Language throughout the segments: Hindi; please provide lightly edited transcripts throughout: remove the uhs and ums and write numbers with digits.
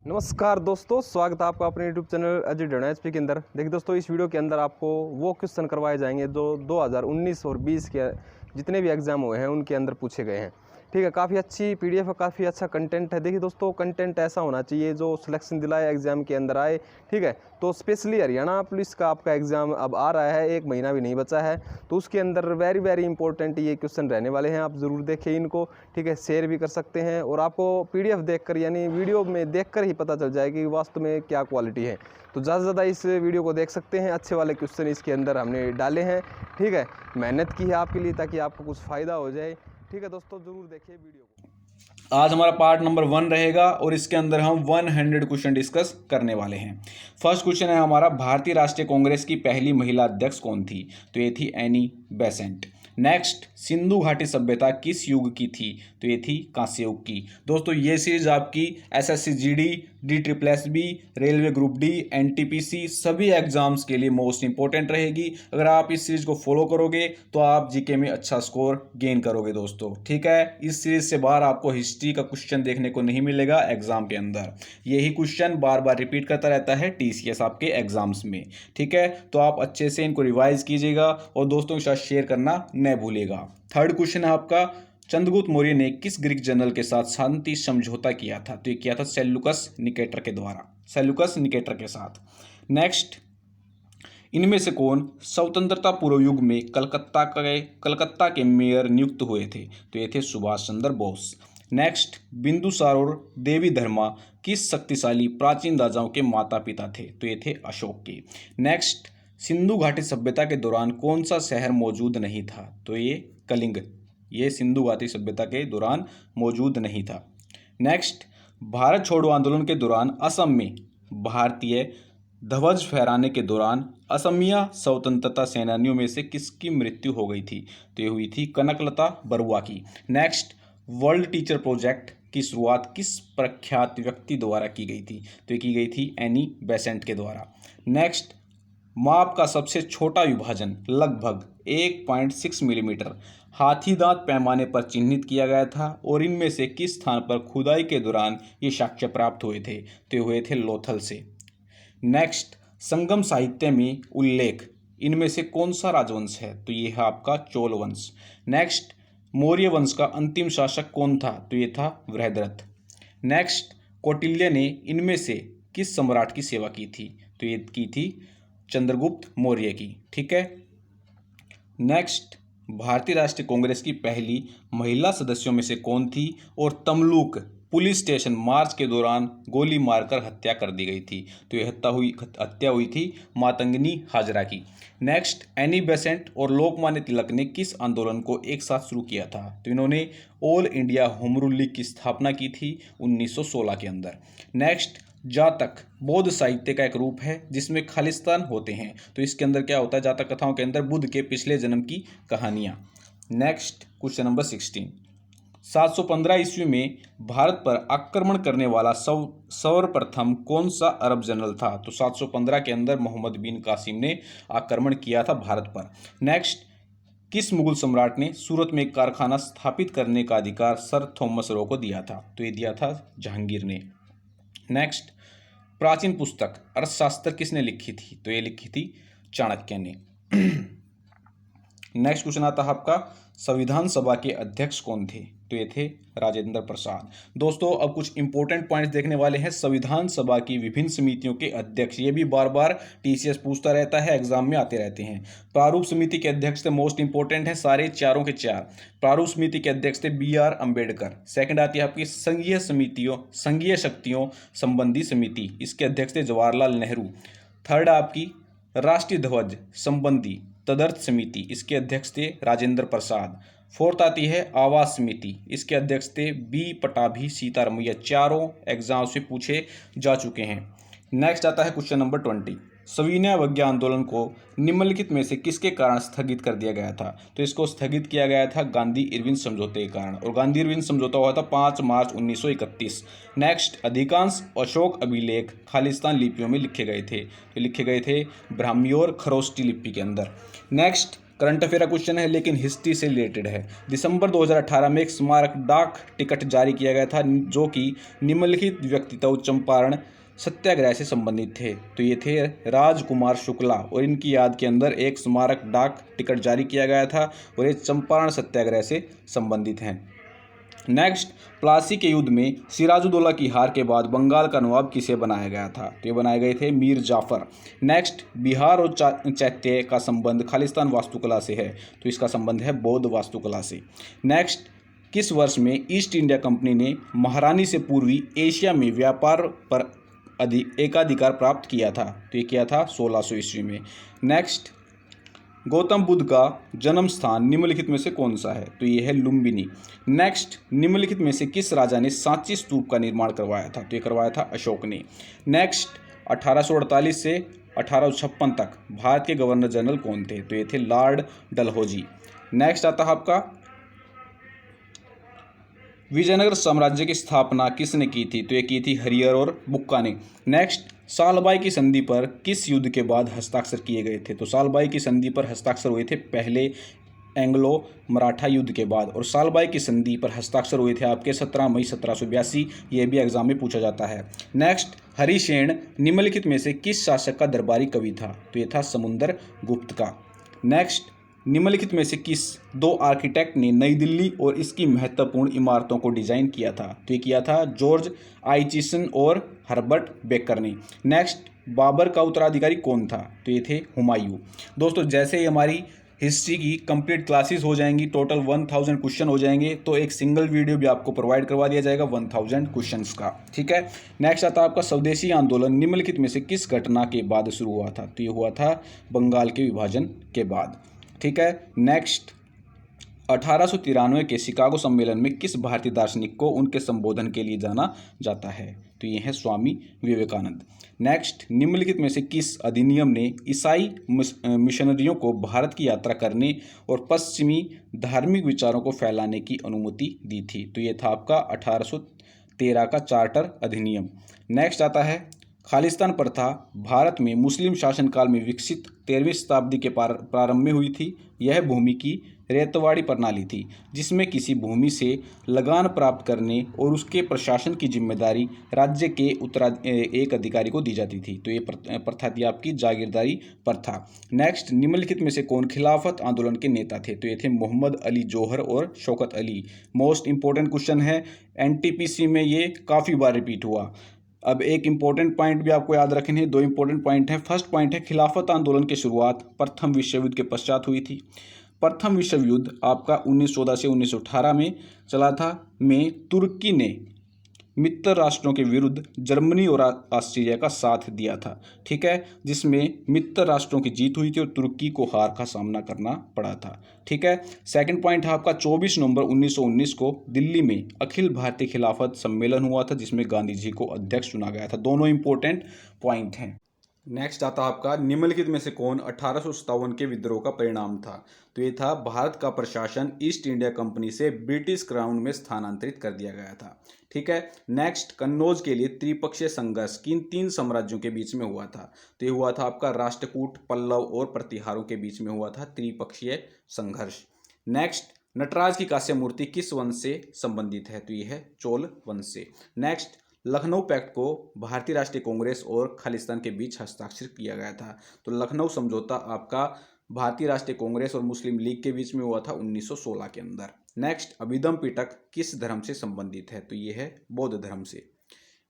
नमस्कार दोस्तों, स्वागत है आपका अपने YouTube चैनल अजय डोना एचपी के अंदर। देखिए दोस्तों, इस वीडियो के अंदर आपको वो क्वेश्चन करवाए जाएंगे जो 2019 और 20 के जितने भी एग्ज़ाम हुए हैं उनके अंदर पूछे गए हैं। ठीक है, काफ़ी अच्छी पीडीएफ है, काफ़ी अच्छा कंटेंट है। देखिए दोस्तों, कंटेंट ऐसा होना चाहिए जो सिलेक्शन दिलाए एग्ज़ाम के अंदर आए। ठीक है, तो स्पेशली हरियाणा पुलिस का आपका एग्ज़ाम अब आ रहा है, 1 महीना भी नहीं बचा है, तो उसके अंदर वेरी वेरी इंपॉर्टेंट ये क्वेश्चन रहने वाले हैं। आप ज़रूर देखें इनको। ठीक है, शेयर भी कर सकते हैं और आपको पीडीएफ देखकर यानी वीडियो में देखकर ही पता चल जाएगा कि वास्तव में क्या क्वालिटी है। तो ज़्यादा से ज़्यादा इस वीडियो को देख सकते हैं, अच्छे वाले क्वेश्चन इसके अंदर हमने डाले हैं। ठीक है, मेहनत की है आपके लिए ताकि आपको कुछ फ़ायदा हो जाए। ठीक है दोस्तों, ज़रूर देखिए वीडियो को। आज हमारा पार्ट नंबर 1 रहेगा और इसके अंदर हम 100 क्वेश्चन डिस्कस करने वाले हैं। फर्स्ट क्वेश्चन है हमारा, भारतीय राष्ट्रीय कांग्रेस की पहली महिला अध्यक्ष कौन थी? तो ये थी एनी बेसेंट। नेक्स्ट, सिंधु घाटी सभ्यता किस युग की थी? तो ये थी कांस्य युग की। दोस्तों ये सीरीज आपकी SSC GD, DSSB, railway group D, NTPC सभी एग्जाम्स के लिए मोस्ट इंपॉर्टेंट रहेगी। अगर आप इस सीरीज को फॉलो करोगे तो आप जीके में अच्छा स्कोर गेन करोगे दोस्तों। ठीक है, इस सीरीज से बाहर आपको हिस्ट्री का क्वेश्चन देखने को नहीं मिलेगा एग्जाम के अंदर। यही क्वेश्चन बार बार रिपीट करता रहता है टीसीएस आपके एग्जाम्स में। ठीक है, तो आप अच्छे से इनको रिवाइज कीजिएगा और दोस्तों के साथ शेयर करना न भूलिएगा। थर्ड क्वेश्चन है आपका, चंद्रगुप्त मौर्य ने किस ग्रीक जनरल के साथ शांति समझौता किया था? तो ये किया था सेल्यूकस निकेटर के द्वारा, सेल्यूकस निकेटर के साथ। नेक्स्ट, इनमें से कौन स्वतंत्रता पूर्व युग में कलकत्ता के मेयर नियुक्त हुए थे? तो ये थे सुभाष चंद्र बोस। नेक्स्ट, बिंदुसार और देवी धर्मा किस शक्तिशाली प्राचीन राजाओं के माता पिता थे? तो ये थे अशोक के। नेक्स्ट, सिंधु घाटी सभ्यता के दौरान कौन सा शहर मौजूद नहीं था? तो ये कलिंग, ये सिंधु घाटी सभ्यता के दौरान मौजूद नहीं था। नेक्स्ट, भारत छोड़ो आंदोलन के दौरान असम में भारतीय ध्वज फहराने के दौरान असमिया स्वतंत्रता सेनानियों में से किसकी मृत्यु हो गई थी? तो ये हुई थी कनकलता बरुआ की। नेक्स्ट, वर्ल्ड टीचर प्रोजेक्ट की शुरुआत किस प्रख्यात व्यक्ति द्वारा की गई थी? तो ये की गई थी एनी बेसेंट के द्वारा। नेक्स्ट, माप का सबसे छोटा विभाजन लगभग 1.6 मिलीमीटर हाथी दांत पैमाने पर चिन्हित किया गया था और इनमें से किस स्थान पर खुदाई के दौरान ये साक्ष्य प्राप्त हुए थे? तो ये हुए थे लोथल से। नेक्स्ट, संगम साहित्य में उल्लेख इनमें से कौन सा राजवंश है? तो ये है आपका चोल वंश। नेक्स्ट, मौर्य वंश का अंतिम शासक कौन था? तो ये था बृहद्रथ। नेक्स्ट, कौटिल्य ने इनमें से किस सम्राट की सेवा की थी? तो ये की थी चंद्रगुप्त मौर्य की। ठीक है। नेक्स्ट, भारतीय राष्ट्रीय कांग्रेस की पहली महिला सदस्यों में से कौन थी और तमलुक पुलिस स्टेशन मार्च के दौरान गोली मारकर हत्या कर दी गई थी? तो यह हत्या हुई थी मातंगिनी हाजरा की। नेक्स्ट, एनी बेसेंट और लोकमान्य तिलक ने किस आंदोलन को एक साथ शुरू किया था? तो इन्होंने all India home rule league की स्थापना की थी 1916 के अंदर। नेक्स्ट, जातक बौद्ध साहित्य का एक रूप है जिसमें खालिस्तान होते हैं। तो इसके अंदर क्या होता है? जातक कथाओं के अंदर बुद्ध के पिछले जन्म की कहानियां। नेक्स्ट, क्वेश्चन नंबर 16, 715 ईस्वी में भारत पर आक्रमण करने वाला सर्वप्रथम कौन सा अरब जनरल था? तो 715 के अंदर मोहम्मद बिन कासिम ने आक्रमण किया था भारत पर। नेक्स्ट, किस मुगल सम्राट ने सूरत में एक कारखाना स्थापित करने का अधिकार सर थॉमस रो को दिया था? तो ये दिया था जहांगीर ने। नेक्स्ट, प्राचीन पुस्तक अर्थशास्त्र किसने लिखी थी? तो ये लिखी थी चाणक्य ने। नेक्स्ट क्वेश्चन आता है आपका, संविधान सभा के अध्यक्ष कौन थे? तो ये थे राजेंद्र प्रसाद। दोस्तों अब कुछ इंपॉर्टेंट पॉइंट्स देखने वाले हैं। संविधान सभा की विभिन्न समितियों के अध्यक्ष, ये भी बार बार टीसीएस पूछता रहता है, एग्जाम में आते रहते हैं। प्रारूप समिति के अध्यक्ष थे, मोस्ट इंपॉर्टेंट है, सारे चारों के चार। प्रारूप समिति के अध्यक्ष थे BR अम्बेडकर। सेकंड आती है आपकी संघीय शक्तियों संबंधी समिति, इसके अध्यक्ष थे जवाहरलाल नेहरू। थर्ड आपकी राष्ट्रीय ध्वज संबंधी तदर्थ समिति, इसके अध्यक्ष थे राजेंद्र प्रसाद। फोर्थ आती है आवास समिति, इसके अध्यक्ष थे B पटाभी सीतारमैया। चारों एग्जाम से पूछे जा चुके हैं। नेक्स्ट आता है क्वेश्चन नंबर 20, सविनय अवज्ञा आंदोलन को निम्नलिखित में से किसके कारण स्थगित कर दिया गया था? तो इसको स्थगित किया गया था गांधी इरविन समझौते के कारण, और गांधी इरविन समझौता हुआ था 5 मार्च 1931। नेक्स्ट, अधिकांश अशोक अभिलेख खालिस्तान लिपियों में लिखे गए थे, तो लिखे गए थे ब्राह्मी और खरोष्टी लिपि के अंदर। नेक्स्ट, करंट अफेयर का क्वेश्चन है लेकिन हिस्ट्री से रिलेटेड है। दिसंबर 2018 में एक स्मारक डाक टिकट जारी किया गया था जो कि निम्नलिखित व्यक्तित्व चंपारण सत्याग्रह से संबंधित थे। तो ये थे राजकुमार शुक्ला और इनकी याद के अंदर एक स्मारक डाक टिकट जारी किया गया था और ये चंपारण सत्याग्रह से संबंधित हैं। नेक्स्ट, प्लासी के युद्ध में सिराजुद्दौला की हार के बाद बंगाल का नवाब किसे बनाया गया था? तो ये बनाए गए थे मीर जाफर। नेक्स्ट, बिहार और चैत्य का संबंध खालिस्तान वास्तुकला से है, तो इसका संबंध है बौद्ध वास्तुकला से। नेक्स्ट, किस वर्ष में ईस्ट इंडिया कंपनी ने महारानी से पूर्वी एशिया में व्यापार पर एकाधिकार प्राप्त किया था? तो ये किया था 1600 ईस्वी में। नेक्स्ट, गौतम बुद्ध का जन्म स्थान निम्नलिखित में से कौन सा है? तो ये है लुम्बिनी। नेक्स्ट, निम्नलिखित में से किस राजा ने सांची स्तूप का निर्माण करवाया था? तो ये करवाया था अशोक ने। नेक्स्ट, 1848 से 1856 तक भारत के गवर्नर जनरल कौन थे? तो ये थे लॉर्ड डलहौजी। नेक्स्ट आता है आपका विजयनगर साम्राज्य की स्थापना किसने की थी? तो ये की थी हरिहर और बुक्का ने। नेक्स्ट, सालबाई की संधि पर किस युद्ध के बाद हस्ताक्षर किए गए थे? तो सालबाई की संधि पर हस्ताक्षर हुए थे पहले एंग्लो मराठा युद्ध के बाद, और सालबाई की संधि पर हस्ताक्षर हुए थे आपके 17 मई 1782। ये भी एग्जाम में पूछा जाता है। नेक्स्ट, हरिसेन निम्नलिखित में से किस शासक का दरबारी कवि था? तो ये था समुद्र गुप्त का। नेक्स्ट, निम्नलिखित में से किस दो आर्किटेक्ट ने नई दिल्ली और इसकी महत्वपूर्ण इमारतों को डिजाइन किया था? तो ये किया था जॉर्ज आइचिसन और हर्बर्ट बेकर ने। नेक्स्ट, बाबर का उत्तराधिकारी कौन था? तो ये थे हुमायूं। दोस्तों, जैसे ही हमारी हिस्ट्री की कंप्लीट क्लासेस हो जाएंगी, टोटल 1000 क्वेश्चन हो जाएंगे, तो एक सिंगल वीडियो भी आपको प्रोवाइड करवा दिया जाएगा 1000 क्वेश्चंस का। ठीक है। नेक्स्ट आता है आपका स्वदेशी आंदोलन निम्नलिखित में से किस घटना के बाद शुरू हुआ था? तो ये हुआ था बंगाल के विभाजन के बाद। ठीक है। नेक्स्ट, 1893 के शिकागो सम्मेलन में किस भारतीय दार्शनिक को उनके संबोधन के लिए जाना जाता है? तो ये है स्वामी विवेकानंद। नेक्स्ट, निम्नलिखित में से किस अधिनियम ने ईसाई मिशनरियों को भारत की यात्रा करने और पश्चिमी धार्मिक विचारों को फैलाने की अनुमति दी थी? तो ये था आपका 1813 का चार्टर अधिनियम। नेक्स्ट आता है खालिस्तान प्रथा भारत में मुस्लिम शासनकाल में विकसित 13वीं शताब्दी के प्रारंभ में हुई थी। यह भूमि की रेतवाड़ी प्रणाली थी जिसमें किसी भूमि से लगान प्राप्त करने और उसके प्रशासन की जिम्मेदारी राज्य के एक अधिकारी को दी जाती थी। तो ये प्रथा थी आपकी जागीरदारी प्रथा। नेक्स्ट, निम्नलिखित में से कौन खिलाफत आंदोलन के नेता थे? तो ये थे मोहम्मद अली जौहर और Shaukat Ali. Most important question है, एनटीपीसी में ये काफ़ी बार रिपीट हुआ। अब एक इंपॉर्टेंट पॉइंट भी आपको याद रखने हैं, दो इंपॉर्टेंट पॉइंट हैं। फर्स्ट पॉइंट है खिलाफत आंदोलन की शुरुआत प्रथम विश्व युद्ध के पश्चात हुई थी। प्रथम विश्व युद्ध आपका 1914 से 1918 में चला था। तुर्की ने मित्र राष्ट्रों के विरुद्ध जर्मनी और ऑस्ट्रिया का साथ दिया था। ठीक है, जिसमें मित्र राष्ट्रों की जीत हुई थी और तुर्की को हार का सामना करना पड़ा था। ठीक है। सेकंड पॉइंट है आपका 24 नवंबर 1919 को दिल्ली में अखिल भारतीय खिलाफत सम्मेलन हुआ था जिसमें गांधी जी को अध्यक्ष चुना गया था। दोनों इंपॉर्टेंट पॉइंट हैं। नेक्स्ट आता आपका निम्नलिखित में से कौन 1857 के विद्रोह का परिणाम था? तो ये था भारत का प्रशासन ईस्ट इंडिया कंपनी से ब्रिटिश क्राउन में स्थानांतरित कर दिया गया था। ठीक है। नेक्स्ट, कन्नौज के लिए त्रिपक्षीय संघर्ष किन 3 साम्राज्यों के बीच में हुआ था? तो ये हुआ था आपका राष्ट्रकूट, पल्लव और प्रतिहारों के बीच में हुआ था त्रिपक्षीय संघर्ष। नेक्स्ट, नटराज की कांस्य मूर्ति किस वंश से संबंधित है? तो ये है चोल वंश से। नेक्स्ट, लखनऊ पैक्ट को भारतीय राष्ट्रीय कांग्रेस और खालिस्तान के बीच हस्ताक्षर किया गया था। तो लखनऊ समझौता आपका भारतीय राष्ट्रीय कांग्रेस और मुस्लिम लीग के बीच में हुआ था 1916 के अंदर। नेक्स्ट, अभिधम पिटक किस धर्म से संबंधित है? तो ये है बौद्ध धर्म से।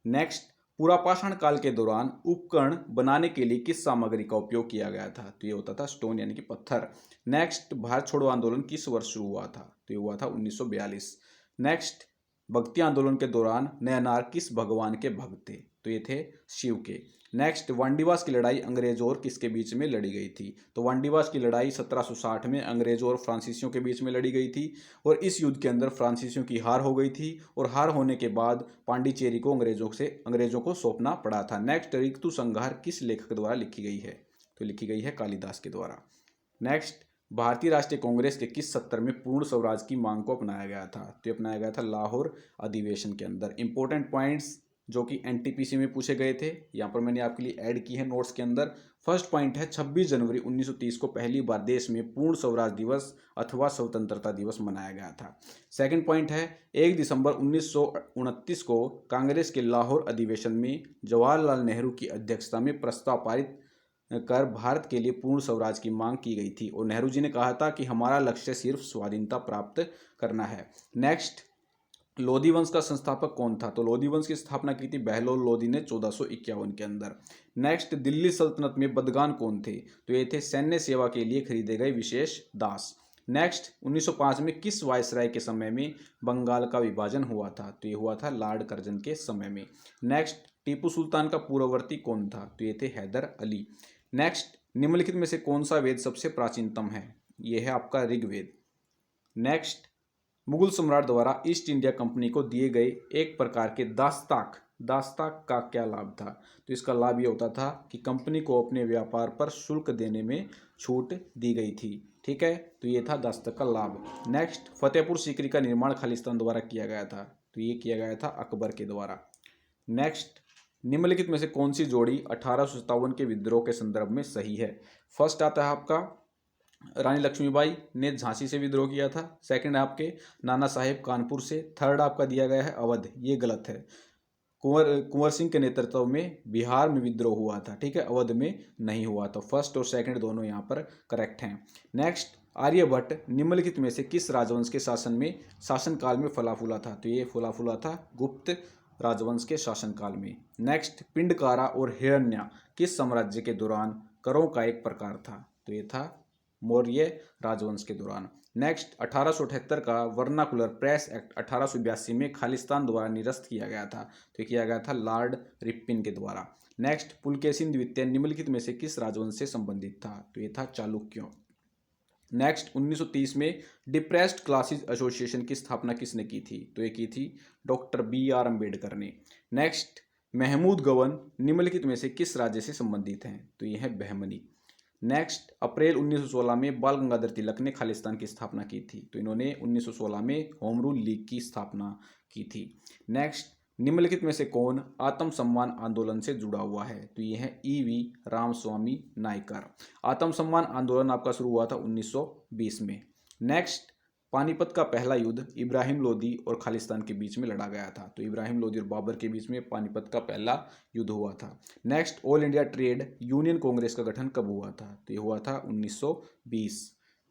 नेक्स्ट, पुरापाषाण काल के दौरान उपकरण बनाने के लिए किस सामग्री का उपयोग किया गया था? तो ये होता था स्टोन यानी कि पत्थर। नेक्स्ट, भारत छोड़ो आंदोलन किस वर्ष शुरू हुआ था? तो ये हुआ था 1942। नेक्स्ट, भक्ति आंदोलन के दौरान नयनार किस भगवान के भक्त थे? तो ये थे शिव के। नेक्स्ट, वांडीवास की लड़ाई अंग्रेजों और किसके बीच में लड़ी गई थी? तो वांडीवास की लड़ाई 1760 में अंग्रेजों और फ्रांसीसियों के बीच में लड़ी गई थी और इस युद्ध के अंदर फ्रांसीसियों की हार हो गई थी और हार होने के बाद पांडिचेरी को अंग्रेजों को सौंपना पड़ा था। नेक्स्ट, ऋतु संहार किस लेखक द्वारा लिखी गई है? तो लिखी गई है कालिदास के द्वारा। नेक्स्ट, भारतीय राष्ट्रीय कांग्रेस के किस सत्र में पूर्ण स्वराज की मांग को अपनाया गया था? तो अपनाया गया था लाहौर अधिवेशन के अंदर। इंपॉर्टेंट पॉइंट्स जो कि एनटीपीसी में पूछे गए थे। यहाँ पर मैंने आपके लिए ऐड की है नोट्स के अंदर। फर्स्ट पॉइंट है 26 जनवरी 1930 को पहली बार देश में पूर्ण स्वराज दिवस अथवा स्वतंत्रता दिवस मनाया गया था। सेकंड पॉइंट है 1 दिसंबर 1929 को कांग्रेस के लाहौर अधिवेशन में जवाहरलाल नेहरू की अध्यक्षता में प्रस्ताव पारित कर भारत के लिए पूर्ण स्वराज की मांग की गई थी और नेहरू जी ने कहा था कि हमारा लक्ष्य सिर्फ स्वाधीनता प्राप्त करना है। नेक्स्ट, लोधी वंश का संस्थापक कौन था? तो लोधी वंश की स्थापना की थी बहलोल लोधी ने 1451 के अंदर। नेक्स्ट, दिल्ली सल्तनत में बदगान कौन थे? तो ये थे सैन्य सेवा के लिए खरीदे गए विशेष दास। नेक्स्ट, 1905 में किस वायसराय के समय में बंगाल का विभाजन हुआ था? तो ये हुआ था लॉर्ड कर्जन के समय में। नेक्स्ट, टीपू सुल्तान का पूर्ववर्ती कौन था? तो ये थे हैदर अली। नेक्स्ट, निम्नलिखित में से कौन सा वेद सबसे प्राचीनतम है? ये है आपका ऋग्वेद। नेक्स्ट, मुगल सम्राट द्वारा ईस्ट इंडिया कंपनी को दिए गए एक प्रकार के दास्ताक का क्या लाभ था? तो इसका लाभ ये होता था कि कंपनी को अपने व्यापार पर शुल्क देने में छूट दी गई थी। ठीक है, तो ये था दास्ताक का लाभ। नेक्स्ट, फतेहपुर सीकरी का निर्माण खालिस्तान द्वारा किया गया था? तो ये किया गया था अकबर के द्वारा। नेक्स्ट, निम्नलिखित में से कौन सी जोड़ी 1857 के विद्रोह के संदर्भ में सही है? फर्स्ट आता है आपका रानी लक्ष्मीबाई ने झांसी से विद्रोह किया था। सेकंड आपके नाना साहेब कानपुर से। थर्ड आपका दिया गया है अवध, ये गलत है। कुंवर सिंह के नेतृत्व में बिहार में विद्रोह हुआ था। ठीक है, अवध में नहीं हुआ। तो फर्स्ट और सेकंड दोनों यहाँ पर करेक्ट हैं। नेक्स्ट, आर्यभट्ट निम्नलिखित में से किस राजवंश के शासनकाल में फला फूला था? तो ये फला फूला था गुप्त राजवंश के शासनकाल में। नेक्स्ट, पिंडकारा और हिरण्या किस साम्राज्य के दौरान करों का एक प्रकार था? तो ये था मौर्य राजवंश के दौरान। नेक्स्ट, 1878 का वर्नाकुलर प्रेस एक्ट 1882 में खालिस्तान द्वारा निरस्त किया गया था। तो किया गया था लॉर्ड रिप्पिन के द्वारा। नेक्स्ट, पुलकेशिन द्वितीय निम्नलिखित में से किस राजवंश से संबंधित था? तो ये था चालुक्यों। नेक्स्ट, 1930 में डिप्रेस्ड क्लासेस एसोसिएशन की स्थापना किसने की थी? तो ये की थी डॉक्टर BR अम्बेडकर ने। नेक्स्ट, महमूद गवन निम्नलिखित में से किस राज्य से संबंधित हैं? तो ये है बहमनी। नेक्स्ट, अप्रैल 1916 में बाल गंगाधर तिलक ने खालिस्तान की स्थापना की थी। तो इन्होंने 1916 में होम रूल लीग की स्थापना की थी। नेक्स्ट, निम्नलिखित में से कौन आत्म सम्मान आंदोलन से जुड़ा हुआ है? तो ये है EV रामस्वामी नायकर। आत्म सम्मान आंदोलन आपका शुरू हुआ था 1920 में। नेक्स्ट, पानीपत का पहला युद्ध इब्राहिम लोदी और खालिस्तान के बीच में लड़ा गया था। तो इब्राहिम लोदी और बाबर के बीच में पानीपत का पहला युद्ध हुआ था। Next, all India trade union Congress का गठन कब हुआ था? तो ये हुआ था 1920।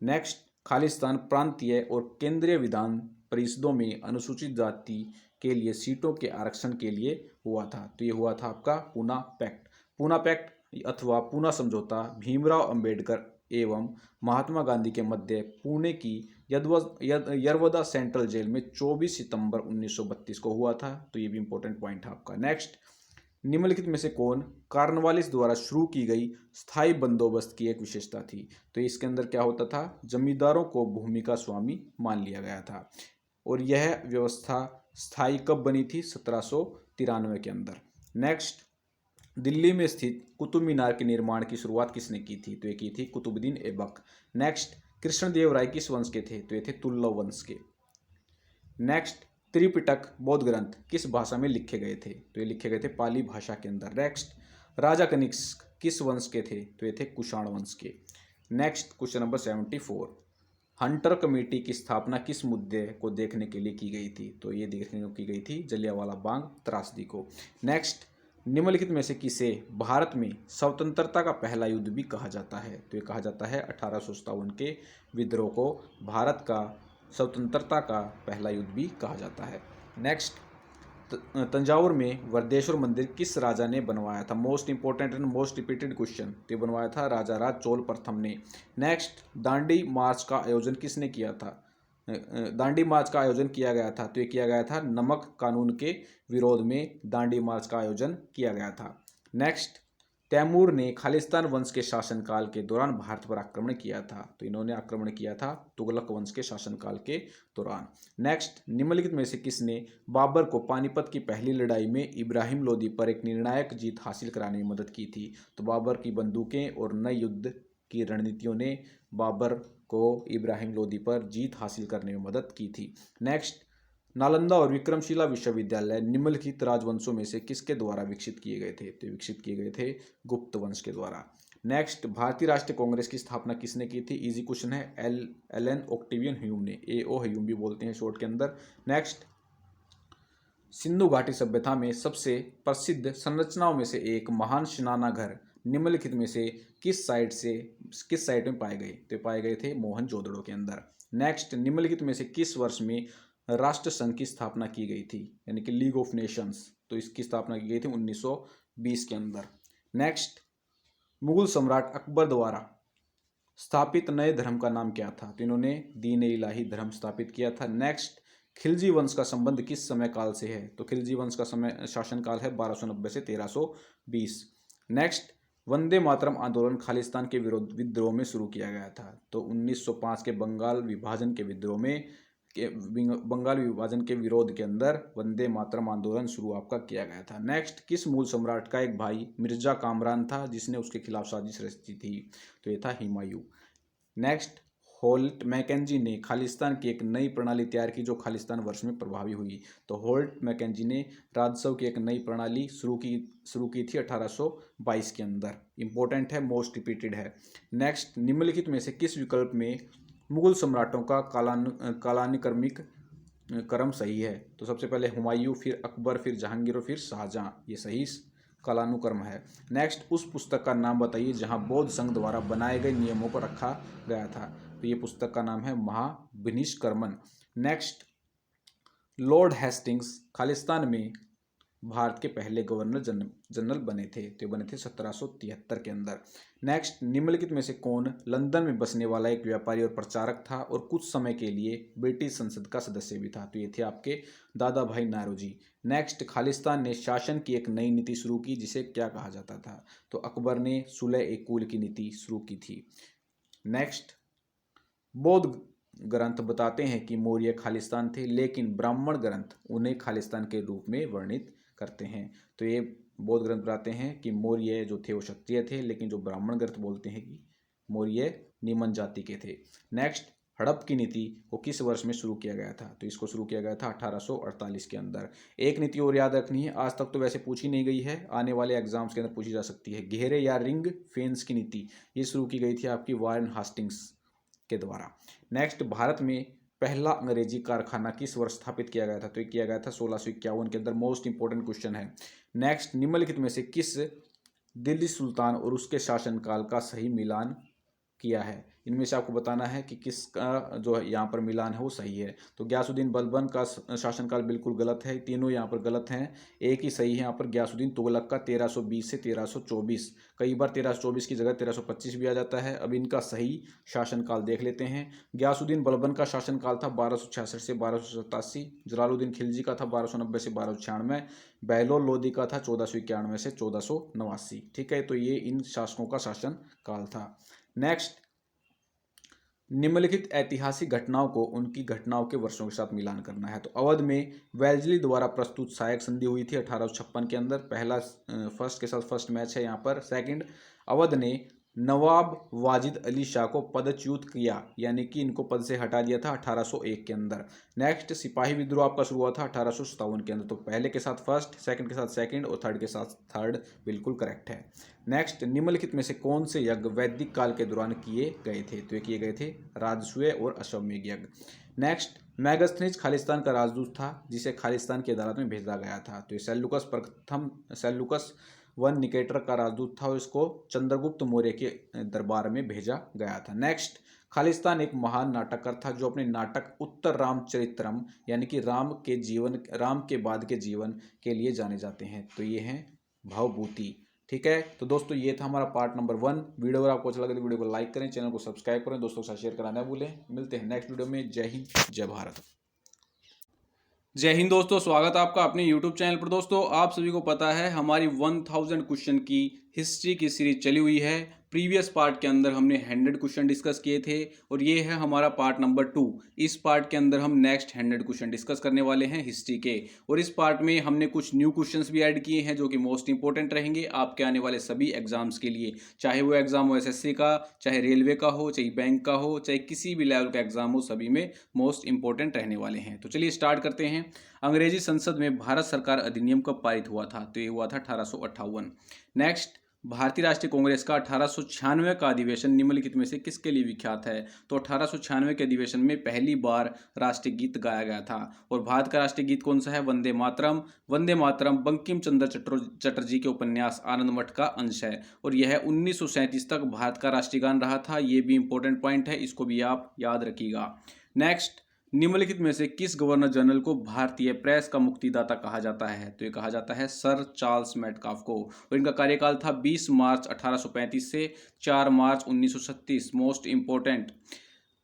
नेक्स्ट, खालिस्तान प्रांतीय और केंद्रीय विधान परिषदों में अनुसूचित जाति के लिए सीटों के आरक्षण के लिए हुआ था। तो ये हुआ था आपका पूना पैक्ट। पूना पैक्ट अथवा पूना समझौता भीमराव अंबेडकर एवं महात्मा गांधी के मध्य पुणे की यरवदा सेंट्रल जेल में 24 सितंबर 1932 को हुआ था। तो ये भी इंपॉर्टेंट पॉइंट है आपका। नेक्स्ट, निम्नलिखित में से कौन कार्नवालिस द्वारा शुरू की गई स्थायी बंदोबस्त की एक विशेषता थी? तो इसके अंदर क्या होता था? जमींदारों को भूमि का स्वामी मान लिया गया था और यह व्यवस्था स्थायी कब बनी थी? 1793 के अंदर। नेक्स्ट, दिल्ली में स्थित कुतुब मीनार के निर्माण की शुरुआत किसने की थी? तो ये की थी कुतुबुद्दीन ऐबक। नेक्स्ट, कृष्णदेव राय किस वंश के थे? तो ये थे तुल्लव वंश के। नेक्स्ट, त्रिपिटक बौद्ध ग्रंथ किस भाषा में लिखे गए थे? तो ये लिखे गए थे पाली भाषा के अंदर। नेक्स्ट, राजा कनिष्क किस वंश के थे? तो ये थे कुषाण वंश के। Next, question number 74, Hunter committee की स्थापना किस मुद्दे को देखने के लिए की गई थी? तो ये देखने को की गई थी जलियांवाला बाग त्रासदी को। नेक्स्ट, निम्नलिखित में से किसे भारत में स्वतंत्रता का पहला युद्ध भी कहा जाता है? तो ये कहा जाता है 1857 के विद्रोह को भारत का स्वतंत्रता का पहला युद्ध भी कहा जाता है। नेक्स्ट, तंजावुर में वरदेश्वर मंदिर किस राजा ने बनवाया था? Most important and most repeated question. तो बनवाया था राजा राज चोल प्रथम ने। नेक्स्ट, दांडी मार्च का आयोजन किसने किया था? दांडी मार्च का आयोजन किया गया था। तो ये किया गया था नमक कानून के विरोध में दांडी मार्च का आयोजन किया गया था। नेक्स्ट, तैमूर ने खालिस्तान वंश के शासनकाल के दौरान भारत पर आक्रमण किया था। तो इन्होंने आक्रमण किया था तुगलक वंश के शासनकाल के दौरान। नेक्स्ट, निम्नलिखित में से किसने बाबर को पानीपत की पहली लड़ाई में इब्राहिम लोदी पर एक निर्णायक जीत हासिल कराने में मदद की थी? तो बाबर की बंदूकें और नए युद्ध की रणनीतियों ने बाबर को इब्राहिम लोदी पर जीत हासिल करने में मदद की थी। नेक्स्ट, नालंदा और विक्रमशिला विश्वविद्यालय निम्नलिखित राजवंशों में से किसके द्वारा विकसित किए गए थे? तो विकसित किए गए थे गुप्त वंश के द्वारा। नेक्स्ट, भारतीय राष्ट्रीय कांग्रेस की स्थापना किसने की थी? इजी क्वेश्चन है, एलन ऑक्टेवियन ह्यूम ने, एओ ह्यूम भी बोलते हैं शॉर्ट के अंदर। नेक्स्ट, सिंधु घाटी सभ्यता में सबसे प्रसिद्ध संरचनाओं में से एक महान स्नानाघर निम्नलिखित में से किस साइट में पाए गए? तो पाए गए थे मोहनजोदड़ो के अंदर। नेक्स्ट, निम्नलिखित में से किस वर्ष में राष्ट्रसंघ की स्थापना की गई थी, यानी कि लीग ऑफ नेशंस? तो इसकी स्थापना की गई थी 1920 के अंदर। नेक्स्ट, मुगल सम्राट अकबर द्वारा स्थापित नए धर्म का नाम क्या था? तो इन्होंने दीन ए इलाही धर्म स्थापित किया था। नेक्स्ट, खिलजी वंश का संबंध किस समय काल से है? तो खिलजी वंश का समय शासनकाल है 1290 से 1320। नेक्स्ट, वंदे मातरम आंदोलन खालिस्तान के विद्रोह में शुरू किया गया था। तो 1905 के बंगाल विभाजन के विरोध के अंदर वंदे मातरम आंदोलन शुरू आपका किया गया था। नेक्स्ट, किस मूल सम्राट का एक भाई मिर्जा कामरान था जिसने उसके खिलाफ साजिश रची थी? तो ये था हुमायूं। नेक्स्ट, होल्ट मैकेंजी ने खालिस्तान की एक नई प्रणाली तैयार की जो खालिस्तान वर्ष में प्रभावी हुई। तो होल्ट मैकेंजी ने राजस्व की एक नई प्रणाली शुरू की थी 1822 के अंदर। इंपॉर्टेंट है, मोस्ट रिपीटेड है। नेक्स्ट, निम्नलिखित में से किस विकल्प में मुगल सम्राटों का कालानुक्रमिक क्रम सही है? तो सबसे पहले हुमायूं, फिर अकबर, फिर जहांगीर और फिर शाहजहां, ये सही कालानुक्रम है। नेक्स्ट, उस पुस्तक का नाम बताइए जहां बौद्ध संघ द्वारा बनाए गए नियमों को रखा गया था। तो ये पुस्तक का नाम है महाभिनिष्क्रमण। नेक्स्ट, लॉर्ड हेस्टिंग्स खालिस्तान में भारत के पहले गवर्नर जनरल बने थे। तो बने थे 1773 के अंदर। नेक्स्ट, निम्नलिखित में से कौन लंदन में बसने वाला एक व्यापारी और प्रचारक था और कुछ समय के लिए ब्रिटिश संसद का सदस्य भी था? तो ये थे आपके दादा भाई नारोजी। नेक्स्ट, खालिस्तान ने शासन की एक नई नीति शुरू की जिसे क्या कहा जाता था? तो अकबर ने सुलह-ए-कुल की नीति शुरू की थी। नेक्स्ट, बौद्ध ग्रंथ बताते हैं कि मौर्य खालिस्तान थे, लेकिन ब्राह्मण ग्रंथ उन्हें खालिस्तान के रूप में वर्णित करते हैं। तो ये बौद्ध ग्रंथ बताते हैं कि मौर्य जो थे वो क्षत्रिय थे, लेकिन जो ब्राह्मण ग्रंथ बोलते हैं कि मौर्य निम्न जाति के थे। नेक्स्ट, हड़प की नीति को किस वर्ष में शुरू किया गया था? तो इसको शुरू किया गया था 1848 के अंदर। एक नीति और याद रखनी है, आज तक तो वैसे पूछी नहीं गई है, आने वाले एग्जाम्स के अंदर पूछी जा सकती है। घेरे या रिंग फेंस की नीति ये शुरू की गई थी आपकी वारेन हास्टिंग्स के द्वारा। नेक्स्ट, भारत में पहला अंग्रेजी कारखाना किस वर्ष स्थापित किया गया था? तो ये किया गया था 1651 के अंदर। मोस्ट इंपोर्टेंट क्वेश्चन है। नेक्स्ट, निम्नलिखित में से किस दिल्ली सुल्तान और उसके शासनकाल का सही मिलान किया है? इनमें से आपको बताना है कि किसका जो यहाँ पर मिलान है वो सही है। तो गयासुद्दीन बलबन का शासनकाल बिल्कुल गलत है, तीनों यहाँ पर गलत हैं। एक ही सही है यहाँ पर, गयासुद्दीन तुगलक का 1320 से 1324। कई बार 1324 की जगह 1325 भी आ जाता है। अब इनका सही शासनकाल देख लेते हैं। गयासुद्दीन बलबन का शासनकाल था 1266 से 1287। जलालुद्दीन खिलजी का था 1290 से 1296। बहलोल लोदी का था 1491 से 1489। ठीक है, तो ये इन शासकों का शासनकाल था। नेक्स्ट, निम्नलिखित ऐतिहासिक घटनाओं को उनकी घटनाओं के वर्षों के साथ मिलान करना है। तो अवध में वेल्जली द्वारा प्रस्तुत सहायक संधि हुई थी 1856 के अंदर। पहला फर्स्ट के साथ फर्स्ट मैच है यहाँ पर। सेकंड, अवध ने नवाब वाजिद अली शाह को पदच्युत किया, यानी कि इनको पद से हटा दिया था 1801 के अंदर। नेक्स्ट, सिपाही विद्रोह आपका शुरू हुआ था 1857 के अंदर। तो पहले के साथ फर्स्ट, सेकंड के साथ सेकंड और थर्ड के साथ थर्ड बिल्कुल करेक्ट है। नेक्स्ट, निम्नलिखित में से कौन से यज्ञ वैदिक काल के दौरान किए गए थे? तो ये किए गए थे राजसूय और अश्वमेध यज्ञ। नेक्स्ट, मैगस्थनीज खालिस्तान का राजदूत था जिसे खालिस्तान की अदालत में भेजा गया था। तो ये सेल्यूकस वन निकेटर का राजदूत था और इसको चंद्रगुप्त मौर्य के दरबार में भेजा गया था। नेक्स्ट, खालिस्तान एक महान नाटककार था जो अपने नाटक उत्तर रामचरित्रम यानी कि राम के बाद के जीवन के लिए जाने जाते हैं। तो ये हैं भवभूति। ठीक है, तो दोस्तों ये था हमारा पार्ट नंबर 1। वीडियो अगर आपको अच्छा लगे तो वीडियो को लाइक करें, चैनल को सब्सक्राइब करें, दोस्तों के साथ शेयर करना न भूलें। मिलते हैं नेक्स्ट वीडियो में। जय हिंद, जय भारत। जय हिंद दोस्तों, स्वागत है आपका अपने YouTube चैनल पर। दोस्तों आप सभी को पता है हमारी 1000 क्वेश्चन की हिस्ट्री की सीरीज चली हुई है। प्रीवियस पार्ट के अंदर हमने 100 क्वेश्चन डिस्कस किए थे और ये है हमारा पार्ट नंबर 2। इस पार्ट के अंदर हम नेक्स्ट 100 क्वेश्चन डिस्कस करने वाले हैं हिस्ट्री के। और इस पार्ट में हमने कुछ न्यू क्वेश्चंस भी ऐड किए हैं जो कि मोस्ट इंपॉर्टेंट रहेंगे आपके आने वाले सभी एग्जाम्स के लिए, चाहे वो एग्जाम हो एसएससी का, चाहे रेलवे का हो, चाहे बैंक का हो, चाहे किसी भी लेवल का एग्जाम हो, सभी में मोस्ट इंपॉर्टेंट रहने वाले हैं। तो चलिए स्टार्ट करते हैं। अंग्रेजी संसद में भारत सरकार अधिनियम कब पारित हुआ था? तो ये हुआ था 1858। नेक्स्ट, भारतीय राष्ट्रीय कांग्रेस का 1896 का अधिवेशन निम्नलिखित में से किसके लिए विख्यात है? तो 1896 के अधिवेशन में पहली बार राष्ट्रीय गीत गाया गया था। और भारत का राष्ट्रीय गीत कौन सा है? वंदे मातरम। वंदे मातरम बंकिम चंद्र चटर्जी के उपन्यास आनंद मठ का अंश है और यह 1937 तक भारत का राष्ट्रीय गान रहा था। ये भी इंपॉर्टेंट पॉइंट है, इसको भी आप याद रखिएगा। नेक्स्ट, निम्नलिखित में से किस गवर्नर जनरल को भारतीय प्रेस का मुक्तिदाता कहा जाता है? तो ये कहा जाता है सर चार्ल्स मेटकाफ को। और इनका कार्यकाल था 20 मार्च 1835 से 4 मार्च 1936। Most important.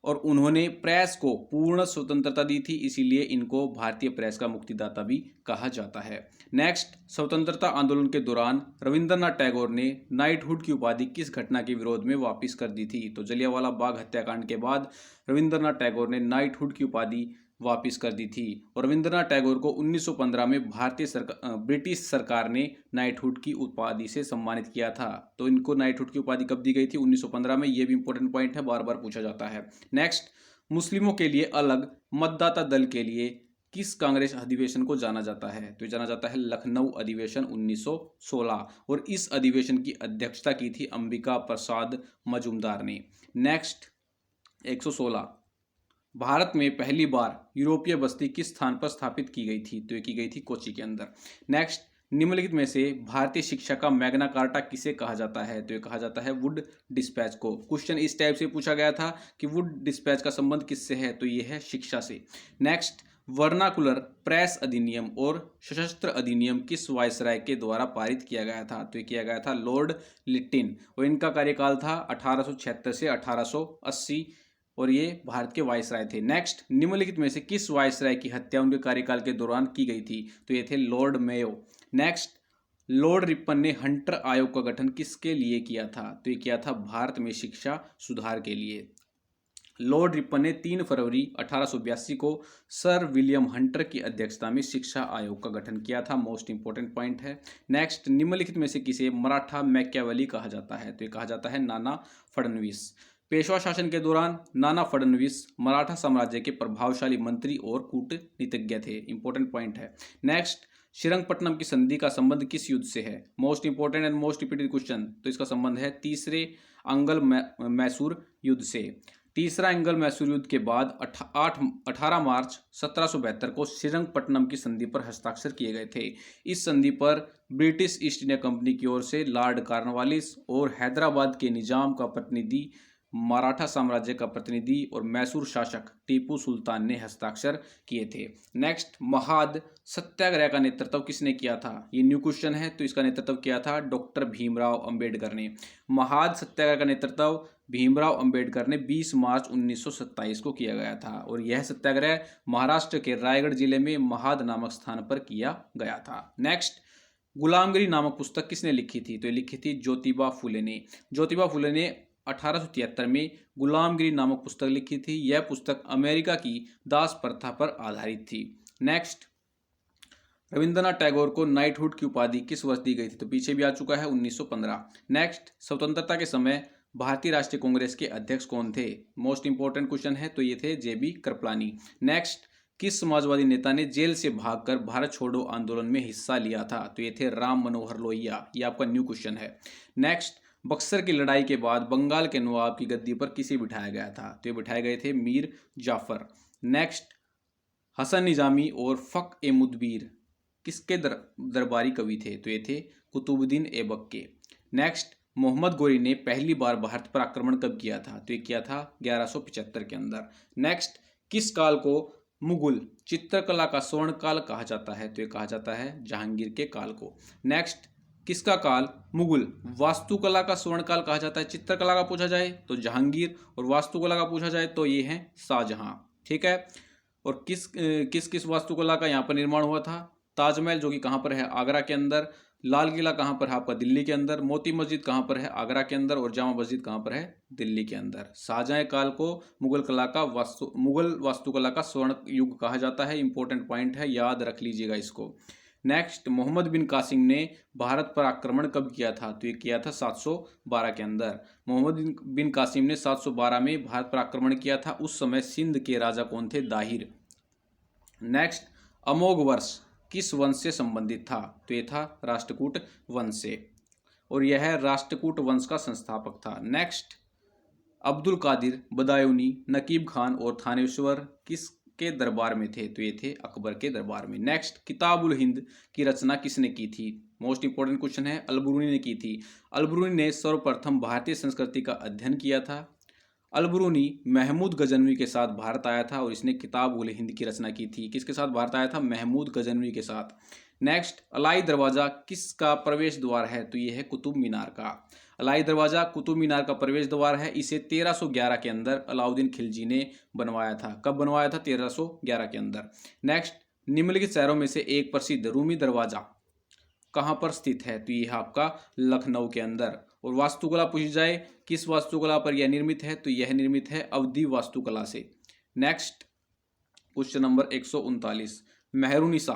और उन्होंने प्रेस को पूर्ण स्वतंत्रता दी थी, इसीलिए इनको भारतीय प्रेस का मुक्तिदाता भी कहा जाता है। नेक्स्ट, स्वतंत्रता आंदोलन के दौरान रविंद्रनाथ टैगोर ने नाइटहुड की उपाधि किस घटना के विरोध में वापस कर दी थी? तो जलियांवाला बाग हत्याकांड के बाद रविंद्रनाथ टैगोर ने नाइटहुड की उपाधि वापस कर दी थी। और रविंद्रनाथ टैगोर को 1915 में ब्रिटिश सरकार ने नाइटहुड की उपाधि से सम्मानित किया था। तो इनको नाइटहुड की उपाधि कब दी गई थी? 1915 में। ये भी इंपॉर्टेंट पॉइंट है, बार बार पूछा जाता है। नेक्स्ट, मुस्लिमों के लिए अलग मतदाता दल के लिए किस कांग्रेस अधिवेशन को जाना जाता है? तो जाना जाता है लखनऊ अधिवेशन 1916। और इस अधिवेशन की अध्यक्षता की थी अंबिका प्रसाद मजूमदार ने। नेक्स्ट, 116, भारत में पहली बार यूरोपीय बस्ती किस स्थान पर स्थापित की गई थी? तो ये की गई थी कोच्चि के अंदर। नेक्स्ट, निम्नलिखित में से भारतीय शिक्षा का मैग्ना कार्टा किसे कहा जाता है? तो ये कहा जाता है वुड डिस्पैच को। क्वेश्चन इस टाइप से पूछा गया था कि वुड डिस्पैच का संबंध किससे है? तो ये है शिक्षा से। नेक्स्ट, वर्नाकुलर प्रेस अधिनियम और सशस्त्र अधिनियम किस वायसराय के द्वारा पारित किया गया था? तो ये किया गया था लॉर्ड लिटिन। और इनका कार्यकाल था 1876 से 1880 और ये भारत के वायसराय थे। नेक्स्ट, निम्नलिखित में से किस वायसराय की हत्या उनके कार्यकाल के दौरान की गई थी? तो ये थे Lord Mayo. Next, Lord Ripon ने हंटर आयोग का गठन किसके लिए किया था? तो ये किया था भारत में शिक्षा सुधार के लिए। लॉर्ड रिपन ने 3 फरवरी 1882 को सर विलियम हंटर की अध्यक्षता में शिक्षा आयोग का गठन किया था। मोस्ट इंपॉर्टेंट पॉइंट है। नेक्स्ट, निम्नलिखित में से किसे मराठा मैकियावेली कहा जाता है? तो ये कहा जाता है नाना फडणवीस। पेशवा शासन के दौरान नाना फडणवीस मराठा साम्राज्य के प्रभावशाली मंत्री और कूटनीतिज्ञ थे। इंपॉर्टेंट पॉइंट है। नेक्स्ट, श्रीरंगपट्टनम की संधि का संबंध किस युद्ध से है? Most important and most repeated question. तो इसका संबंध है तीसरे अंगल मैसूर युद्ध से। तीसरा एंगल मैसूर युद्ध के बाद 18 मार्च 1772 को श्रीरंगपट्टनम की संधि पर हस्ताक्षर किए गए थे। इस संधि पर ब्रिटिश ईस्ट इंडिया कंपनी की ओर से लॉर्ड कॉर्नवालिस और हैदराबाद के निजाम का प्रतिनिधि, मराठा साम्राज्य का प्रतिनिधि और मैसूर शासक टीपू सुल्तान ने हस्ताक्षर किए थे। नेक्स्ट, महाद सत्याग्रह का नेतृत्व किसने किया था? ये न्यू क्वेश्चन है, तो इसका नेतृत्व किया था डॉक्टर भीमराव अंबेडकर ने। महाद सत्याग्रह का नेतृत्व भीमराव अंबेडकर ने 20 मार्च 1927 को किया गया था और यह सत्याग्रह महाराष्ट्र के रायगढ़ जिले में महाद नामक स्थान पर किया गया था। नेक्स्ट, गुलामगिरी नामक पुस्तक किसने लिखी थी? तो ये लिखी थी ज्योतिबा फुले ने। ज्योतिबा फुले ने 1873 में गुलामगिरी नामक पुस्तक लिखी थी। यह पुस्तक अमेरिका की दास प्रथा पर आधारित थी। नेक्स्ट, रविंद्रनाथ टैगोर को नाइटहुड की उपाधि किस वर्ष दी गई थी? तो पीछे भी आ चुका है, 1915। नेक्स्ट, स्वतंत्रता के समय भारतीय राष्ट्रीय कांग्रेस के अध्यक्ष कौन थे? मोस्ट इंपॉर्टेंट क्वेश्चन है, तो ये थे जेबी कृपलानी। नेक्स्ट, किस समाजवादी नेता ने जेल से भागकर भारत छोड़ो आंदोलन में हिस्सा लिया था? तो ये थे राम मनोहर लोहिया। ये आपका न्यू क्वेश्चन है। नेक्स्ट, बक्सर की लड़ाई के बाद बंगाल के नवाब की गद्दी पर किसे बिठाया गया था? तो ये बिठाए गए थे मीर जाफर। नेक्स्ट, हसन निजामी और फक ए मुदबीर किसके दरबारी कवि थे? तो ये थे कुतुबुद्दीन ऐबक के। नेक्स्ट, मोहम्मद गोरी ने पहली बार भारत पर आक्रमण कब किया था? तो ये किया था 1175 के अंदर। नेक्स्ट, किस काल को मुगल चित्रकला का स्वर्ण काल कहा जाता है? तो ये कहा जाता है जहांगीर के काल को। नेक्स्ट, किसका काल मुगल वास्तुकला का स्वर्ण काल कहा जाता है? चित्रकला का पूछा जाए तो जहांगीर और वास्तुकला का पूछा जाए तो ये है शाहजहां। ठीक है। और किस किस वास्तुकला का यहाँ पर निर्माण हुआ था? ताजमहल, जो कि कहाँ पर है? आगरा के अंदर। लाल किला कहाँ पर है आपका दिल्ली के अंदर, मोती मस्जिद कहाँ पर है आगरा के अंदर, और जामा मस्जिद कहाँ पर है दिल्ली के अंदर। शाहजहां काल को मुगल वास्तुकला का स्वर्ण युग कहा जाता है। इंपॉर्टेंट पॉइंट है, याद रख लीजिएगा इसको। नेक्स्ट, मोहम्मद बिन कासिम ने भारत पर आक्रमण कब किया था? तो ये किया था 712 के अंदर। मोहम्मद बिन कासिम ने 712 में भारत पर आक्रमण किया था। उस समय सिंध के राजा कौन थे? दाहिर। नेक्स्ट, अमोघ वर्ष किस वंश से संबंधित था? तो ये था राष्ट्रकूट वंश से, और यह राष्ट्रकूट वंश का संस्थापक था। नेक्स्ट, अब्दुल कादिर बदायूनी, नकीब खान और थानेश्वर किसके दरबार में थे? तो ये थे अकबर के दरबार में। नेक्स्ट, किताबुल हिंद की रचना किसने की थी? मोस्ट इंपॉर्टेंट क्वेश्चन है, अलबरूनी ने की थी। अलबरूनी ने सर्वप्रथम भारतीय संस्कृति का अध्ययन किया था। अलबरूनी महमूद गजनवी के साथ भारत आया था और इसने किताब उल हिंद की रचना की थी। किसके साथ भारत आया था? महमूद गजनवी के साथ। नेक्स्ट, अलाई दरवाजा किसका प्रवेश द्वार है? तो ये है कुतुब मीनार का। अलाई दरवाजा कुतुब मीनार का प्रवेश द्वार है। इसे 1311 के अंदर अलाउद्दीन खिलजी ने बनवाया था। कब बनवाया था? 1311 के अंदर। नेक्स्ट, निम्नलिखित शहरों में से एक प्रसिद्ध रूमी दरवाजा कहाँ पर स्थित है? तो यह आपका लखनऊ के अंदर। और वास्तुकला पूछी जाए किस वास्तुकला पर यह निर्मित है? तो यह निर्मित है अवधी वास्तुकला से। नेक्स्ट, क्वेश्चन नंबर 139, मेहरुनिसा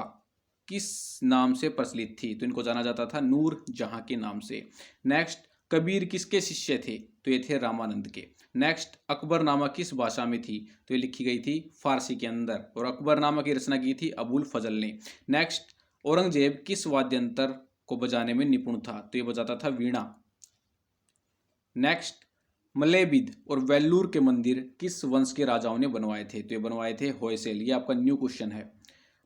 किस नाम से प्रचलित थी? तो इनको जाना जाता था नूर जहां के नाम से। नेक्स्ट, कबीर किसके शिष्य थे? तो ये थे रामानंद के। नेक्स्ट, अकबरनामा किस भाषा में थी? तो ये लिखी गई थी फारसी के अंदर, और अकबरनामा की रचना की थी अबुल फजल ने। नेक्स्ट, औरंगजेब किस वाद्यंत्र को बजाने में निपुण था? तो ये बजाता था वीणा। नेक्स्ट, मलेबिद और वेल्लूर के मंदिर किस वंश के राजाओं ने बनवाए थे? तो ये बनवाए थे होयसल। ये आपका न्यू क्वेश्चन है।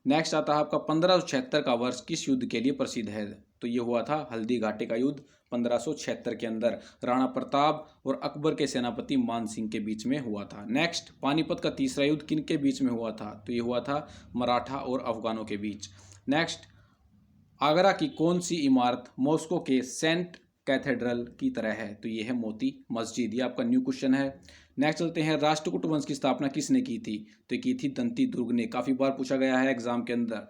नेक्स्ट आता है आपका 1576 का वर्ष किस युद्ध के लिए प्रसिद्ध है? तो ये हुआ था हल्दी घाटी का युद्ध 1576 के अंदर, राणा प्रताप और अकबर के सेनापति मान सिंह के बीच में हुआ था। नेक्स्ट, पानीपत का तीसरा युद्ध किन के बीच में हुआ था? तो ये हुआ था मराठा और अफगानों के बीच। नेक्स्ट, आगरा की कौन सी इमारत मॉस्को के सेंट कैथेड्रल की तरह है? तो ये है मोती मस्जिद। ये आपका न्यू क्वेश्चन है। नेक्स्ट चलते हैं, राष्ट्रकूट वंश की स्थापना किसने की थी? तो ये की थी दंती दुर्ग ने। काफ़ी बार पूछा गया है एग्जाम के अंदर,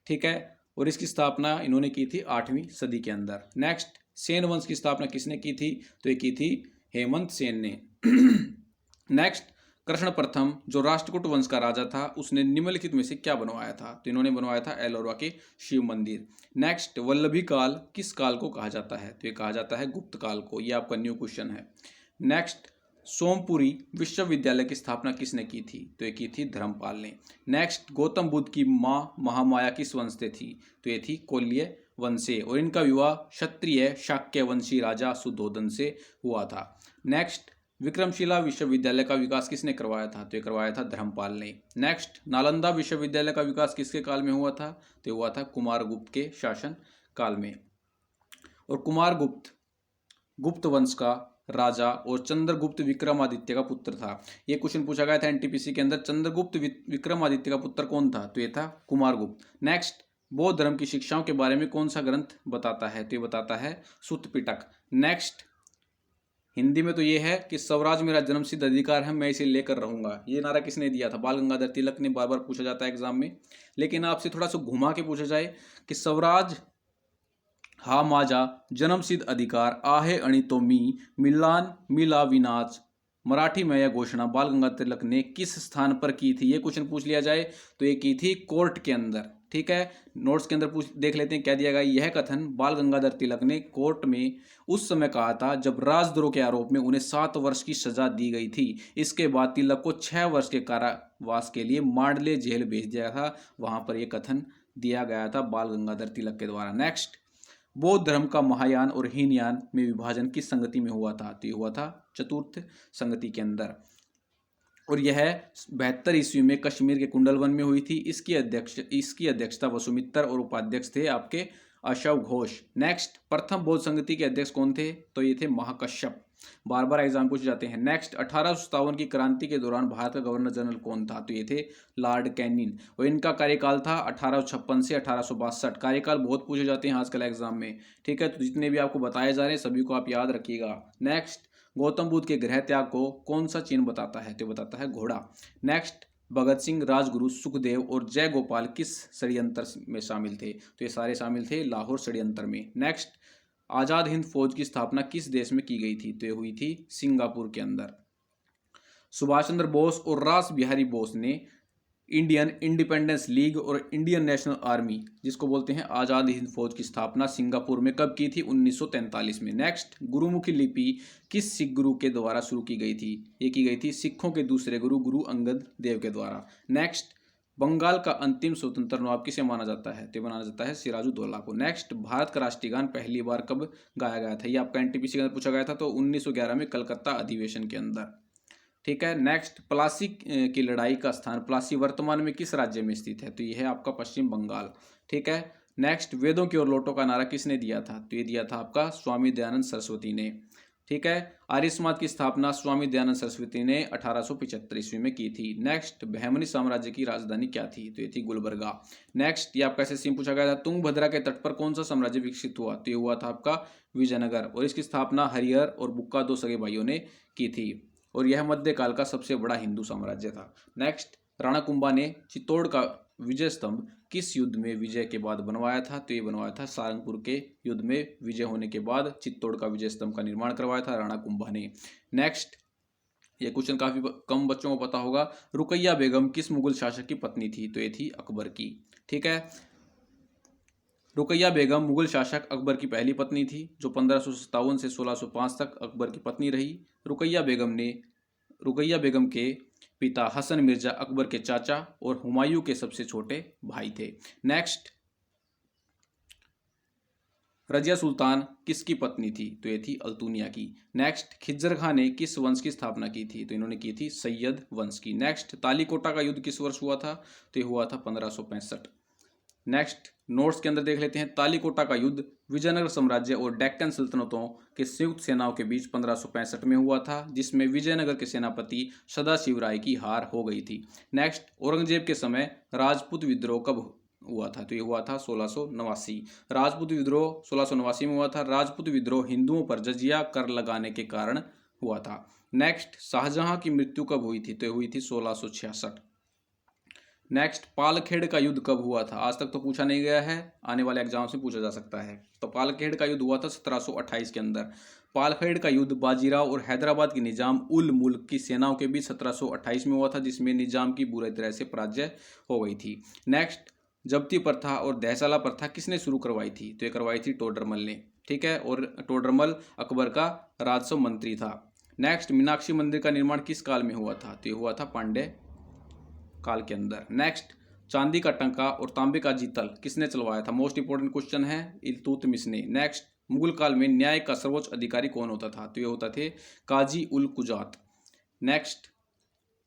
ठीक है। और इसकी स्थापना इन्होंने की थी 8वीं सदी के अंदर। नेक्स्ट, सेन वंश की स्थापना किसने की थी? तो ये की थी हेमंत सेन ने। नेक्स्ट, कृष्ण प्रथम जो राष्ट्रकूट वंश का राजा था उसने निम्नलिखित में से क्या बनवाया था? तो इन्होंने बनवाया था एलोरा के शिव मंदिर। नेक्स्ट, वल्लभी काल किस काल को कहा जाता है? तो ये कहा जाता है गुप्त काल को। ये आपका न्यू क्वेश्चन है। नेक्स्ट, सोमपुरी विश्वविद्यालय की स्थापना किसने की थी? तो ये की थी धर्मपाल ने। नेक्स्ट, गौतम बुद्ध की माँ महामाया किस वंश से थी? तो ये थी कोल्य वंश से, और इनका विवाह क्षत्रिय शाक्य वंशी राजा सुधोधन से हुआ था। नेक्स्ट, विक्रमशिला विश्वविद्यालय का विकास किसने करवाया था? तो ये करवाया था धर्मपाल ने। नेक्स्ट, नालंदा विश्वविद्यालय का विकास किसके काल में हुआ था? तो हुआ था कुमारगुप्त के शासन काल में। और कुमारगुप्त गुप्त वंश का राजा और चंद्रगुप्त विक्रमादित्य का पुत्र था। ये क्वेश्चन पूछा गया था एनटीपीसी के अंदर, चंद्रगुप्त विक्रमादित्य का पुत्र कौन था? तो ये था कुमारगुप्त। नेक्स्ट, बौद्ध धर्म की शिक्षाओं के बारे में कौन सा ग्रंथ बताता है? तो ये बताता है सुत्त पिटक। नेक्स्ट, हिंदी में तो ये है कि स्वराज मेरा जन्मसिद्ध अधिकार है, मैं इसे लेकर रहूंगा। ये नारा किसने दिया था? बाल गंगाधर तिलक ने। बार बार पूछा जाता है एग्जाम में, लेकिन आपसे थोड़ा सा घुमा के पूछा जाए कि स्वराज हा माझा जन्मसिद्ध अधिकार आहे आणि तो मी मिलान मिला विनाच मराठी में यह घोषणा बाल गंगाधर तिलक ने किस स्थान पर की थी? ये क्वेश्चन पूछ लिया जाए तो ये की थी कोर्ट के अंदर, ठीक है। नोट्स के अंदर देख लेते हैं क्या दिया गया। यह कथन बाल गंगाधर तिलक ने कोर्ट में उस समय कहा था जब राजद्रोह के आरोप में उन्हें 7 वर्ष की सजा दी गई थी। इसके बाद तिलक को 6 वर्ष के कारावास के लिए मांडले जेल भेज दिया था। वहां पर यह कथन दिया गया था बाल गंगाधर तिलक के द्वारा। नेक्स्ट, बौद्ध धर्म का महायान और हीनयान में विभाजन किस संगति में हुआ था? तो ये हुआ था चतुर्थ संगति के अंदर, और यह 72 ईस्वी में कश्मीर के कुंडलवन में हुई थी। इसकी अध्यक्षता वसुमित्र और उपाध्यक्ष थे आपके अशव घोष। नेक्स्ट, प्रथम बौद्ध संगति के अध्यक्ष कौन थे? तो ये थे महाकश्यप। बार बार एग्जाम पूछ जाते हैं। नेक्स्ट, 1857 की क्रांति के दौरान भारत का गवर्नर जनरल कौन था? तो ये थे लॉर्ड कैनिंग, और इनका कार्यकाल था 1856 से 1862। कार्यकाल बहुत पूछे जाते हैं आजकल एग्जाम में, ठीक है। तो जितने भी आपको बताए जा रहे हैं सभी को आप याद रखिएगा। नेक्स्ट, गौतम बुद्ध के गृह त्याग को कौन सा चिन्ह बताता है? तो बताता है घोड़ा। नेक्स्ट, भगत सिंह, राजगुरु, सुखदेव और जय गोपाल किस षड्यंत्र में शामिल थे? तो ये सारे शामिल थे लाहौर षड्यंत्र में। नेक्स्ट, आज़ाद हिंद फौज की स्थापना किस देश में की गई थी? तो ये हुई थी सिंगापुर के अंदर। सुभाष चंद्र बोस और रास बिहारी बोस ने इंडियन इंडिपेंडेंस लीग और इंडियन नेशनल आर्मी, जिसको बोलते हैं आज़ाद हिंद फौज, की स्थापना सिंगापुर में कब की थी? 1943 में। नेक्स्ट, गुरुमुखी लिपि किस सिख गुरु के द्वारा शुरू की गई थी? ये की गई थी सिखों के दूसरे गुरु गुरु अंगद देव के द्वारा। नेक्स्ट, बंगाल का अंतिम स्वतंत्र नवाब किसे माना जाता है? तो माना जाता है सिराजुद्दौला को। नेक्स्ट, भारत का राष्ट्रीय गान पहली बार कब गाया गया था? ये आपका एनटीपीसी के अंदर पूछा गया था, तो 1911 में कलकत्ता अधिवेशन के अंदर। ठीक है। नेक्स्ट, प्लासी की लड़ाई का स्थान प्लासी वर्तमान में किस राज्य में स्थित है? तो यह है आपका पश्चिम बंगाल। ठीक है। नेक्स्ट, वेदों की ओर लौटो का नारा किसने दिया था? तो ये दिया था आपका स्वामी दयानंद सरस्वती ने। ठीक है। आर्य समाज की स्थापना स्वामी दयानंद सरस्वती ने 1875 ईस्वी में की थी। नेक्स्ट, बहमनी साम्राज्य की राजधानी क्या थी? तो ये थी गुलबर्गा। नेक्स्ट, ये आपका एसएससी में पूछा गया था, तुंगभद्रा के तट पर कौन सा साम्राज्य विकसित हुआ? तो ये हुआ था आपका विजयनगर, और इसकी स्थापना हरिहर और बुक्का, दो सगे भाइयों ने की थी, और यह मध्यकाल का सबसे बड़ा हिंदू साम्राज्य था। नेक्स्ट, राणा कुंभा ने चित्तौड़ का विजय स्तंभ किस युद्ध में विजय के बाद बनवाया था? तो ये बनवाया था सारंगपुर के युद्ध में विजय होने के बाद चित्तौड़ का विजय स्तंभ का निर्माण करवाया था राणा कुंभा ने। नेक्स्ट, ये क्वेश्चन काफी कम बच्चों को पता होगा, रुकैया बेगम किस मुगल शासक की पत्नी थी? तो ये थी अकबर की। ठीक है। रुकैया बेगम मुगल शासक अकबर की पहली पत्नी थी, जो 1557 से 1605 तक अकबर की पत्नी रही। रुकैया बेगम के पिता हसन मिर्जा अकबर के चाचा और हुमायूं के सबसे छोटे भाई थे। नेक्स्ट, रजिया सुल्तान किसकी पत्नी थी? तो ये थी अल्तुनिया की। नेक्स्ट, खिज्जर खां ने किस वंश की स्थापना की थी? तो इन्होंने की थी सैयद वंश की। नेक्स्ट, तालीकोटा का युद्ध किस वर्ष हुआ था? तो ये हुआ था 1565। नेक्स्ट, नोट्स के अंदर देख लेते हैं, तालीकोटा का युद्ध विजयनगर साम्राज्य और डेक्कन सल्तनतों के संयुक्त सेनाओं के बीच 1565 में हुआ था, जिसमें विजयनगर के सेनापति सदाशिव राय की हार हो गई थी। नेक्स्ट, औरंगजेब के समय राजपूत विद्रोह कब हुआ था? तो ये हुआ था 1689। राजपूत विद्रोह 1689 में हुआ था। राजपूत विद्रोह हिंदुओं पर जजिया कर लगाने के कारण हुआ था। नेक्स्ट, शाहजहां की मृत्यु कब हुई थी? तो हुई थी 1666। नेक्स्ट, पालखेड़ का युद्ध कब हुआ था? आज तक तो पूछा नहीं गया है, आने वाले एग्जाम से पूछा जा सकता है। तो पालखेड़ का युद्ध हुआ था 1728 के अंदर। पालखेड़ का युद्ध बाजीराव और हैदराबाद की निजाम उल मुल्क की सेनाओं के बीच 1728 में हुआ था, जिसमें निजाम की बुरी तरह से पराजय हो गई थी। नेक्स्ट, जब्ती प्रथा और दहसाला प्रथा किसने शुरू करवाई थी? तो ये करवाई थी टोडरमल ने। ठीक है। और टोडरमल अकबर का राजस्व मंत्री था। नेक्स्ट, मीनाक्षी मंदिर का निर्माण किस काल में हुआ था? तो ये हुआ था पांड्य काल के अंदर। नेक्स्ट, चांदी का टंका और तांबे का जीतल किसने चलवाया था? मोस्ट इंपोर्टेंट क्वेश्चन है, इल्तुतमिश ने। नेक्स्ट, मुगल काल में न्याय का सर्वोच्च अधिकारी कौन होता था? तो ये होता थे काजी उल कुजात। नेक्स्ट,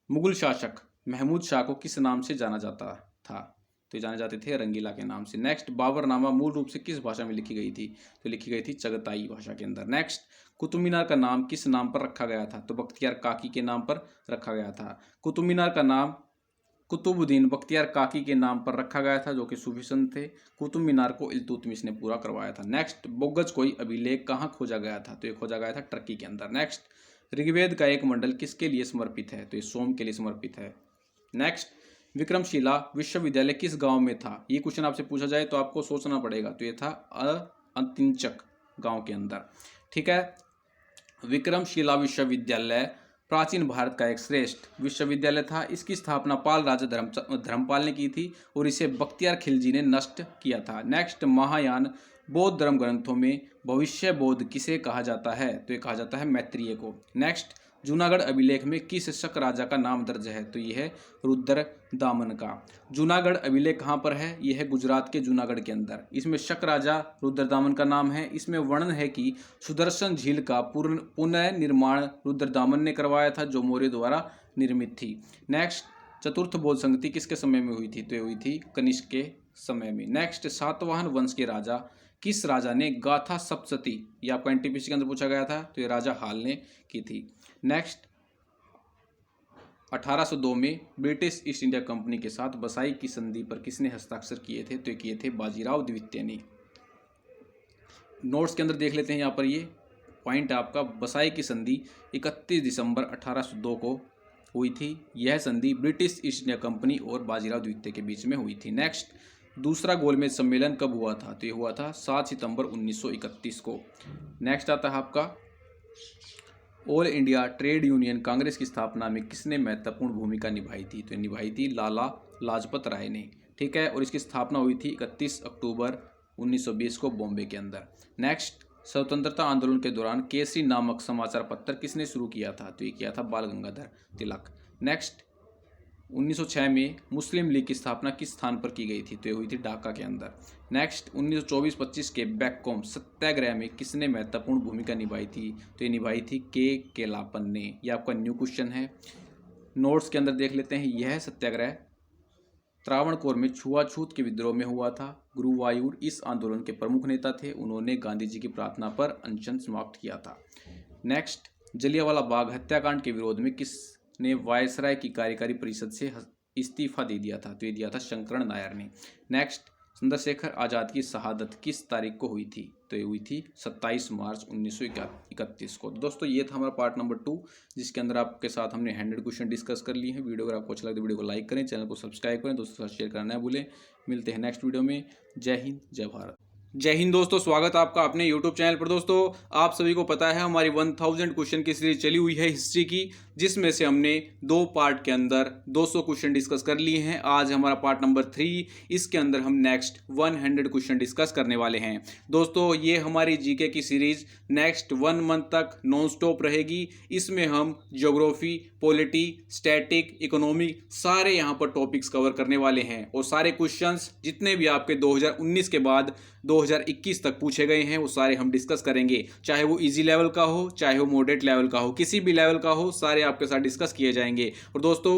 मुगल शासक महमूद शाह को किस नाम से जाना जाता था? तो जाने जाते थे रंगीला के नाम से। नेक्स्ट, बाबरनामा मूल रूप से किस भाषा में लिखी गई थी? तो लिखी गई थी चगताई भाषा के अंदर। नेक्स्ट, कुतुब मीनार का नाम किस नाम पर रखा गया था? तो बख्तियार काकी के नाम पर रखा गया था। कुतुब मीनार का नाम कुतुबुद्दीन बख्तियार काकी के नाम पर रखा गया था, जो कि सूफी संत थे। कुतुब मीनार को इल्तुतमिश ने पूरा करवाया था। नेक्स्ट, बोगज कोई अभिलेख कहाँ खोजा गया था? तो ये खोजा गया था टर्की के अंदर। नेक्स्ट, ऋग्वेद का एक मंडल किसके लिए समर्पित है? तो ये सोम के लिए समर्पित है। नेक्स्ट, विक्रमशिला विश्वविद्यालय किस गांव में था? ये क्वेश्चन आपसे पूछा जाए तो आपको सोचना पड़ेगा। तो ये था अंतिंचक गांव के अंदर। ठीक है। विक्रमशिला विश्वविद्यालय प्राचीन भारत का एक श्रेष्ठ विश्वविद्यालय था। इसकी स्थापना पाल राजा धर्मपाल ने की थी और इसे बख्तियार खिलजी ने नष्ट किया था। नेक्स्ट, महायान बौद्ध धर्म ग्रंथों में भविष्य बोध किसे कहा जाता है? तो ये कहा जाता है मैत्रेय को। नेक्स्ट, जूनागढ़ अभिलेख में किस शक राजा का नाम दर्ज है? तो यह है रुद्र दामन का। जूनागढ़ अभिलेख कहाँ पर है? यह है गुजरात के जूनागढ़ के अंदर। इसमें शक राजा रुद्र दामन का नाम है। इसमें वर्णन है कि सुदर्शन झील का पुनः निर्माण रुद्र दामन ने करवाया था, जो मौर्य द्वारा निर्मित थी। नेक्स्ट, चतुर्थ बौद्ध संगति किसके समय में हुई थी? तो हुई थी कनिष्क के समय में। नेक्स्ट, सातवाहन वंश के राजा किस राजा ने गाथा सप्तशती, ये आपका एनटीपीसी के अंदर पूछा गया था, तो ये राजा हाल ने की थी। नेक्स्ट, 1802 में ब्रिटिश ईस्ट इंडिया कंपनी के साथ बसाई की संधि पर किसने हस्ताक्षर किए थे? तो किए थे बाजीराव द्वितीय ने। नोट्स के अंदर देख लेते हैं, यहाँ पर ये पॉइंट है आपका, बसाई की संधि 31 दिसंबर 1802 को हुई थी? यह संधि ब्रिटिश ईस्ट इंडिया कंपनी और बाजीराव द्वितीय के बीच में हुई थी। नेक्स्ट, दूसरा गोलमेज सम्मेलन कब हुआ था? तो ये हुआ था 7 सितंबर 1931 को। नेक्स्ट आता है आपका all India trade union Congress की स्थापना में किसने महत्वपूर्ण भूमिका निभाई थी? तो निभाई थी लाला लाजपत राय ने। ठीक है, और इसकी स्थापना हुई थी 31 अक्टूबर 1920 को बॉम्बे के अंदर। नेक्स्ट, स्वतंत्रता आंदोलन के दौरान केसरी नामक समाचार पत्र किसने शुरू किया था? तो ये किया था बाल गंगाधर तिलक। नेक्स्ट, 1906 में मुस्लिम लीग की स्थापना किस स्थान पर की गई थी? तो ये हुई थी ढाका के अंदर। नेक्स्ट, 1924-25 के बैककॉम सत्याग्रह में किसने महत्वपूर्ण भूमिका निभाई थी? तो ये निभाई थी के केलापन ने। यह आपका न्यू क्वेश्चन है, नोट्स के अंदर देख लेते हैं। यह सत्याग्रह त्रावणकोर में छुआछूत के विद्रोह में हुआ था। गुरुवायूर इस आंदोलन के प्रमुख नेता थे। उन्होंने गांधी जी की प्रार्थना पर अनशन समाप्त किया था। नेक्स्ट, जलियांवाला बाग हत्याकांड के विरोध में किसने वायसराय की कार्यकारी परिषद से इस्तीफा दे दिया था? तो ये दिया था शंकरण नायर ने। नेक्स्ट, चंद्रशेखर आज़ाद की शहादत किस तारीख को हुई थी? तो ये हुई थी 27 मार्च 1931 को। दोस्तों, ये था हमारा पार्ट नंबर 2, जिसके अंदर आपके साथ हमने 100 क्वेश्चन डिस्कस कर लिए हैं। वीडियो अगर आपको अच्छा लगे तो वीडियो को लाइक करें, चैनल को सब्सक्राइब करें, दोस्तों के साथ शेयर करना न भूलें। मिलते हैं नेक्स्ट वीडियो में। जय हिंद, जय भारत। जय हिंद दोस्तों, स्वागत है आपका अपने YouTube चैनल पर। दोस्तों, आप सभी को पता है हमारी 1000 क्वेश्चन की सीरीज चली हुई है हिस्ट्री की, जिसमें से हमने 2 पार्ट के अंदर 200 क्वेश्चन डिस्कस कर लिए हैं। आज हमारा पार्ट नंबर 3, इसके अंदर हम नेक्स्ट 100 क्वेश्चन डिस्कस करने वाले हैं। दोस्तों, ये हमारी जीके की सीरीज नेक्स्ट 1 मंथ तक नॉन स्टॉप रहेगी। इसमें हम ज्योग्राफी, पॉलिटी, स्टैटिक, इकोनॉमी सारे यहाँ पर टॉपिक्स कवर करने वाले हैं। और सारे क्वेश्चंस जितने भी आपके 2019 के बाद 2021 तक पूछे गए हैं वो सारे हम डिस्कस करेंगे। चाहे वो इजी लेवल का हो, चाहे वो मॉडरेट लेवल का हो, किसी भी लेवल का हो, सारे आपके साथ डिस्कस किए जाएंगे। और दोस्तों,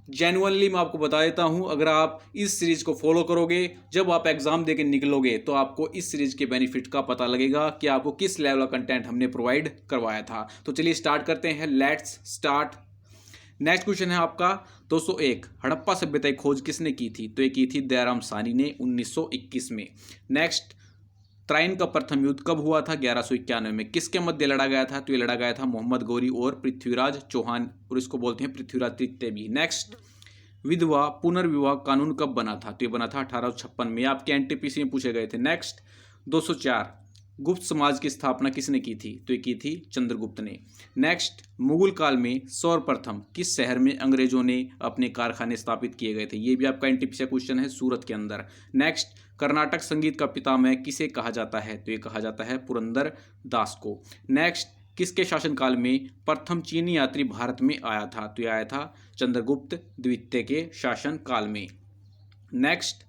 जेन्युइनली मैं आपको बता देता हूं, अगर आप इस सीरीज को फॉलो करोगे, जब आप एग्जाम देके निकलोगे तो आपको इस सीरीज के बेनिफिट का पता लगेगा कि आपको किस लेवल का कंटेंट हमने प्रोवाइड करवाया था। तो चलिए स्टार्ट करते हैं, लेट्स स्टार्ट। नेक्स्ट क्वेश्चन है आपका 201, हड़प्पा सभ्यता की खोज किसने की थी? तो ये की थी दयाराम साहनी ने 1921 में। नेक्स्ट, त्राइन का प्रथम युद्ध कब हुआ था? 1191 में। किसके मध्य लड़ा गया था? तो ये लड़ा गया था मोहम्मद गौरी और पृथ्वीराज चौहान, और इसको बोलते हैं पृथ्वीराज तृतीय भी। नेक्स्ट, विधवा पुनर्विवाह कानून कब बना था? तो ये बना था 1856 में। आपके एनटीपीसी में पूछे गए थे। नेक्स्ट, 204, गुप्त समाज की स्थापना किसने की थी? तो ये की थी चंद्रगुप्त ने। नेक्स्ट, मुगल काल में सर्वप्रथम किस शहर में अंग्रेजों ने अपने कारखाने स्थापित किए गए थे? ये भी आपका एनटीपीसी क्वेश्चन है, सूरत के अंदर। नेक्स्ट, कर्नाटक संगीत का पितामह किसे कहा जाता है? तो ये कहा जाता है पुरंदर दास को। नेक्स्ट, किसके शासनकाल में प्रथम चीनी यात्री भारत में आया था? तो ये आया था चंद्रगुप्त द्वितीय के शासन काल में। नेक्स्ट,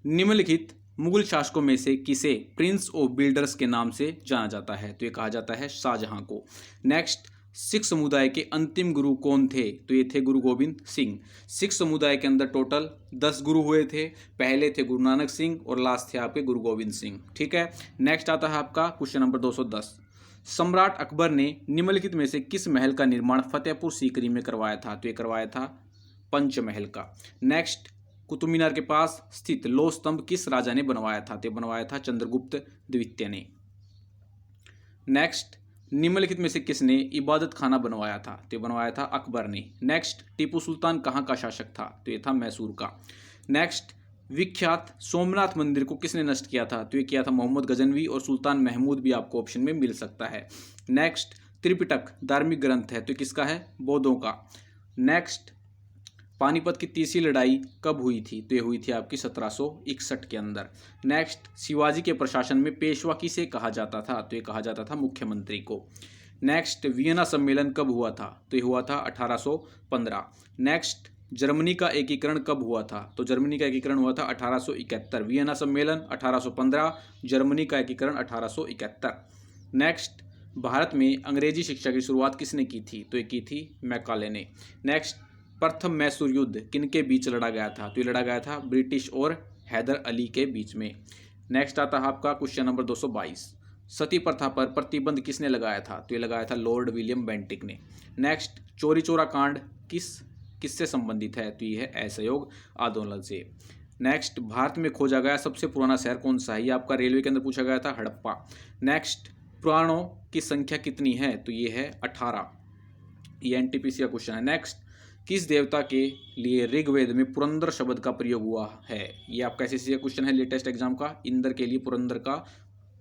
निम्नलिखित मुगल शासकों में से किसे प्रिंस ऑफ बिल्डर्स के नाम से जाना जाता है? तो ये कहा जाता है शाहजहां को। नेक्स्ट, सिख समुदाय के अंतिम गुरु कौन थे? तो ये थे गुरु गोविंद सिंह। सिख समुदाय के अंदर टोटल 10 गुरु हुए थे। पहले थे गुरु नानक सिंह और लास्ट थे आपके गुरु गोविंद सिंह। ठीक है, नेक्स्ट आता है आपका क्वेश्चन नंबर 210, सम्राट अकबर ने निम्नलिखित में से किस महल का निर्माण फतेहपुर सीकरी में करवाया था? तो ये करवाया था पंचमहल का। नेक्स्ट, कुतुब मीनार के पास स्थित लौह स्तंभ किस राजा ने बनवाया था? तो बनवाया था चंद्रगुप्त द्वितीय ने। नेक्स्ट, निम्नलिखित में से किसने इबादत खाना बनवाया था? तो बनवाया था अकबर ने। नेक्स्ट, टीपू सुल्तान कहाँ का शासक था? तो ये था मैसूर का। नेक्स्ट, विख्यात सोमनाथ मंदिर को किसने नष्ट किया था? तो ये किया था मोहम्मद गजनवी, और सुल्तान महमूद भी आपको ऑप्शन में मिल सकता है। नेक्स्ट, त्रिपिटक धार्मिक ग्रंथ है, तो किसका है? बौद्धों का। नेक्स्ट, पानीपत की तीसरी लड़ाई कब हुई थी? तो ये हुई थी आपकी 1761 के अंदर। नेक्स्ट, शिवाजी के प्रशासन में पेशवा किसे कहा जाता था? तो ये कहा जाता था मुख्यमंत्री को। नेक्स्ट, वियना सम्मेलन कब हुआ था? तो ये हुआ था 1815। नेक्स्ट, जर्मनी का एकीकरण कब हुआ था? तो जर्मनी का एकीकरण हुआ था 1871। वियना सम्मेलन 1815, जर्मनी का एकीकरण 1871। नेक्स्ट, भारत में अंग्रेजी शिक्षा की शुरुआत किसने की थी? तो ये की थी मैकाले ने। नेक्स्ट, प्रथम मैसूर युद्ध किनके बीच लड़ा गया था? तो ये लड़ा गया था ब्रिटिश और हैदर अली के बीच में। नेक्स्ट आता है आपका क्वेश्चन नंबर 222, सती प्रथा पर प्रतिबंध किसने लगाया था? तो ये लगाया था लॉर्ड विलियम बेंटिक ने। नेक्स्ट, चोरी चोरा कांड किससे संबंधित है? तो ये है असहयोग आंदोलन से। नेक्स्ट, भारत में खोजा गया सबसे पुराना शहर कौन सा है? ये आपका रेलवे के अंदर पूछा गया था, हड़प्पा। नेक्स्ट, पुराणों की संख्या कितनी है? तो ये है 18। ये एनटीपीसी का क्वेश्चन है। नेक्स्ट, किस देवता के लिए ऋग्वेद में पुरंदर शब्द का प्रयोग हुआ है? ये आपका एसएससी का क्वेश्चन है लेटेस्ट एग्जाम का। इंद्र के लिए पुरंदर का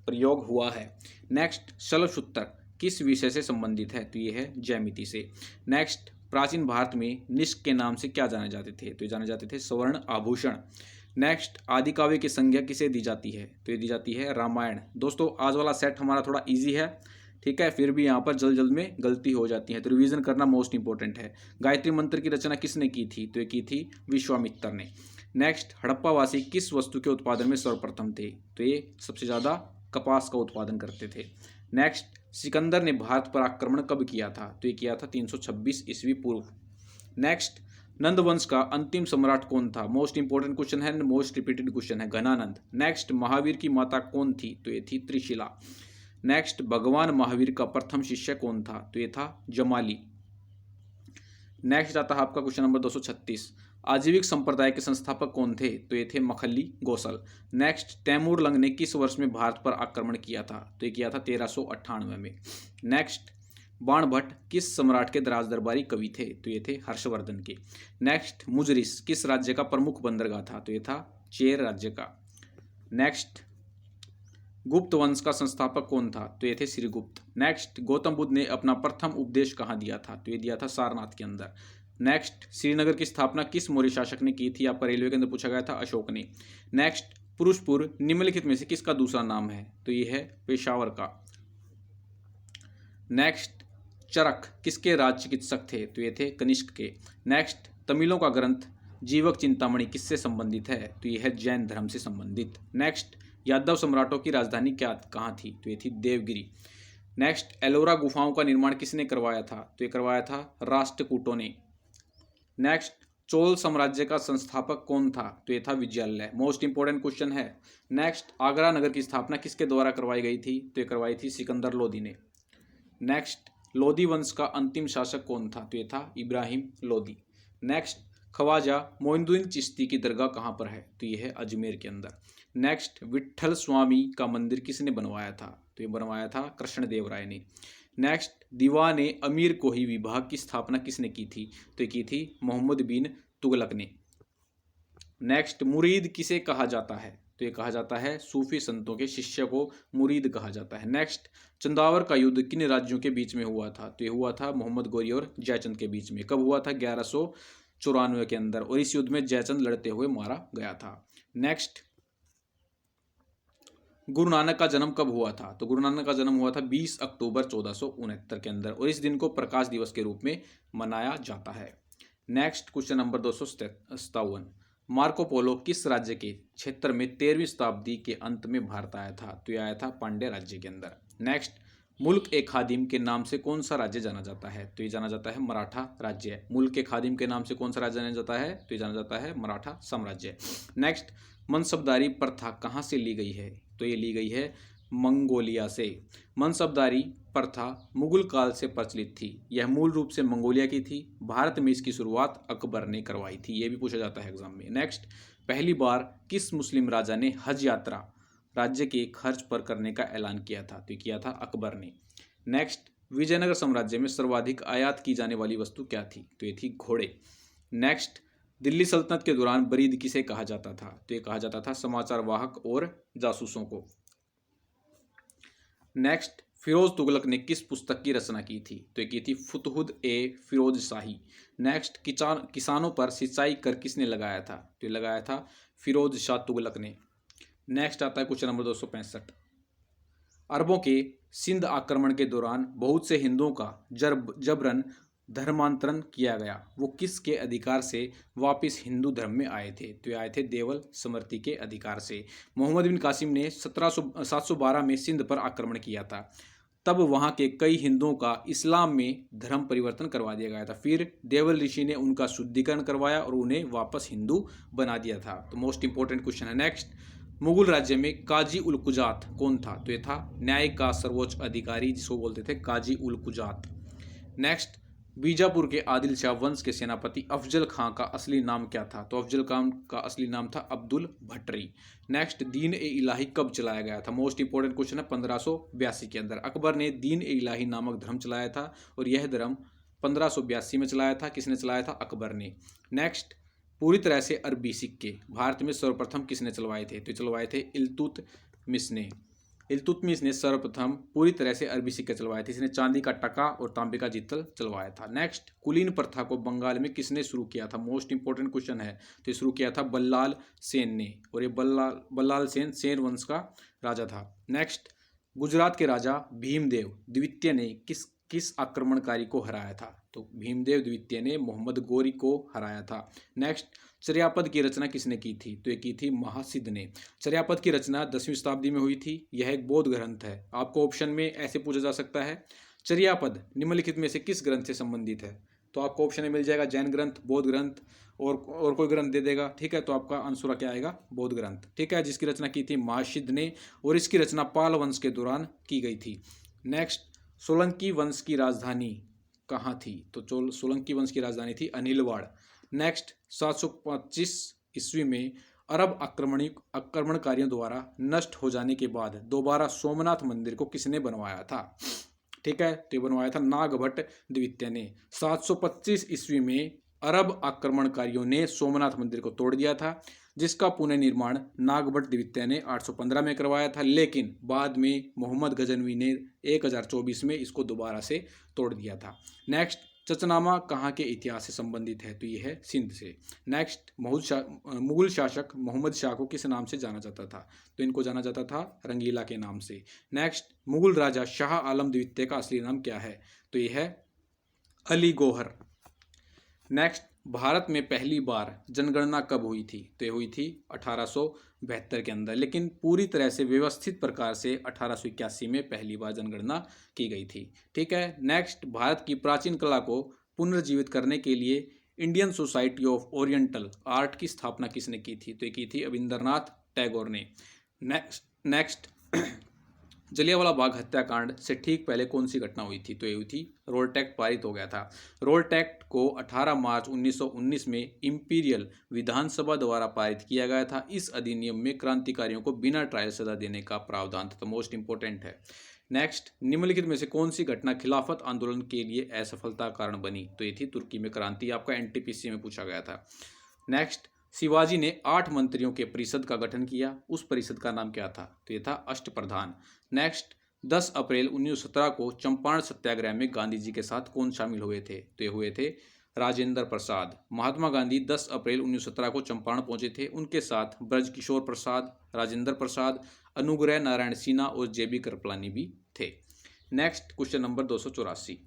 प्रयोग हुआ है। नेक्स्ट, शलभसूत्र किस विषय से संबंधित है? तो ये है ज्यामिति से। नेक्स्ट, प्राचीन भारत में निष्क के नाम से क्या जाने जाते थे? तो ये जाने जाते थे स्वर्ण आभूषण। नेक्स्ट, आदि काव्य की संज्ञा किसे दी जाती है? तो ये दी जाती है रामायण। दोस्तों आज वाला सेट हमारा थोड़ा इजी है, ठीक है, फिर भी यहाँ पर जल्द जल्द में गलती हो जाती है, तो रिवीजन करना मोस्ट इंपॉर्टेंट है। गायत्री मंत्र की रचना किसने की थी? तो ये की थी विश्वामित्र ने। नेक्स्ट, हड़प्पावासी किस वस्तु के उत्पादन में सर्वप्रथम थे? तो ये सबसे ज़्यादा कपास का उत्पादन करते थे। नेक्स्ट, सिकंदर ने भारत पर आक्रमण कब किया था? तो ये किया था 326 ईस्वी पूर्व। नेक्स्ट, नंद वंश का अंतिम सम्राट कौन था? मोस्ट इंपॉर्टेंट क्वेश्चन है, मोस्ट रिपीटेड क्वेश्चन है, घनानंद। नेक्स्ट, महावीर की माता कौन थी? तो ये थी त्रिशिला। नेक्स्ट, भगवान महावीर का प्रथम शिष्य कौन था? तो ये था जमाली। नेक्स्ट आता है आपका क्वेश्चन नंबर 236, आजीविक संप्रदाय के संस्थापक कौन थे? तो ये थे मखल्ली गोसल। नेक्स्ट, तैमूर लंग ने किस वर्ष में भारत पर आक्रमण किया था? तो ये किया था 1398 में। नेक्स्ट, बाणभट्ट किस सम्राट के राज दरबारी कवि थे? तो ये थे हर्षवर्धन के। नेक्स्ट, मुजरिस किस राज्य का प्रमुख बंदरगाह था? तो ये था चेर राज्य का। नेक्स्ट, गुप्त वंश का संस्थापक कौन था? तो ये थे श्रीगुप्त। नेक्स्ट, गौतम बुद्ध ने अपना प्रथम उपदेश कहाँ दिया था? तो ये दिया था सारनाथ के अंदर। नेक्स्ट, श्रीनगर की स्थापना किस मौर्य शासक ने की थी? आपका रेलवे के अंदर पूछा गया था, अशोक ने। नेक्स्ट, पुरुषपुर निम्नलिखित में से किसका दूसरा नाम है? तो ये है पेशावर का। नेक्स्ट, चरक किसके राज चिकित्सक थे? तो ये थे कनिष्क के। नेक्स्ट, तमिलों का ग्रंथ जीवक चिंतामणि किससे संबंधित है? तो ये है जैन धर्म से संबंधित। नेक्स्ट, यादव सम्राटों की राजधानी कहाँ थी? तो ये थी देवगिरी। नेक्स्ट, एलोरा गुफाओं का निर्माण किसने करवाया था? तो ये करवाया था राष्ट्रकूटों ने। नेक्स्ट, चोल साम्राज्य का संस्थापक कौन था? तो ये था विजयालय। मोस्ट इंपोर्टेंट क्वेश्चन है। नेक्स्ट, आगरा नगर की स्थापना किसके द्वारा करवाई गई थी? तो ये करवाई थी सिकंदर लोदी ने। नेक्स्ट, लोदी वंश का अंतिम शासक कौन था? तो ये था इब्राहिम लोदी। नेक्स्ट, ख्वाजा मोइनुद्दीन चिश्ती की दरगाह कहाँ पर है? तो ये है अजमेर के अंदर। नेक्स्ट, विट्ठल स्वामी का मंदिर किसने बनवाया था? तो ये बनवाया था कृष्णदेव राय ने। नेक्स्ट, दीवाने अमीर कोही विभाग की स्थापना किसने की थी? तो ये की थी मोहम्मद बिन तुगलक ने। नेक्स्ट, मुरीद किसे कहा जाता है? तो ये कहा जाता है सूफी संतों के शिष्य को मुरीद कहा जाता है। नेक्स्ट, चंदावर का युद्ध किन राज्यों के बीच में हुआ था? तो ये हुआ था मोहम्मद गौरी और जयचंद के बीच में। कब हुआ था? 1194 के अंदर, और इस युद्ध में जयचंद लड़ते हुए मारा गया था। नेक्स्ट, गुरु नानक का जन्म कब हुआ था? तो गुरु नानक का जन्म हुआ था 20 अक्टूबर 1469 के अंदर, और इस दिन को प्रकाश दिवस के रूप में मनाया जाता है। Next, question number 257, Marco Polo किस राज्य के क्षेत्र में 13वीं शताब्दी के अंत में भारत आया था? तो यह आया था पांड्य राज्य के अंदर। नेक्स्ट, मुल्क ए खादिम के नाम से कौन सा राज्य जाना जाता है? तो ये जाना जाता है मराठा राज्य। मुल्क ए खादिम के नाम से कौन सा राज्य जाना जाता है? तो ये जाना जाता है मराठा साम्राज्य। नेक्स्ट, मनसबदारी प्रथा कहाँ से ली गई है? तो ये ली गई है मंगोलिया से। मनसबदारी प्रथा मुगल काल से प्रचलित थी। यह मूल रूप से मंगोलिया की थी। भारत में इसकी शुरुआत अकबर ने करवाई थी। ये भी पूछा जाता है एग्जाम में। नेक्स्ट, पहली बार किस मुस्लिम राजा ने हज यात्रा राज्य के खर्च पर करने का ऐलान किया था? तो किया था अकबर ने। नेक्स्ट, विजयनगर साम्राज्य में सर्वाधिक आयात की जाने वाली वस्तु क्या थी? तो ये थी घोड़े। नेक्स्ट, दिल्ली सल्तनत के दौरान बरीद किसे कहा जाता था? तो ये कहा जाता था समाचार वाहक और जासूसों को। नेक्स्ट, फिरोज तुगलक ने किस पुस्तक की रचना की थी? तो ये की थी फुतहुद ए फिरोज शाही। नेक्स्ट, किसानों पर सिंचाई कर किसने लगाया था? तो ये लगाया था फिरोज शाह तुगलक ने। नेक्स्ट आता है क्वेश्चन नंबर 265, अरबों के सिंध आक्रमण के दौरान बहुत से हिंदुओं का जबरन धर्मांतरण किया गया। वो किसके अधिकार से वापस हिंदू धर्म में आए थे? तो ये आए थे देवल समर्ति के अधिकार से। मोहम्मद बिन कासिम ने 712 में सिंध पर आक्रमण किया था। तब वहाँ के कई हिंदुओं का इस्लाम में धर्म परिवर्तन करवा दिया गया था। फिर देवल ऋषि ने उनका शुद्धिकरण करवाया और उन्हें वापस हिंदू बना दिया था। तो मोस्ट इंपॉर्टेंट क्वेश्चन है। नेक्स्ट, मुगल राज्य में काजी उल कुजात कौन था? तो ये था न्याय का सर्वोच्च अधिकारी, जिसको बोलते थे काजी उल कुजात। नेक्स्ट, बीजापुर के आदिल शाह वंश के सेनापति अफजल खां का असली नाम क्या था? तो अफजल खां का असली नाम था अब्दुल भट्टरी। नेक्स्ट, दीन ए इलाही कब चलाया गया था? मोस्ट इंपॉर्टेंट क्वेश्चन है। 1582 के अंदर अकबर ने दीन ए इलाही नामक धर्म चलाया था, और यह धर्म 1582 में चलाया था। किसने चलाया था? अकबर ने। नेक्स्ट, पूरी तरह से अरबी सिक्के भारत में सर्वप्रथम किसने चलवाए थे? तो चलवाए थे इल्तुतमिश ने। इल्तुतमिश ने सर्वप्रथम पूरी तरह से अरबी सिक्के चलवाए थे। इसने चांदी का टका और तांबे का जितल चलवाया था। नेक्स्ट, कुलीन प्रथा को बंगाल में किसने शुरू किया था? मोस्ट इंपोर्टेंट क्वेश्चन है। तो शुरू किया था बल्लाल सेन ने, और ये बल्लाल सेन सेन वंश का राजा था। नेक्स्ट, गुजरात के राजा भीमदेव द्वितीय ने किस आक्रमणकारी को हराया था? तो भीमदेव द्वितीय ने मोहम्मद गोरी को हराया था। नेक्स्ट, चर्यापद की रचना किसने की थी? तो ये की थी महासिद्ध ने। चर्यापद की रचना 10वीं शताब्दी में हुई थी। यह एक बौद्ध ग्रंथ है। आपको ऑप्शन में ऐसे पूछा जा सकता है, चर्यापद निम्नलिखित में से किस ग्रंथ से संबंधित है? तो आपको ऑप्शन में मिल जाएगा जैन ग्रंथ, बौद्ध ग्रंथ और कोई ग्रंथ दे देगा। ठीक है, तो आपका आंसर क्या आएगा? बौद्ध ग्रंथ। ठीक है, जिसकी रचना की थी महासिद्ध ने, और इसकी रचना पाल वंश के दौरान की गई थी। नेक्स्ट, सोलंकी वंश की राजधानी कहाँ थी? तो सोलंकी वंश की राजधानी थी अनिलवाड़। नेक्स्ट, 725 ईस्वी में अरब आक्रमणकारियों द्वारा नष्ट हो जाने के बाद दोबारा सोमनाथ मंदिर को किसने बनवाया था? ठीक है, तो बनवाया था नागभट्ट द्वितीय ने। 725 ईस्वी में अरब आक्रमणकारियों ने सोमनाथ मंदिर को तोड़ दिया था, जिसका पुनर्निर्माण नागभट्ट द्वितीय ने 815 में करवाया था, लेकिन बाद में मोहम्मद गजनवी ने 1024 में इसको दोबारा से तोड़ दिया था। नेक्स्ट, चचनामा कहाँ के इतिहास से संबंधित है? तो ये है सिंध से। नेक्स्ट, मुगल शासक मोहम्मद शाह को किस नाम से जाना जाता था? तो इनको जाना जाता था रंगीला के नाम से। नेक्स्ट, मुगल राजा शाह आलम द्वितीय का असली नाम क्या है? तो ये है अली गौहर। नेक्स्ट, भारत में पहली बार जनगणना कब हुई थी? तो ये हुई थी 1872 के अंदर, लेकिन पूरी तरह से व्यवस्थित प्रकार से 1881 में पहली बार जनगणना की गई थी। ठीक है। नेक्स्ट, भारत की प्राचीन कला को पुनर्जीवित करने के लिए Indian society of oriental art की स्थापना किसने की थी? तो ये की थी रविंद्रनाथ टैगोर ने। नेक्स्ट जलियांवाला बाग हत्याकांड से ठीक पहले कौन सी घटना हुई थी? तो ये हुई थी रोल्ट एक्ट पारित हो गया था। रोल्ट एक्ट को 18 मार्च 1919 में इंपीरियल विधानसभा द्वारा पारित किया गया था। इस अधिनियम में क्रांतिकारियों को बिना ट्रायल सजा देने का प्रावधान था। तो मोस्ट इंपोर्टेंट है। नेक्स्ट, निम्नलिखित में से कौन सी घटना खिलाफत आंदोलन के लिए असफलता कारण बनी? तो ये थी तुर्की में क्रांति। आपका एनटीपीसी में पूछा गया था। नेक्स्ट, शिवाजी ने 8 मंत्रियों के परिषद का गठन किया। उस परिषद का नाम क्या था? तो ये था अष्टप्रधान। नेक्स्ट, 10 अप्रैल 1917 को चंपारण सत्याग्रह में गांधी जी के साथ कौन शामिल हुए थे? तो ये हुए थे राजेंद्र प्रसाद। महात्मा गांधी 10 अप्रैल 1917 को चंपारण पहुंचे थे। उनके साथ ब्रजकिशोर प्रसाद, राजेंद्र प्रसाद, अनुग्रह नारायण सिन्हा और जेबी कृपलानी भी थे। नेक्स्ट, क्वेश्चन नंबर 284,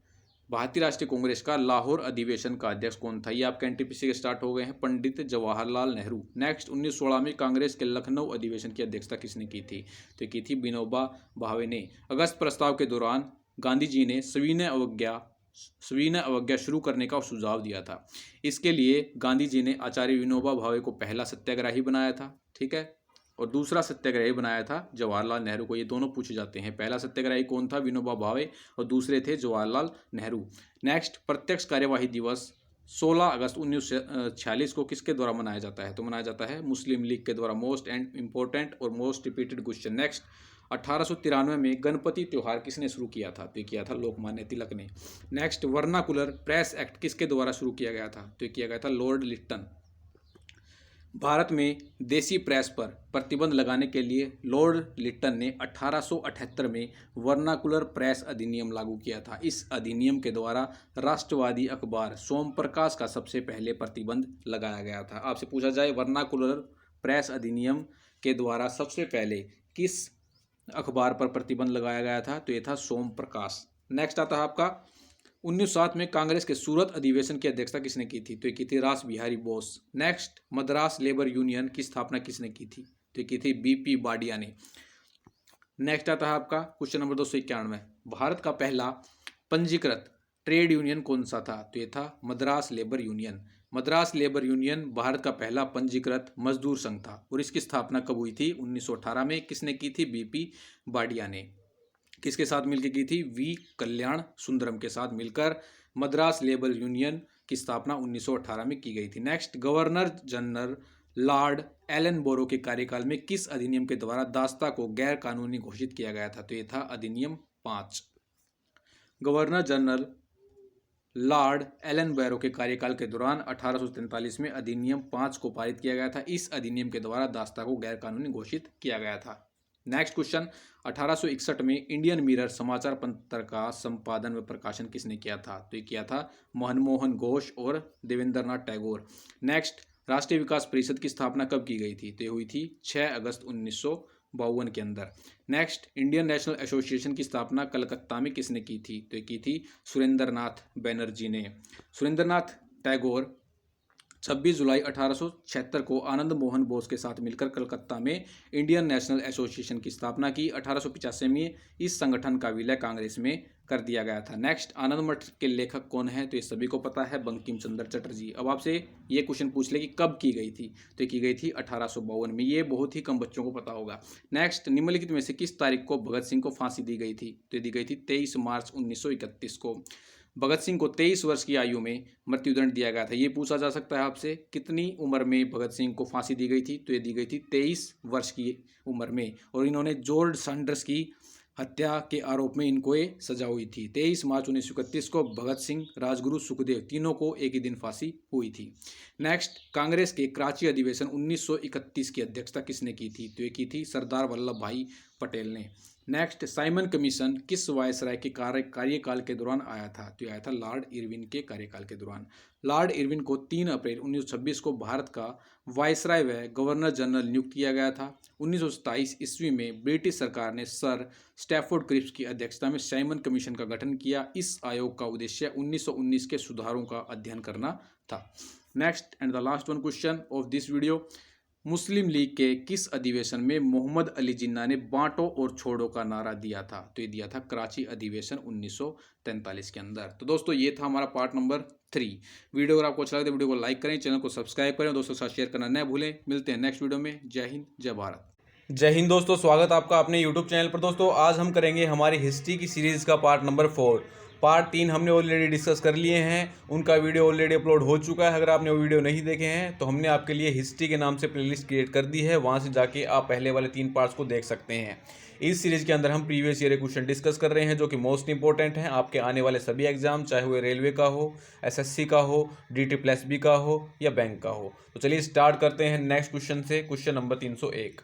भारतीय राष्ट्रीय कांग्रेस का लाहौर अधिवेशन का अध्यक्ष कौन था? ये आपके एनटीपीसी के स्टार्ट हो गए हैं, पंडित जवाहरलाल नेहरू। नेक्स्ट, 1916 में कांग्रेस के लखनऊ अधिवेशन की अध्यक्षता किसने की थी? तो की थी विनोबा भावे ने। अगस्त प्रस्ताव के दौरान गांधी जी ने सविनय अवज्ञा शुरू करने का सुझाव दिया था। इसके लिए गांधी जी ने आचार्य विनोबा भावे को पहला सत्याग्रही बनाया था। ठीक है, और दूसरा सत्याग्रही बनाया था जवाहरलाल नेहरू को। ये दोनों पूछे जाते हैं। पहला सत्याग्रही कौन था? विनोबा भावे, और दूसरे थे जवाहरलाल नेहरू। नेक्स्ट, प्रत्यक्ष कार्यवाही दिवस 16 अगस्त 1946 को किसके द्वारा मनाया जाता है? तो मनाया जाता है मुस्लिम लीग के द्वारा। मोस्ट एंड इंपॉर्टेंट और मोस्ट रिपीटेड क्वेश्चन। नेक्स्ट, 1893 में गणपति त्योहार किसने शुरू किया था? तो किया था लोकमान्य तिलक ने। नेक्स्ट, वर्नाकुलर प्रेस एक्ट किसके द्वारा शुरू किया गया था? तो किया गया था लॉर्ड लिट्टन। भारत में देसी प्रेस पर प्रतिबंध लगाने के लिए लॉर्ड लिट्टन ने 1878 में वर्नाकुलर प्रेस अधिनियम लागू किया था। इस अधिनियम के द्वारा राष्ट्रवादी अखबार सोम प्रकाश का सबसे पहले प्रतिबंध लगाया गया था। आपसे पूछा जाए वर्नाकुलर प्रेस अधिनियम के द्वारा सबसे पहले किस अखबार पर प्रतिबंध लगाया गया था? तो ये था सोम प्रकाश। नेक्स्ट आता है आपका 1907 में कांग्रेस के सूरत अधिवेशन की अध्यक्षता किसने की थी? तो ये की थी रास Bihari Bose. Next, Madras labour union की स्थापना किसने की थी? तो ये की थी बीपी बाडिया ने। नेक्स्ट आता है आपका क्वेश्चन नंबर 291, भारत का पहला पंजीकृत ट्रेड यूनियन कौन सा था? तो ये था Madras labour union. Madras labour union Bharat का पहला पंजीकृत मजदूर संघ था, और इसकी स्थापना कब हुई थी? 1918 में। किसने की थी? बीपी बाडिया ने। किसके साथ मिलकर की थी? वी कल्याण सुंदरम के साथ मिलकर मद्रास लेबर यूनियन की स्थापना 1918 में की गई थी। Next, governor general lord Ellenborough के कार्यकाल में किस अधिनियम के द्वारा दास्ता को गैर कानूनी घोषित किया गया था? तो ये था अधिनियम 5। गवर्नर जनरल लॉर्ड एलन बैरो के कार्यकाल के दौरान 1843 में अधिनियम 5 को पारित किया गया था। इस अधिनियम के द्वारा दास्ता को गैरकानूनी घोषित किया गया था। नेक्स्ट क्वेश्चन, 1861 में इंडियन मिरर समाचार पत्र का संपादन व प्रकाशन किसने किया था? तो ये किया था मनमोहन घोष और देवेंद्रनाथ टैगोर। नेक्स्ट, राष्ट्रीय विकास परिषद की स्थापना कब की गई थी? तो ये हुई थी 6 अगस्त 1952 के अंदर। नेक्स्ट, इंडियन नेशनल एसोसिएशन की स्थापना कलकत्ता में किसने की थी? तो ये की थी सुरेंद्रनाथ बनर्जी ने। सुरेंद्रनाथ टैगोर 26 जुलाई 1876 को आनंद मोहन बोस के साथ मिलकर कलकत्ता में इंडियन नेशनल एसोसिएशन की स्थापना की। 1885 में इस संगठन का विलय कांग्रेस में कर दिया गया था। नेक्स्ट, आनंद मठ के लेखक कौन है? तो ये सभी को पता है, बंकिम चंद्र चटर्जी। अब आपसे ये क्वेश्चन पूछ ले कि कब की गई थी? तो ये की गई थी 1852 में। ये बहुत ही कम बच्चों को पता होगा। नेक्स्ट, निम्नलिखित में से किस तारीख को भगत सिंह को फांसी दी गई थी? तो ये दी गई थी 23 मार्च 1931 को। भगत सिंह को 23 वर्ष की आयु में मृत्युदंड दिया गया था। ये पूछा जा सकता है आपसे, कितनी उम्र में भगत सिंह को फांसी दी गई थी? तो ये दी गई थी 23 वर्ष की उम्र में। और इन्होंने जॉर्ज सैंडर्स की हत्या के आरोप में इनको ये सजा हुई थी। 23 मार्च 1931 को भगत सिंह, राजगुरु, सुखदेव तीनों को एक ही दिन फांसी हुई थी। नेक्स्ट, कांग्रेस के कराची अधिवेशन 1931 की अध्यक्षता किसने की थी? तो ये की थी सरदार वल्लभ भाई पटेल ने। नेक्स्ट, साइमन कमीशन किस वायसराय के कार्यकाल के दौरान आया था? तो आया था लॉर्ड इरविन के कार्यकाल के दौरान। लॉर्ड इरविन को 3 अप्रैल 1926 को भारत का वायसराय व गवर्नर जनरल नियुक्त किया गया था। 1927 ईस्वी में ब्रिटिश सरकार ने सर स्टैफोर्ड क्रिप्स की अध्यक्षता में साइमन कमीशन का गठन किया। इस आयोग का उद्देश्य 1919 के सुधारों का अध्ययन करना था। Next and the last one question of this video, Muslim league के किस अधिवेशन में मोहम्मद अली जिन्ना ने बांटो और छोड़ो का नारा दिया था? तो ये दिया था कराची अधिवेशन 1943 के अंदर। तो दोस्तों ये था हमारा पार्ट नंबर 3। वीडियो अगर आपको अच्छा लगे तो वीडियो को लाइक करें, चैनल को सब्सक्राइब करें, दोस्तों के साथ शेयर करना न भूलें। मिलते हैं नेक्स्ट वीडियो में। जय हिंद, जय भारत। जय हिंद दोस्तों, स्वागत आपका अपने YouTube चैनल पर। दोस्तों आज हम करेंगे हमारी हिस्ट्री की सीरीज़ का पार्ट नंबर 4। पार्ट 3 हमने ऑलरेडी डिस्कस कर लिए हैं, उनका वीडियो ऑलरेडी अपलोड हो चुका है। अगर आपने वो वीडियो नहीं देखे हैं तो हमने आपके लिए हिस्ट्री के नाम से प्लेलिस्ट क्रिएट कर दी है, वहाँ से जाके आप पहले वाले 3 पार्ट्स को देख सकते हैं। इस सीरीज़ के अंदर हम प्रीवियस ईयर क्वेश्चन डिस्कस कर रहे हैं जो कि मोस्ट इंपॉर्टेंट हैं आपके आने वाले सभी एग्जाम, चाहे वो रेलवे का हो, SSC का हो, DT+B का हो या बैंक का हो। तो चलिए स्टार्ट करते हैं नेक्स्ट क्वेश्चन से। क्वेश्चन नंबर 301,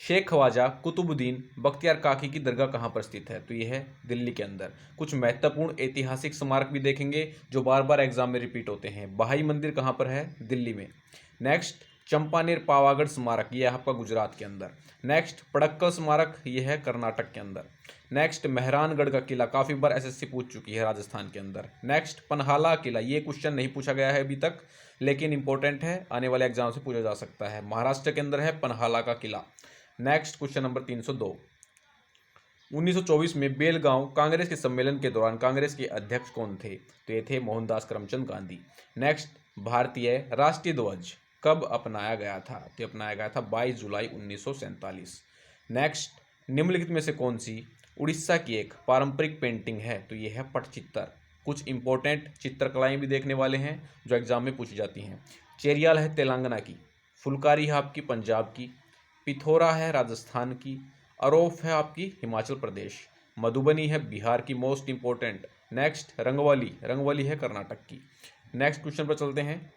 शेख ख्वाजा कुतुबुद्दीन बख्तियार काकी की दरगाह कहाँ पर स्थित है? तो ये है दिल्ली के अंदर। कुछ महत्वपूर्ण ऐतिहासिक स्मारक भी देखेंगे जो बार बार एग्जाम में रिपीट होते हैं। बहाई मंदिर कहाँ पर है? दिल्ली में। नेक्स्ट, चंपानेर पावागढ़ स्मारक, ये है आपका गुजरात के अंदर। नेक्स्ट, पड़क्कल स्मारक, ये है कर्नाटक के अंदर। नेक्स्ट, मेहरानगढ़ का किला, काफ़ी बार SSC पूछ चुकी है, राजस्थान के अंदर। नेक्स्ट, पनहाला किला, ये क्वेश्चन नहीं पूछा गया है अभी तक लेकिन इंपॉर्टेंट है, आने वाले एग्जाम से पूछा जा सकता है। महाराष्ट्र के अंदर है पनहाला का किला। नेक्स्ट, क्वेश्चन नंबर 302, 1924 में बेलगांव कांग्रेस के सम्मेलन के दौरान कांग्रेस के अध्यक्ष कौन थे? तो ये थे मोहनदास करमचंद गांधी। नेक्स्ट, भारतीय राष्ट्रीय ध्वज कब अपनाया गया था? तो अपनाया गया था 22 जुलाई 1947। नेक्स्ट, निम्नलिखित में से कौन सी उड़ीसा की एक पारंपरिक पेंटिंग है? तो ये है पटचित्र। कुछ इंपॉर्टेंट चित्रकलाएं भी देखने वाले हैं जो एग्जाम में पूछी जाती हैं। चेरियाल है तेलंगाना की, फुलकारी है आपकी पंजाब की, पिथौरा है राजस्थान की, अरोफ है आपकी हिमाचल प्रदेश, मधुबनी है बिहार की, मोस्ट इंपॉर्टेंट। नेक्स्ट, रंगवली है कर्नाटक की। नेक्स्ट क्वेश्चन पर चलते हैं,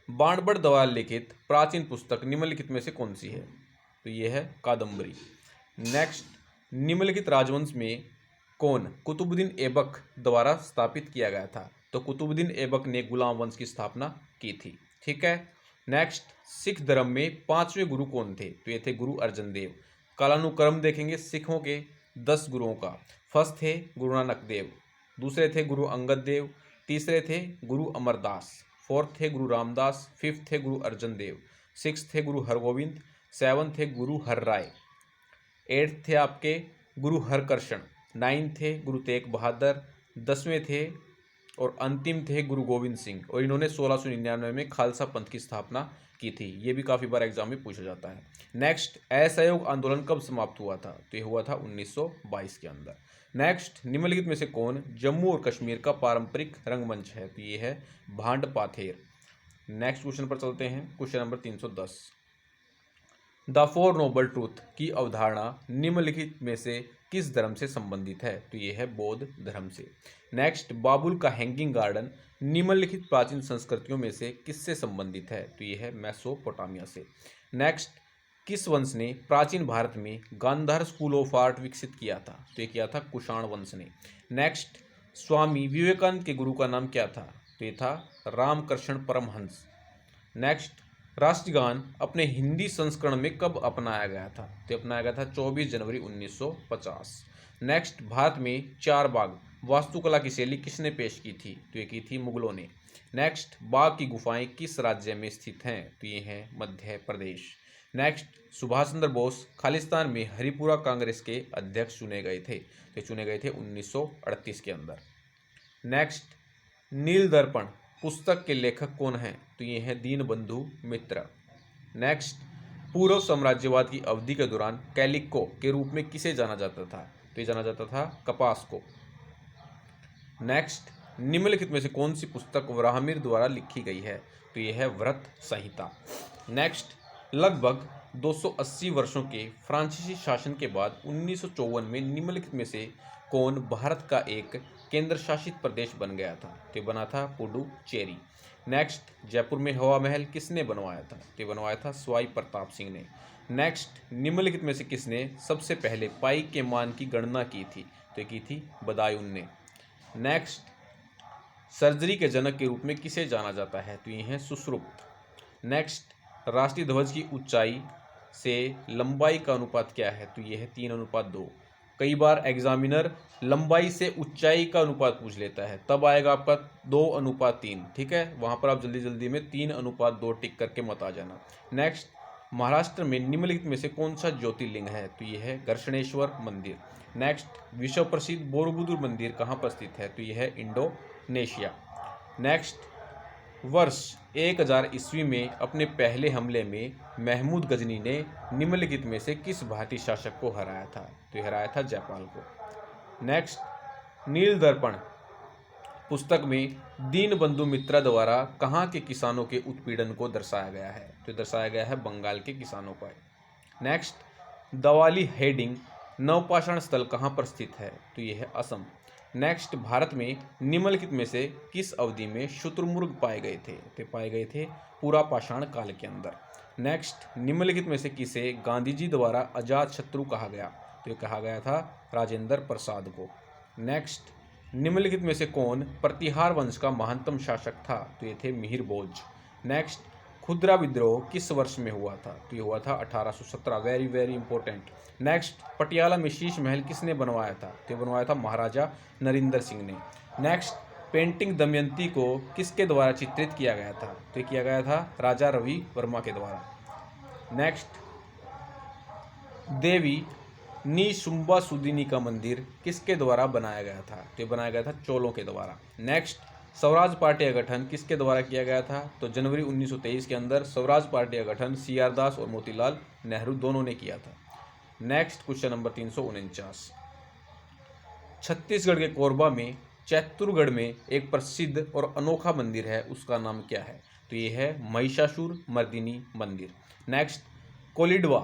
बाणभट्ट द्वारा लिखित प्राचीन पुस्तक निम्नलिखित में से कौन सी है? तो ये है कादम्बरी। नेक्स्ट, निम्नलिखित राजवंश में कौन कुतुबुद्दीन ऐबक द्वारा स्थापित किया गया था? तो कुतुबुद्दीन ऐबक ने गुलाम वंश की स्थापना की थी। ठीक है। नेक्स्ट, सिख धर्म में 5वें गुरु कौन थे? तो ये थे गुरु अर्जन देव। कालानुक्रम देखेंगे सिखों के 10 गुरुओं का। फर्स्ट थे गुरु नानक देव, दूसरे थे गुरु अंगद देव, तीसरे थे गुरु अमरदास, फोर्थ थे गुरु रामदास, फिफ्थ थे गुरु अर्जन देव, सिक्स थे गुरु हरगोविंद, सेवन थे गुरु हरराय, 8 थे आपके गुरु हरकृष्ण, 9 थे गुरु तेग बहादुर, 10वें थे और अंतिम थे गुरु गोविंद सिंह। और इन्होंने 1699 में खालसा पंथ की स्थापना की थी। ये भी काफ़ी बार एग्जाम में पूछा जाता है। नेक्स्ट, असहयोग आंदोलन कब समाप्त हुआ था? तो ये हुआ था 1922 के अंदर। नेक्स्ट, निम्नलिखित में से कौन जम्मू और कश्मीर का पारंपरिक रंगमंच है? तो ये है भांड पाथेर। नेक्स्ट क्वेश्चन पर चलते हैं, question number 310, the 4 noble truth की अवधारणा निम्नलिखित में से किस धर्म से संबंधित है? तो ये है बौद्ध धर्म से। नेक्स्ट, बाबुल का हैंगिंग गार्डन निम्नलिखित प्राचीन संस्कृतियों में से किससे संबंधित है? तो ये है मेसोपोटामिया से। नेक्स्ट, किस वंश ने प्राचीन भारत में गांधार स्कूल ऑफ आर्ट विकसित किया था? तो ये किया था कुषाण वंश ने। नेक्स्ट, स्वामी विवेकानंद के गुरु का नाम क्या था? तो ये था रामकृष्ण परमहंस। नेक्स्ट, राष्ट्रगान अपने हिंदी संस्करण में कब अपनाया गया था? तो अपनाया गया था 24 जनवरी 1950। नेक्स्ट, भारत में चार बाग वास्तुकला की शैली किसने पेश की थी? तो ये की थी मुगलों ने। नेक्स्ट, बाघ की गुफाएं किस राज्य में स्थित हैं? तो ये हैं मध्य प्रदेश। नेक्स्ट, सुभाष चंद्र बोस खालिस्तान में हरिपुरा कांग्रेस के अध्यक्ष चुने गए थे। तो चुने गए थे 1938 के अंदर। नेक्स्ट, नील दर्पण पुस्तक के लेखक कौन हैं? तो ये हैं दीनबंधु मित्र। नेक्स्ट, पूर्व साम्राज्यवाद की अवधि के दौरान कैलिको के रूप में किसे जाना जाता था? तो ये जाना जाता था कपास को। नेक्स्ट, निम्नलिखित में से कौन सी पुस्तक वराहमिर द्वारा लिखी गई है? तो ये है व्रत संहिता। नेक्स्ट, लगभग 280 वर्षों के फ्रांसीसी शासन के बाद 1954 में निम्नलिखित में से कौन भारत का एक केंद्र शासित प्रदेश बन गया था? तो बना था पुडुचेरी। नेक्स्ट, जयपुर में हवा महल किसने बनवाया था? तो बनवाया था सवाई प्रताप सिंह ने। नेक्स्ट, निम्नलिखित में से किसने सबसे पहले पाई के मान की गणना की थी? तो की थी बदायूं ने। नेक्स्ट, सर्जरी के जनक के रूप में किसे जाना जाता है? तो ये है सुश्रुत। नेक्स्ट, राष्ट्रीय ध्वज की ऊंचाई से लंबाई का अनुपात क्या है? तो ये है 3:2। कई बार एग्जामिनर लंबाई से ऊंचाई का अनुपात पूछ लेता है, तब आएगा आपका 2:3। ठीक है, वहां पर आप जल्दी जल्दी में 3:2 टिक करके मत आ जाना। नेक्स्ट, महाराष्ट्र में निम्नलिखित में से कौन सा ज्योतिर्लिंग है? तो ये है घर्षणेश्वर मंदिर। नेक्स्ट, विश्व प्रसिद्ध बोरोबुदुर मंदिर कहाँ पर स्थित है? तो ये है इंडोनेशिया। नेक्स्ट, वर्ष 1000 ईस्वी में अपने पहले हमले में महमूद गजनी ने निम्नलिखित में से किस भारतीय शासक को हराया था? तो हराया था जयपाल को। नेक्स्ट, नील दर्पण पुस्तक में दीनबंधु मित्रा द्वारा कहाँ के किसानों के उत्पीड़न को दर्शाया गया है? तो दर्शाया गया है बंगाल के किसानों पर। नेक्स्ट, दवाली हेडिंग नवपाषाण स्थल कहाँ पर स्थित है? तो ये है असम। नेक्स्ट, भारत में निम्नलिखित में से किस अवधि में शुतुरमुर्ग पाए गए थे? तो पाए गए थे पूरा पाषाण काल के अंदर। नेक्स्ट, निम्नलिखित में से किसे गांधी जी द्वारा अजात शत्रु कहा गया? तो ये कहा गया था राजेंद्र प्रसाद को। नेक्स्ट, निम्नलिखित में से कौन प्रतिहार वंश का महानतम शासक था? तो ये थे मिहिर भोज। नेक्स्ट, खुदरा विद्रोह किस वर्ष में हुआ था? तो ये हुआ था 1817। Very very important. Next, Patiala में शीश महल किसने बनवाया था? तो ये बनवाया था महाराजा नरेंद्र सिंह ने। नेक्स्ट, पेंटिंग दमयंती को किसके द्वारा चित्रित किया गया था? तो ये किया गया था राजा रवि वर्मा के द्वारा। नेक्स्ट, देवी निशुम्बासुदिनी का मंदिर किसके द्वारा बनाया गया था? तो ये बनाया गया था चोलों के द्वारा। नेक्स्ट, स्वराज पार्टी का गठन किसके द्वारा किया गया था? तो जनवरी 1923 के अंदर स्वराज पार्टी का गठन CR दास और मोतीलाल नेहरू दोनों ने किया था। Next, question number 349। छत्तीसगढ़ के कोरबा में चैतुरगढ़ में एक प्रसिद्ध और अनोखा मंदिर है, उसका नाम क्या है? तो ये है महिषासुर मर्दिनी मंदिर। नेक्स्ट, कोलिडवा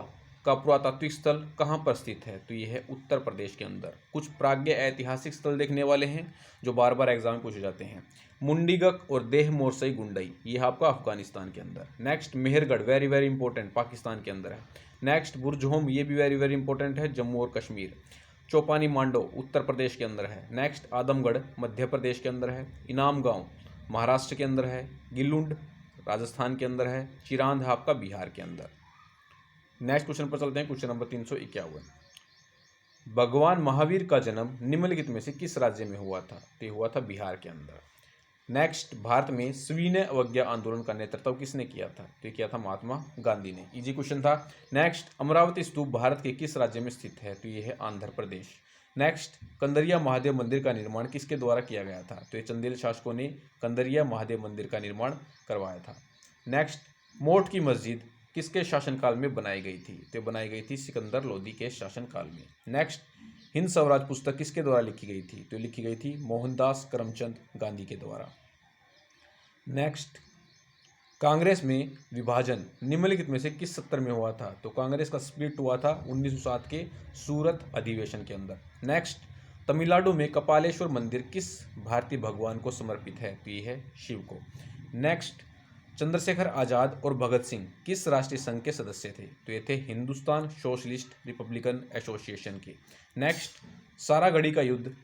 का पुरातात्विक स्थल कहाँ पर स्थित है? तो ये है उत्तर प्रदेश के अंदर। कुछ प्राज्ञ ऐतिहासिक स्थल देखने वाले हैं जो बार बार एग्जाम में पूछे जाते हैं। मुंडीगक और देह मोरसई गुंडई, ये है आपका अफगानिस्तान के अंदर। Next, Mehrgarh, very very important, Pakistan के अंदर है। नेक्स्ट, बुरजहोम, ये भी वेरी वेरी इंपॉर्टेंट है, जम्मू और कश्मीर। चौपानी मांडो उत्तर प्रदेश के अंदर है। नेक्स्ट, आदमगढ़ मध्य प्रदेश के अंदर है। इनाम गांव महाराष्ट्र के अंदर है। गिलुंड राजस्थान के अंदर है। चिरांद आपका बिहार के अंदर। नेक्स्ट क्वेश्चन पर चलते हैं, क्वेश्चन नंबर 351। भगवान महावीर का जन्म निम्नलिखित में से किस राज्य में हुआ था? तो हुआ था बिहार के अंदर। नेक्स्ट, भारत में सविनय अवज्ञा आंदोलन का नेतृत्व किसने किया था? तो ये किया था महात्मा गांधी ने। इजी क्वेश्चन था। नेक्स्ट, अमरावती स्तूप भारत के किस राज्य में स्थित है? तो ये है आंध्र प्रदेश। नेक्स्ट, कंदरिया महादेव मंदिर का निर्माण किसके द्वारा किया गया था? तो ये चंदेल शासकों ने कंदरिया महादेव मंदिर का निर्माण करवाया था। नेक्स्ट, मोठ की मस्जिद किसके शासनकाल में बनाई गई थी? तो बनाई गई थी सिकंदर लोदी के शासनकाल में। नेक्स्ट, हिंद स्वराज पुस्तक किसके द्वारा लिखी गई थी? तो लिखी गई थी मोहनदास करमचंद गांधी के द्वारा। नेक्स्ट, कांग्रेस में विभाजन निम्नलिखित में से किस सत्र में हुआ था? तो कांग्रेस का स्प्लिट हुआ था 1907 के सूरत अधिवेशन के अंदर। नेक्स्ट, तमिलनाडु में कपालेश्वर मंदिर किस भारतीय भगवान को समर्पित है? तो ये है शिव को। नेक्स्ट, चंद्रशेखर आजाद और भगत सिंह किस राष्ट्रीय संघ के सदस्य थे? तो ये थे हिंदुस्तान सोशलिस्ट रिपब्लिकन एसोसिएशन के। नेक्स्ट, सारागढ़ी का युद्ध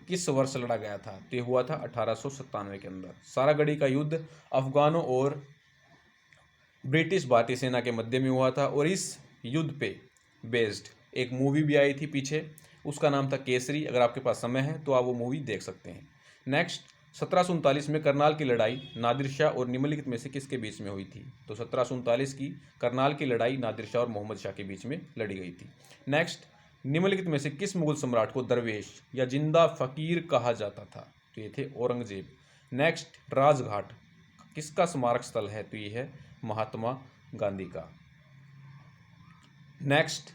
किस वर्ष लड़ा गया था? तो ये हुआ था 1897 के अंदर। सारागढ़ी का युद्ध अफगानों और ब्रिटिश भारतीय सेना के मध्य में हुआ था और इस युद्ध पे बेस्ड एक मूवी भी आई थी पीछे, उसका नाम था केसरी। अगर आपके पास समय है तो आप वो मूवी देख सकते हैं। नेक्स्ट, 1739 में करनाल की लड़ाई नादिर शाह और निम्नलिखित में से किसके बीच में हुई थी? तो 1739 की करनाल की लड़ाई नादिर शाह और मोहम्मद शाह के बीच में लड़ी गई थी। नेक्स्ट, निम्नलिखित में से किस मुगल सम्राट को दरवेश या जिंदा फकीर कहा जाता था? तो ये थे औरंगजेब। नेक्स्ट, राजघाट किसका स्मारक स्थल है? तो ये है महात्मा गांधी का। नेक्स्ट,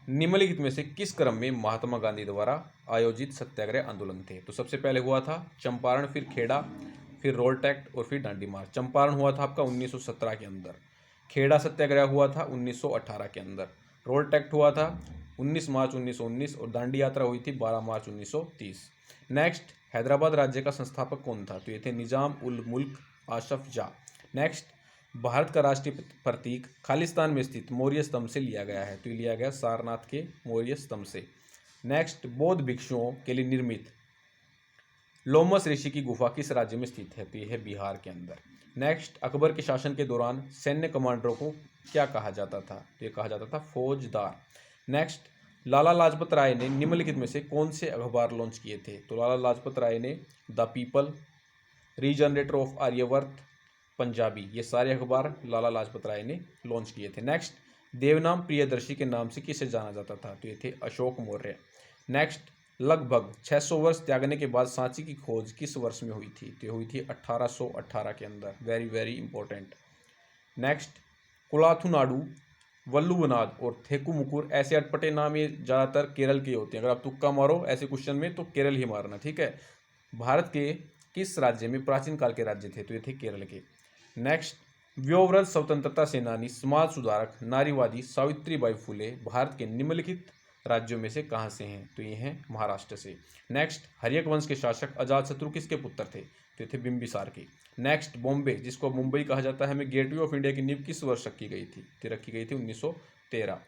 निम्नलिखित में से किस क्रम में महात्मा गांधी द्वारा आयोजित सत्याग्रह आंदोलन थे? तो सबसे पहले हुआ था चंपारण, फिर खेड़ा, फिर रोलटैक्ट और फिर डांडी मार्च। चंपारण हुआ था आपका 1917 के अंदर, खेड़ा सत्याग्रह हुआ था 1918 के अंदर, रोलटैक्ट हुआ था 19 मार्च 1919 और दांडी यात्रा हुई थी 12 मार्च 1930। नेक्स्ट, हैदराबाद राज्य का संस्थापक कौन था? तो ये थे निजाम उल मुल्क आशफ जाह। नेक्स्ट, भारत का राष्ट्रीय प्रतीक खालिस्तान में स्थित मौर्य स्तंभ से लिया गया है। तो ये लिया गया सारनाथ के मौर्य स्तंभ से। नेक्स्ट, बौद्ध भिक्षुओं के लिए निर्मित लोमस ऋषि की गुफा किस राज्य में स्थित है? तो यह है बिहार के अंदर। नेक्स्ट, अकबर के शासन के दौरान सैन्य कमांडरों को क्या कहा जाता था? तो ये कहा जाता था फौजदार। नेक्स्ट, लाला लाजपत राय ने निम्नलिखित में से कौन से अखबार लॉन्च किए थे? तो लाला लाजपत राय ने the people, regenerator of Aryavarta, Punjabi, ये सारे अखबार लाला लाजपत राय ने लॉन्च किए थे। नेक्स्ट, देवनाम प्रियदर्शी के नाम से किसे जाना जाता था? तो ये थे अशोक मौर्य। नेक्स्ट, लगभग 600 वर्ष त्यागने के बाद सांची की खोज किस वर्ष में हुई थी? तो ये हुई थी 1818 के अंदर। Very very important. नेक्स्ट, कुलाथुनाडु, वल्लुवनाद और थेकुमुकुर ऐसे अटपटे नाम ये ज़्यादातर केरल के होते हैं। अगर आप तुक्का मारो ऐसे क्वेश्चन में तो केरल ही मारना, ठीक है। भारत के किस राज्य में प्राचीन काल के राज्य थे? तो ये थे केरल के। नेक्स्ट, व्योमव्रत स्वतंत्रता सेनानी, समाज सुधारक, नारीवादी सावित्रीबाई फुले भारत के निम्नलिखित राज्यों में से कहाँ से हैं? तो ये हैं महाराष्ट्र से। नेक्स्ट, हर्यक वंश के शासक अजातशत्रु किसके पुत्र थे? तो ये थे बिंबिसार के। नेक्स्ट, बॉम्बे जिसको मुंबई कहा जाता है में गेटवे ऑफ इंडिया की नींव किस वर्ष रखी गई थी? तो रखी गई थी 1913।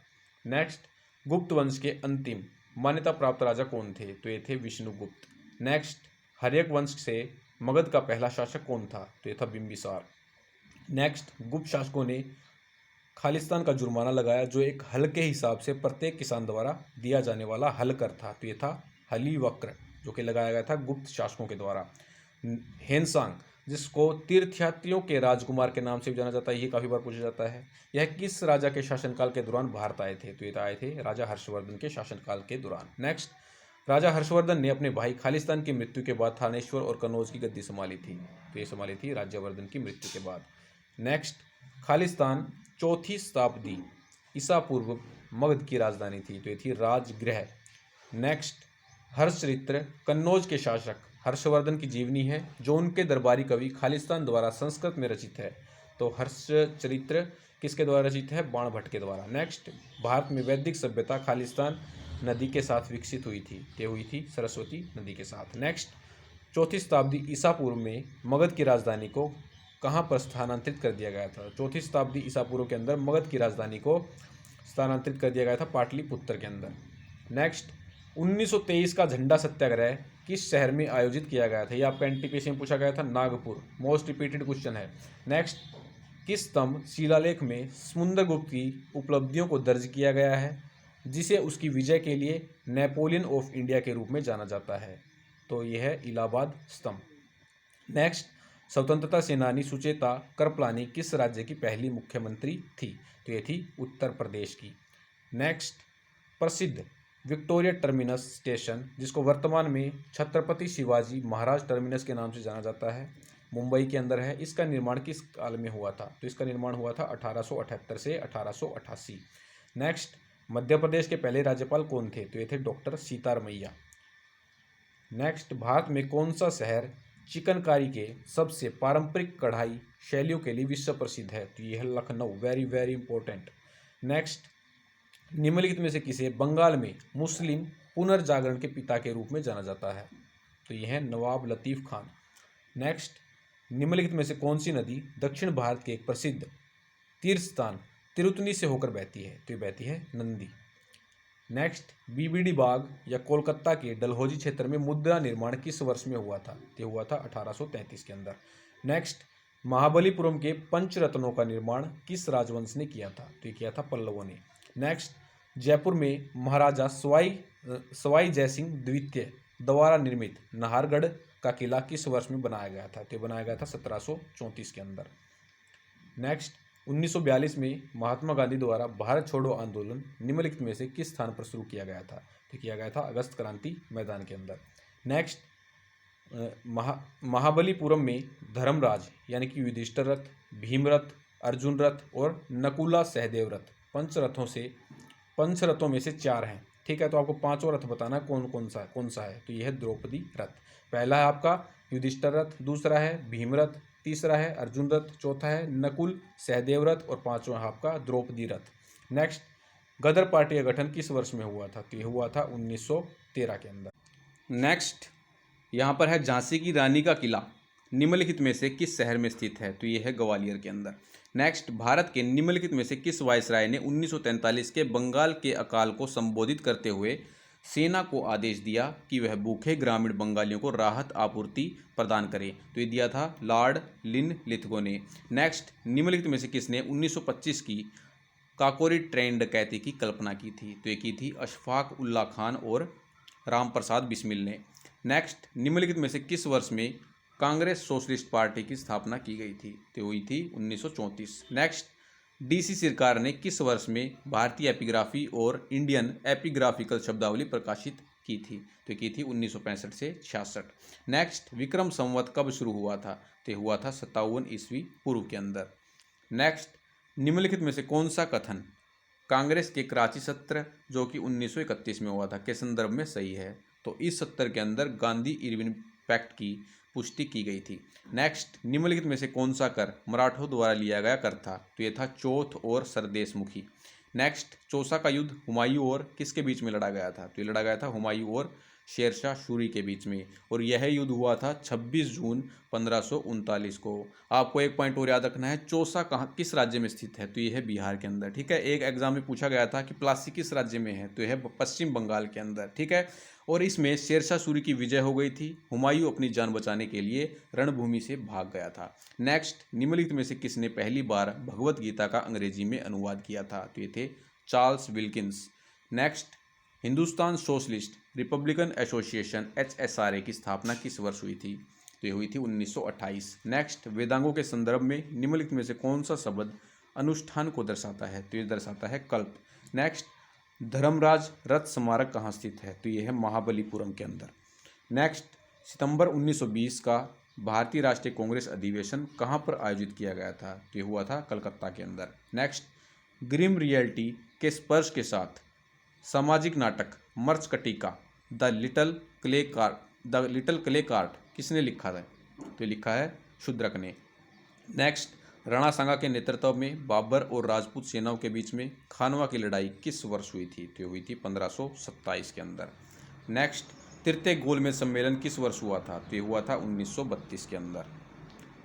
नेक्स्ट, गुप्त वंश के अंतिम मान्यता प्राप्त राजा कौन थे? तो ये थे विष्णुगुप्त। नेक्स्ट, हर्यक वंश से मगध का पहला शासक कौन था? तो ये था बिंबिसार। नेक्स्ट, गुप्त शासकों ने खालिस्तान का जुर्माना लगाया जो एक हल के हिसाब से प्रत्येक किसान द्वारा दिया जाने वाला हलकर था। तो ये था हली वक्र जो कि लगाया गया था गुप्त शासकों के द्वारा। हेनसांग जिसको तीर्थयात्रियों के राजकुमार के नाम से भी जाना जाता है, ये काफ़ी बार पूछा जाता है। यह किस राजा के शासनकाल के दौरान भारत आए थे? तो ये आए थे राजा हर्षवर्धन के शासनकाल के दौरान। नेक्स्ट, राजा हर्षवर्धन ने अपने भाई खालिस्तान की मृत्यु के बाद थानेश्वर और कन्नौज की गद्दी संभाली थी। तो ये संभाली थी राज्यवर्धन की मृत्यु के बाद। नेक्स्ट, खालिस्तान 4वीं शताब्दी ईसा पूर्व मगध की राजधानी थी। तो ये थी राजगृह। नेक्स्ट, हर्षचरित्र कन्नौज के शासक हर्षवर्धन की जीवनी है जो उनके दरबारी कवि खालिस्तान द्वारा संस्कृत में रचित है। तो हर्षचरित्र किसके द्वारा रचित है? बाणभट्ट के द्वारा। नेक्स्ट, भारत में वैदिक सभ्यता खालिस्तान नदी के साथ विकसित हुई थी। ये हुई थी सरस्वती नदी के साथ। नेक्स्ट, 4वीं शताब्दी ईसा पूर्व में मगध की राजधानी को कहाँ पर स्थानांतरित कर दिया गया था? 4वीं शताब्दी ईसा पूर्व के अंदर मगध की राजधानी को स्थानांतरित कर दिया गया था पाटलिपुत्र के अंदर। नेक्स्ट, 1923 का झंडा सत्याग्रह किस शहर में आयोजित किया गया था? ये आपका एनटीपीसी में पूछा गया था, नागपुर। मोस्ट रिपीटेड क्वेश्चन है। नेक्स्ट, किस स्तंभ शिलालेख में समुद्रगुप्त की उपलब्धियों को दर्ज किया गया है जिसे उसकी विजय के लिए नेपोलियन ऑफ इंडिया के रूप में जाना जाता है? तो यह है इलाहाबाद स्तंभ। नेक्स्ट, स्वतंत्रता सेनानी सुचेता कृपलानी किस राज्य की पहली मुख्यमंत्री थी? तो ये थी उत्तर प्रदेश की। नेक्स्ट, प्रसिद्ध विक्टोरिया टर्मिनस स्टेशन जिसको वर्तमान में छत्रपति शिवाजी महाराज टर्मिनस के नाम से जाना जाता है, मुंबई के अंदर है। इसका निर्माण किस काल में हुआ था? तो इसका निर्माण हुआ था 1878 से 1888। नेक्स्ट, मध्य प्रदेश के पहले राज्यपाल कौन थे? तो ये थे डॉक्टर सीतारमैया। नेक्स्ट, भारत में कौन सा शहर चिकनकारी के सबसे पारंपरिक कढ़ाई शैलियों के लिए विश्व प्रसिद्ध है? तो यह है Lucknow. Very very important. Next, निम्नलिखित में से किसे बंगाल में मुस्लिम पुनर्जागरण के पिता के रूप में जाना जाता है? तो यह है नवाब लतीफ़ खान। नेक्स्ट, निम्नलिखित में से कौन सी नदी दक्षिण भारत के एक प्रसिद्ध तीर्थ स्थान तिरुतनी से होकर बहती है? तो ये बहती है नंदी। नेक्स्ट, बीबीडी बाग या कोलकाता के डलहौजी क्षेत्र में मुद्रा निर्माण किस वर्ष में हुआ था? तो हुआ था 1833 के अंदर। नेक्स्ट, महाबलीपुरम के पंचरत्नों का निर्माण किस राजवंश ने किया था? तो ये किया था पल्लवों ने। नेक्स्ट, जयपुर में महाराजा सवाई जयसिंह द्वितीय द्वारा निर्मित नाहरगढ़ का किला किस वर्ष में बनाया गया था? तो बनाया गया था 1734 के अंदर। नेक्स्ट, 1942 में महात्मा गांधी द्वारा भारत छोड़ो आंदोलन निम्नलिखित में से किस स्थान पर शुरू किया गया था? तो किया गया था अगस्त क्रांति मैदान के अंदर। नेक्स्ट, महाबलीपुरम में धर्मराज यानी कि युधिष्ठिर रथ, भीमरथ, अर्जुन रथ और नकुला सहदेव रथ पंचरथों में से 4 हैं। ठीक है, तो आपको 5 रथ बताना कौन सा है? तो यह है द्रौपदी रथ। पहला है आपका युधिष्ठिर रथ, दूसरा है भीमरथ, तीसरा है अर्जुन रथ, चौथा है नकुल सहदेव रथ और 5वां है आपका द्रौपदी रथ। नेक्स्ट, गदर पार्टी का गठन किस वर्ष में हुआ था? तो यह हुआ था 1913 के अंदर। नेक्स्ट, यहाँ पर है झांसी की रानी का किला निम्नलिखित में से किस शहर में स्थित है? तो यह है ग्वालियर के अंदर। नेक्स्ट, भारत के निम्नलिखित में से किस वायसराय ने 1943 के बंगाल के अकाल को संबोधित करते हुए सेना को आदेश दिया कि वह भूखे ग्रामीण बंगालियों को राहत आपूर्ति प्रदान करे? तो ये दिया था लॉर्ड लिनलिथगो ने। नेक्स्ट, निम्नलिखित में से किसने 1925 की काकोरी ट्रेन डकैती की कल्पना की थी? तो ये की थी अशफाक उल्ला खान और रामप्रसाद बिस्मिल ने। नेक्स्ट, निम्नलिखित में से किस वर्ष में कांग्रेस सोशलिस्ट पार्टी की स्थापना की गई थी? तो हुई थी 1934। नेक्स्ट, डीसी सरकार ने किस वर्ष में भारतीय एपिग्राफी और इंडियन एपिग्राफिकल शब्दावली प्रकाशित की थी? तो की थी 1965 से 66। नेक्स्ट, विक्रम संवत कब शुरू हुआ था? तो हुआ था 57 ईस्वी पूर्व के अंदर। नेक्स्ट, निम्नलिखित में से कौन सा कथन कांग्रेस के कराची सत्र जो कि 1931 में हुआ था के संदर्भ में सही है? तो इस सत्र के अंदर गांधी इरविन पैक्ट की पुष्टि की गई थी। नेक्स्ट, निम्नलिखित में से कौन सा कर मराठों द्वारा लिया गया कर था? तो ये था चौथ और सरदेशमुखी। नेक्स्ट, चौसा का युद्ध हुमायूं और किसके बीच में लड़ा गया था? तो ये लड़ा गया था हुमायूं और शेरशाह सूरी के बीच में, और यह युद्ध हुआ था 26 जून 1539 को। आपको एक पॉइंट और याद रखना है, चौसा कहाँ किस राज्य में स्थित है? तो यह है बिहार के अंदर। ठीक है, एक एग्जाम में पूछा गया था कि प्लासी किस राज्य में है? तो यह है पश्चिम बंगाल के अंदर। ठीक है, और इसमें शेरशाह सूरी की विजय हो गई थी। हुमायूं अपनी जान बचाने के लिए रणभूमि से भाग गया था। नेक्स्ट, निम्नलिखित में से किसने पहली बार भगवत गीता का अंग्रेजी में अनुवाद किया था? तो ये थे Charles Wilkins. Next, Hindustan socialist Republican association HSRA की स्थापना किस वर्ष हुई थी? तो ये हुई थी 1928। नेक्स्ट, वेदांगों के संदर्भ में निम्नलिखित में से कौन सा शब्द अनुष्ठान को दर्शाता है? तो ये दर्शाता है कल्प। नेक्स्ट, धर्मराज रथ स्मारक कहाँ स्थित है? तो ये है महाबलीपुरम के अंदर। नेक्स्ट, सितंबर 1920 का भारतीय राष्ट्रीय कांग्रेस अधिवेशन कहाँ पर आयोजित किया गया था? तो ये हुआ था कलकत्ता के अंदर। नेक्स्ट, ग्रिम रियलिटी के स्पर्श के साथ सामाजिक नाटक मर्चकटिका द लिटल क्ले कार्ट किसने लिखा है? तो लिखा है शूद्रक ने। नेक्स्ट, राणा सांगा के नेतृत्व में बाबर और राजपूत सेनाओं के बीच में खानवा की लड़ाई किस वर्ष हुई थी? तो हुई थी 1527 के अंदर। नेक्स्ट, तृतीय गोलमेज सम्मेलन किस वर्ष हुआ था? तो ये हुआ था 1932 के अंदर।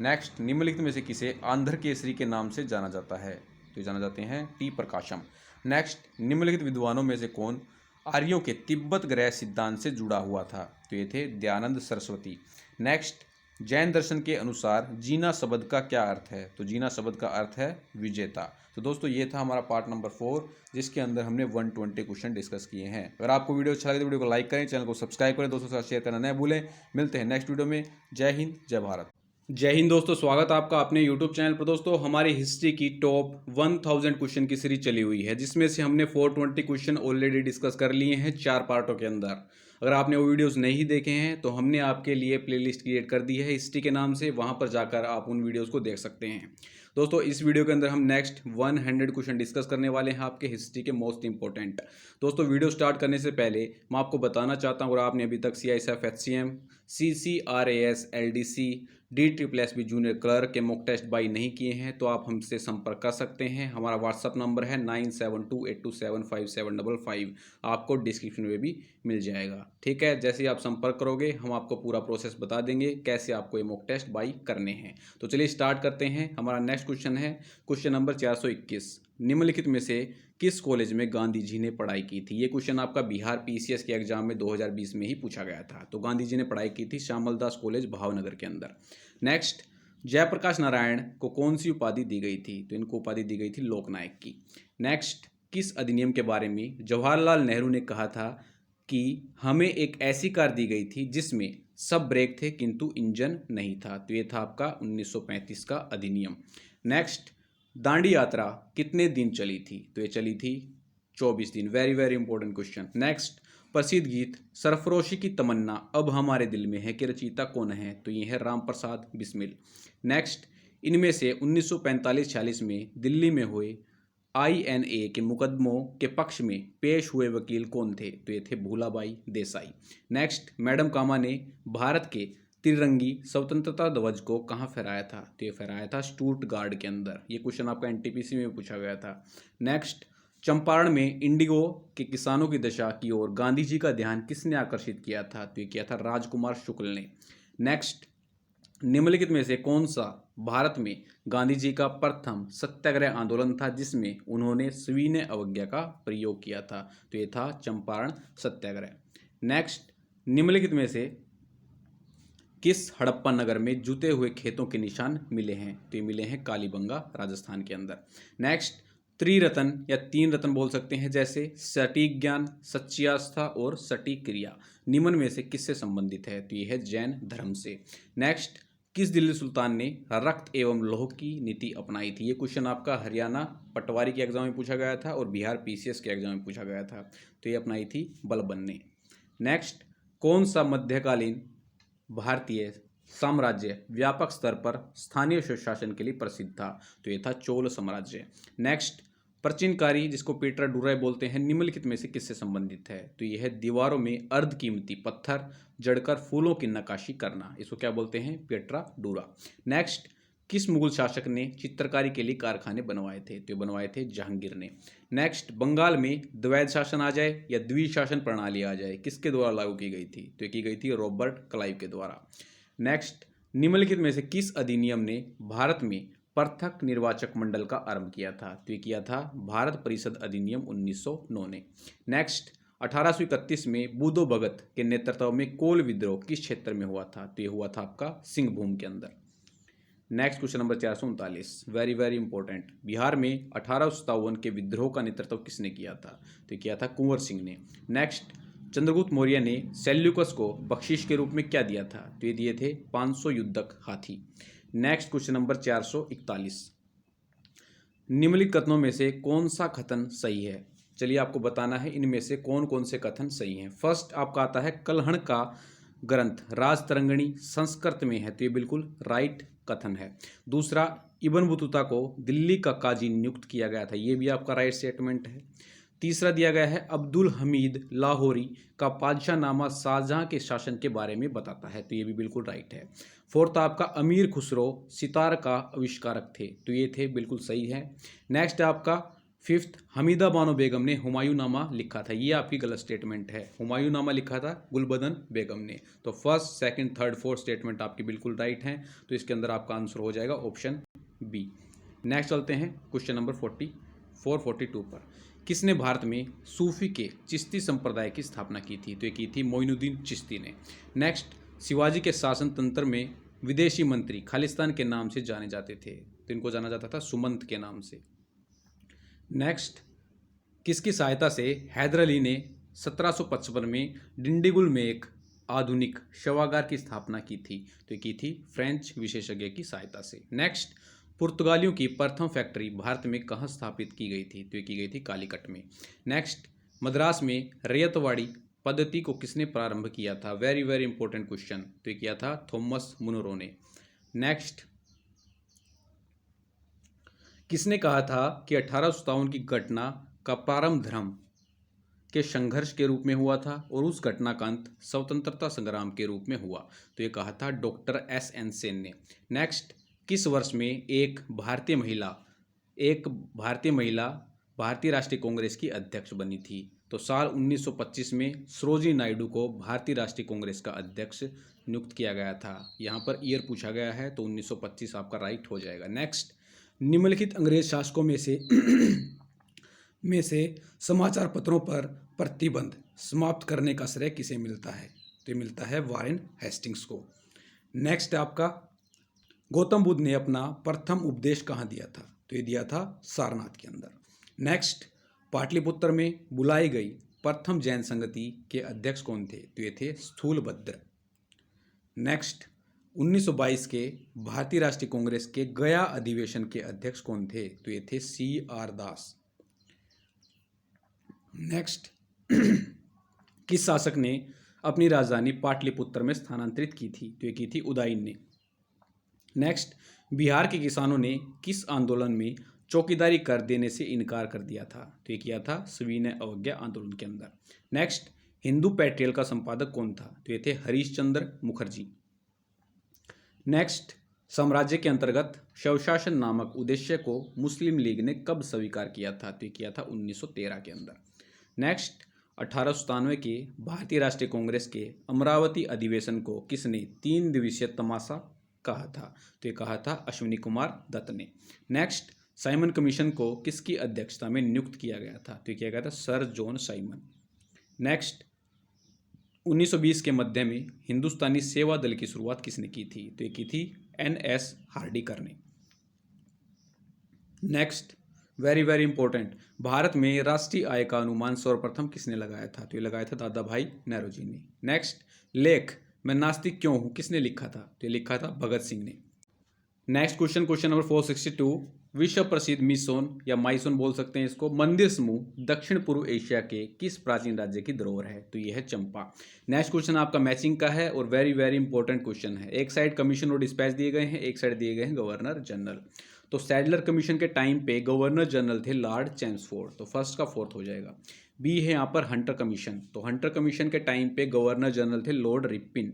नेक्स्ट, निम्नलिखित में से किसे आंध्र केसरी के नाम से जाना जाता है? तो जाना जाते हैं टी प्रकाशम। नेक्स्ट, निम्नलिखित विद्वानों में से कौन आर्यों के तिब्बत ग्रह सिद्धांत से जुड़ा हुआ था? तो ये थे दयानंद सरस्वती। नेक्स्ट, जैन दर्शन के अनुसार जीना शब्द का क्या अर्थ है? तो जीना शब्द का अर्थ है विजेता। तो दोस्तों ये था हमारा पार्ट नंबर 4 जिसके अंदर हमने 120 क्वेश्चन डिस्कस किए हैं। अगर आपको वीडियो अच्छा लगे तो वीडियो को लाइक करें, चैनल को सब्सक्राइब करें, दोस्तों के साथ शेयर करना न भूलें। मिलते हैं नेक्स्ट वीडियो में। जय हिंद, जय भारत। जय हिंद दोस्तों, स्वागत है आपका अपने YouTube चैनल पर। दोस्तों हमारी हिस्ट्री की टॉप 1000 क्वेश्चन की सीरीज चली हुई है जिसमें से हमने 420 क्वेश्चन ऑलरेडी डिस्कस कर लिए हैं 4 पार्टों के अंदर। अगर आपने वो वीडियोस नहीं देखे हैं तो हमने आपके लिए प्लेलिस्ट क्रिएट कर दी है हिस्ट्री के नाम से, वहाँ पर जाकर आप उन वीडियोज़ को देख सकते हैं। दोस्तों इस वीडियो के अंदर हम नेक्स्ट 100 क्वेश्चन डिस्कस करने वाले हैं आपके हिस्ट्री के मोस्ट इंपॉर्टेंट। दोस्तों वीडियो स्टार्ट करने से पहले मैं आपको बताना चाहता हूँ, अगर आपने अभी तक CISF HCM, CCRAS, LDC, DSSS junior clerk के मॉक टेस्ट बाई नहीं किए हैं तो आप हमसे संपर्क कर सकते हैं। हमारा व्हाट्सअप नंबर है 9728275755, आपको डिस्क्रिप्शन में भी मिल जाएगा। ठीक है, जैसे ही आप संपर्क करोगे हम आपको पूरा प्रोसेस बता देंगे कैसे आपको ये मॉक टेस्ट बाई करने हैं। तो चलिए स्टार्ट करते हैं। हमारा नेक्स्ट क्वेश्चन है क्वेश्चन नंबर 421। निम्नलिखित में से किस कॉलेज में गांधी जी ने पढ़ाई की थी? ये क्वेश्चन आपका बिहार PCS के एग्जाम में 2020 में ही पूछा गया था। तो गांधी जी ने पढ़ाई की थी श्यामल दास कॉलेज भावनगर के अंदर। नेक्स्ट, जयप्रकाश नारायण को कौन सी उपाधि दी गई थी? तो इनको उपाधि दी गई थी लोकनायक की। नेक्स्ट, किस अधिनियम के बारे में जवाहरलाल नेहरू ने कहा था कि हमें एक ऐसी कार दी गई थी जिसमें सब ब्रेक थे किंतु इंजन नहीं था? तो ये था आपका 1935 का अधिनियम। नेक्स्ट, दांडी यात्रा कितने दिन चली थी? तो ये चली थी 24 दिन। Very very important question. Next, प्रसिद्ध गीत सरफरोशी की तमन्ना अब हमारे दिल में है के रचयिता कौन है? तो ये है राम प्रसाद बिस्मिल। नेक्स्ट, इनमें से 1945-46 में दिल्ली में हुए INA के मुकदमों के पक्ष में पेश हुए वकील कौन थे? तो ये थे भूलाबाई देसाई। नेक्स्ट, मैडम कामा ने भारत के तिरंगी स्वतंत्रता ध्वज को कहाँ फहराया था? तो ये फहराया था स्टुटगार्ट के अंदर। ये क्वेश्चन आपका NTPC में पूछा गया था। नेक्स्ट, चंपारण में इंडिगो के किसानों की दशा की ओर गांधी जी का ध्यान किसने आकर्षित किया था? तो ये किया था राजकुमार शुक्ल ने। नेक्स्ट, निम्नलिखित में से कौन सा भारत में गांधी जी का प्रथम सत्याग्रह आंदोलन था जिसमें उन्होंने सविनय अवज्ञा का प्रयोग किया था? तो ये था चंपारण सत्याग्रह। नेक्स्ट, निम्नलिखित में से किस हड़प्पा नगर में जुते हुए खेतों के निशान मिले हैं? तो ये मिले हैं कालीबंगा राजस्थान के अंदर। नेक्स्ट, त्रिरत्न या 3 रत्न बोल सकते हैं जैसे सटीक ज्ञान, सच्ची आस्था और सटीक क्रिया, निम्न में से किससे संबंधित है? तो ये है जैन धर्म से। नेक्स्ट, किस दिल्ली सुल्तान ने रक्त एवं लौह की नीति अपनाई थी? ये क्वेश्चन आपका हरियाणा पटवारी के एग्जाम में पूछा गया था और बिहार PCS के एग्जाम में पूछा गया था। तो ये अपनाई थी बलबन ने। नेक्स्ट, कौन सा मध्यकालीन भारतीय साम्राज्य व्यापक स्तर पर स्थानीय स्वशासन के लिए प्रसिद्ध था? तो ये था चोल साम्राज्य। नेक्स्ट, प्राचीनकारी जिसको पेट्रा डूराई बोलते हैं निम्नलिखित में से किससे संबंधित है? तो यह है दीवारों में अर्धकीमती पत्थर जड़कर फूलों की नक्काशी करना, इसको क्या बोलते हैं? पेट्रा डूरा। नेक्स्ट, किस मुगल शासक ने चित्रकारी के लिए कारखाने बनवाए थे? तो ये बनवाए थे जहांगीर ने। नेक्स्ट, बंगाल में द्वैध शासन आ जाए या द्विशासन प्रणाली आ जाए, किसके द्वारा लागू की गई थी? तो ये की गई थी रॉबर्ट क्लाइव के द्वारा। नेक्स्ट, निम्नलिखित में से किस अधिनियम ने भारत में पृथक निर्वाचक मंडल का आरंभ किया था? तो ये किया था भारत परिषद अधिनियम 1909 ने। नेक्स्ट, 1831 में बूदो भगत के नेतृत्व में कोल विद्रोह किस क्षेत्र में हुआ था? तो ये हुआ था आपका सिंहभूम के अंदर। Next, question number 439, very very important. Bihar में 1857 के विद्रोह का नेतृत्व किसने किया था? तो किया था कुंवर सिंह ने। नेक्स्ट, चंद्रगुप्त मौर्य ने सेल्यूकस को बख्शीश के रूप में क्या दिया था? तो ये दिए थे 500 युद्धक हाथी। नेक्स्ट, क्वेश्चन नंबर 441, निम्नलिखित कथनों में से कौन सा कथन सही है? चलिए आपको बताना है इनमें से कौन कौन से कथन सही हैं। फर्स्ट आपका आता है कलहण का ग्रंथ राजतरंगिणी संस्कृत में है, तो ये बिल्कुल राइट कथन है। दूसरा, इब्न बतूता को दिल्ली का काजी नियुक्त किया गया था, ये भी आपका राइट स्टेटमेंट है। तीसरा दिया गया है अब्दुल हमीद लाहौरी का पादशाहनामा शाहजहां के शासन के बारे में बताता है, तो ये भी बिल्कुल राइट है। फोर्थ आपका अमीर खुसरो सितार का आविष्कारक थे, तो ये थे बिल्कुल सही है। नेक्स्ट आपका फिफ्थ, हमीदा बानो बेगम ने हुमायूंनामा लिखा था, ये आपकी गलत स्टेटमेंट है। हुमायूंनामा लिखा था गुलबदन बेगम ने। तो first, second, third, fourth statement आपकी बिल्कुल राइट हैं, तो इसके अंदर आपका आंसर हो जाएगा ऑप्शन बी। नेक्स्ट चलते हैं क्वेश्चन नंबर 42 पर। किसने भारत में सूफी के चिश्ती संप्रदाय की स्थापना की थी? तो ये की थी मोइनुद्दीन चिश्ती ने। नेक्स्ट, शिवाजी के शासन तंत्र में विदेशी मंत्री खालिस्तान के नाम से जाने जाते थे, तो इनको जाना जाता था सुमंत के नाम से। नेक्स्ट, किसकी सहायता से हैदर अली ने 1755 में डिंडीगुल में एक आधुनिक शवागार की स्थापना की थी? तो ये की थी फ्रेंच विशेषज्ञ की सहायता से। नेक्स्ट, पुर्तगालियों की प्रथम फैक्ट्री भारत में कहाँ स्थापित की गई थी? तो ये की गई थी कालीकट में। नेक्स्ट, मद्रास में रैयतवाड़ी पद्धति को किसने प्रारंभ किया था? वेरी वेरी इंपॉर्टेंट क्वेश्चन, तो ये किया था थॉमस मुनरो ने। नेक्स्ट, किसने कहा था कि 1857 की घटना का प्रारंभ धर्म के संघर्ष के रूप में हुआ था और उस घटना का अंत स्वतंत्रता संग्राम के रूप में हुआ? तो ये कहा था डॉक्टर एस.एन. सेन ने। नेक्स्ट, किस वर्ष में एक भारतीय महिला भारतीय राष्ट्रीय कांग्रेस की अध्यक्ष बनी थी? तो साल 1925 में सरोजिनी नायडू को भारतीय राष्ट्रीय कांग्रेस का अध्यक्ष नियुक्त किया गया था। यहाँ पर ईयर पूछा गया है तो 1925 आपका राइट हो जाएगा। नेक्स्ट, निम्नलिखित अंग्रेज शासकों में से समाचार पत्रों पर प्रतिबंध समाप्त करने का श्रेय किसे मिलता है? तो ये मिलता है वारेन हेस्टिंग्स को। नेक्स्ट आपका, गौतम बुद्ध ने अपना प्रथम उपदेश कहाँ दिया था? तो ये दिया था सारनाथ के अंदर। नेक्स्ट, पाटलिपुत्र में बुलाई गई प्रथम जैन संगति के अध्यक्ष कौन थे? तो ये थे स्थूलभद्र। नेक्स्ट, 1922 के भारतीय राष्ट्रीय कांग्रेस के गया अधिवेशन के अध्यक्ष कौन थे? तो ये थे C.R. दास। नेक्स्ट, किस शासक ने अपनी राजधानी पाटलिपुत्र में स्थानांतरित की थी? तो ये की थी उदयन ने। नेक्स्ट, बिहार के किसानों ने किस आंदोलन में चौकीदारी कर देने से इनकार कर दिया था? तो ये किया था सविनय अवज्ञा आंदोलन के अंदर। नेक्स्ट, हिंदू पेट्रियल का संपादक कौन था? तो ये थे हरीश चंद्र मुखर्जी। नेक्स्ट, साम्राज्य के अंतर्गत स्वशासन नामक उद्देश्य को मुस्लिम लीग ने कब स्वीकार किया था? तो ये किया था 1913 के अंदर। नेक्स्ट, 1897 के भारतीय राष्ट्रीय कांग्रेस के अमरावती अधिवेशन को किसने 3 दिवसीय तमाशा कहा था? तो ये कहा था अश्विनी कुमार दत्त ने। नेक्स्ट, साइमन कमीशन को किसकी अध्यक्षता में नियुक्त किया गया था? तो ये किया गया था सर जॉन साइमन। नेक्स्ट, 1920 के मध्य में हिंदुस्तानी सेवा दल की शुरुआत किसने की थी? तो ये की थी N.S. हार्डिकर ने। Next, very very important, Bharat में राष्ट्रीय आय का अनुमान सर्वप्रथम किसने लगाया था? तो ये लगाया था दादा भाई नेहरू ने। नेक्स्ट, लेख मैं नास्तिक क्यों हूं किसने लिखा था? तो ये लिखा था भगत सिंह ने। नेक्स्ट क्वेश्चन, क्वेश्चन नंबर 462, विश्व प्रसिद्ध मिसोन या माइसोन बोल सकते हैं इसको, मंदिर समूह दक्षिण पूर्व एशिया के किस प्राचीन राज्य की धरोहर है? तो ये है चंपा। नेक्स्ट क्वेश्चन आपका मैचिंग का है और वेरी वेरी इंपॉर्टेंट क्वेश्चन है। एक साइड कमीशन और डिस्पैच दिए गए हैं, एक साइड दिए गए हैं गवर्नर जनरल। तो सैडलर कमीशन के टाइम पे गवर्नर जनरल थे लॉर्ड चैम्सफोर्ड, तो फर्स्ट का फोर्थ हो जाएगा। बी है यहाँ पर हंटर कमीशन, तो हंटर कमीशन के टाइम पे गवर्नर जनरल थे lord Ripon.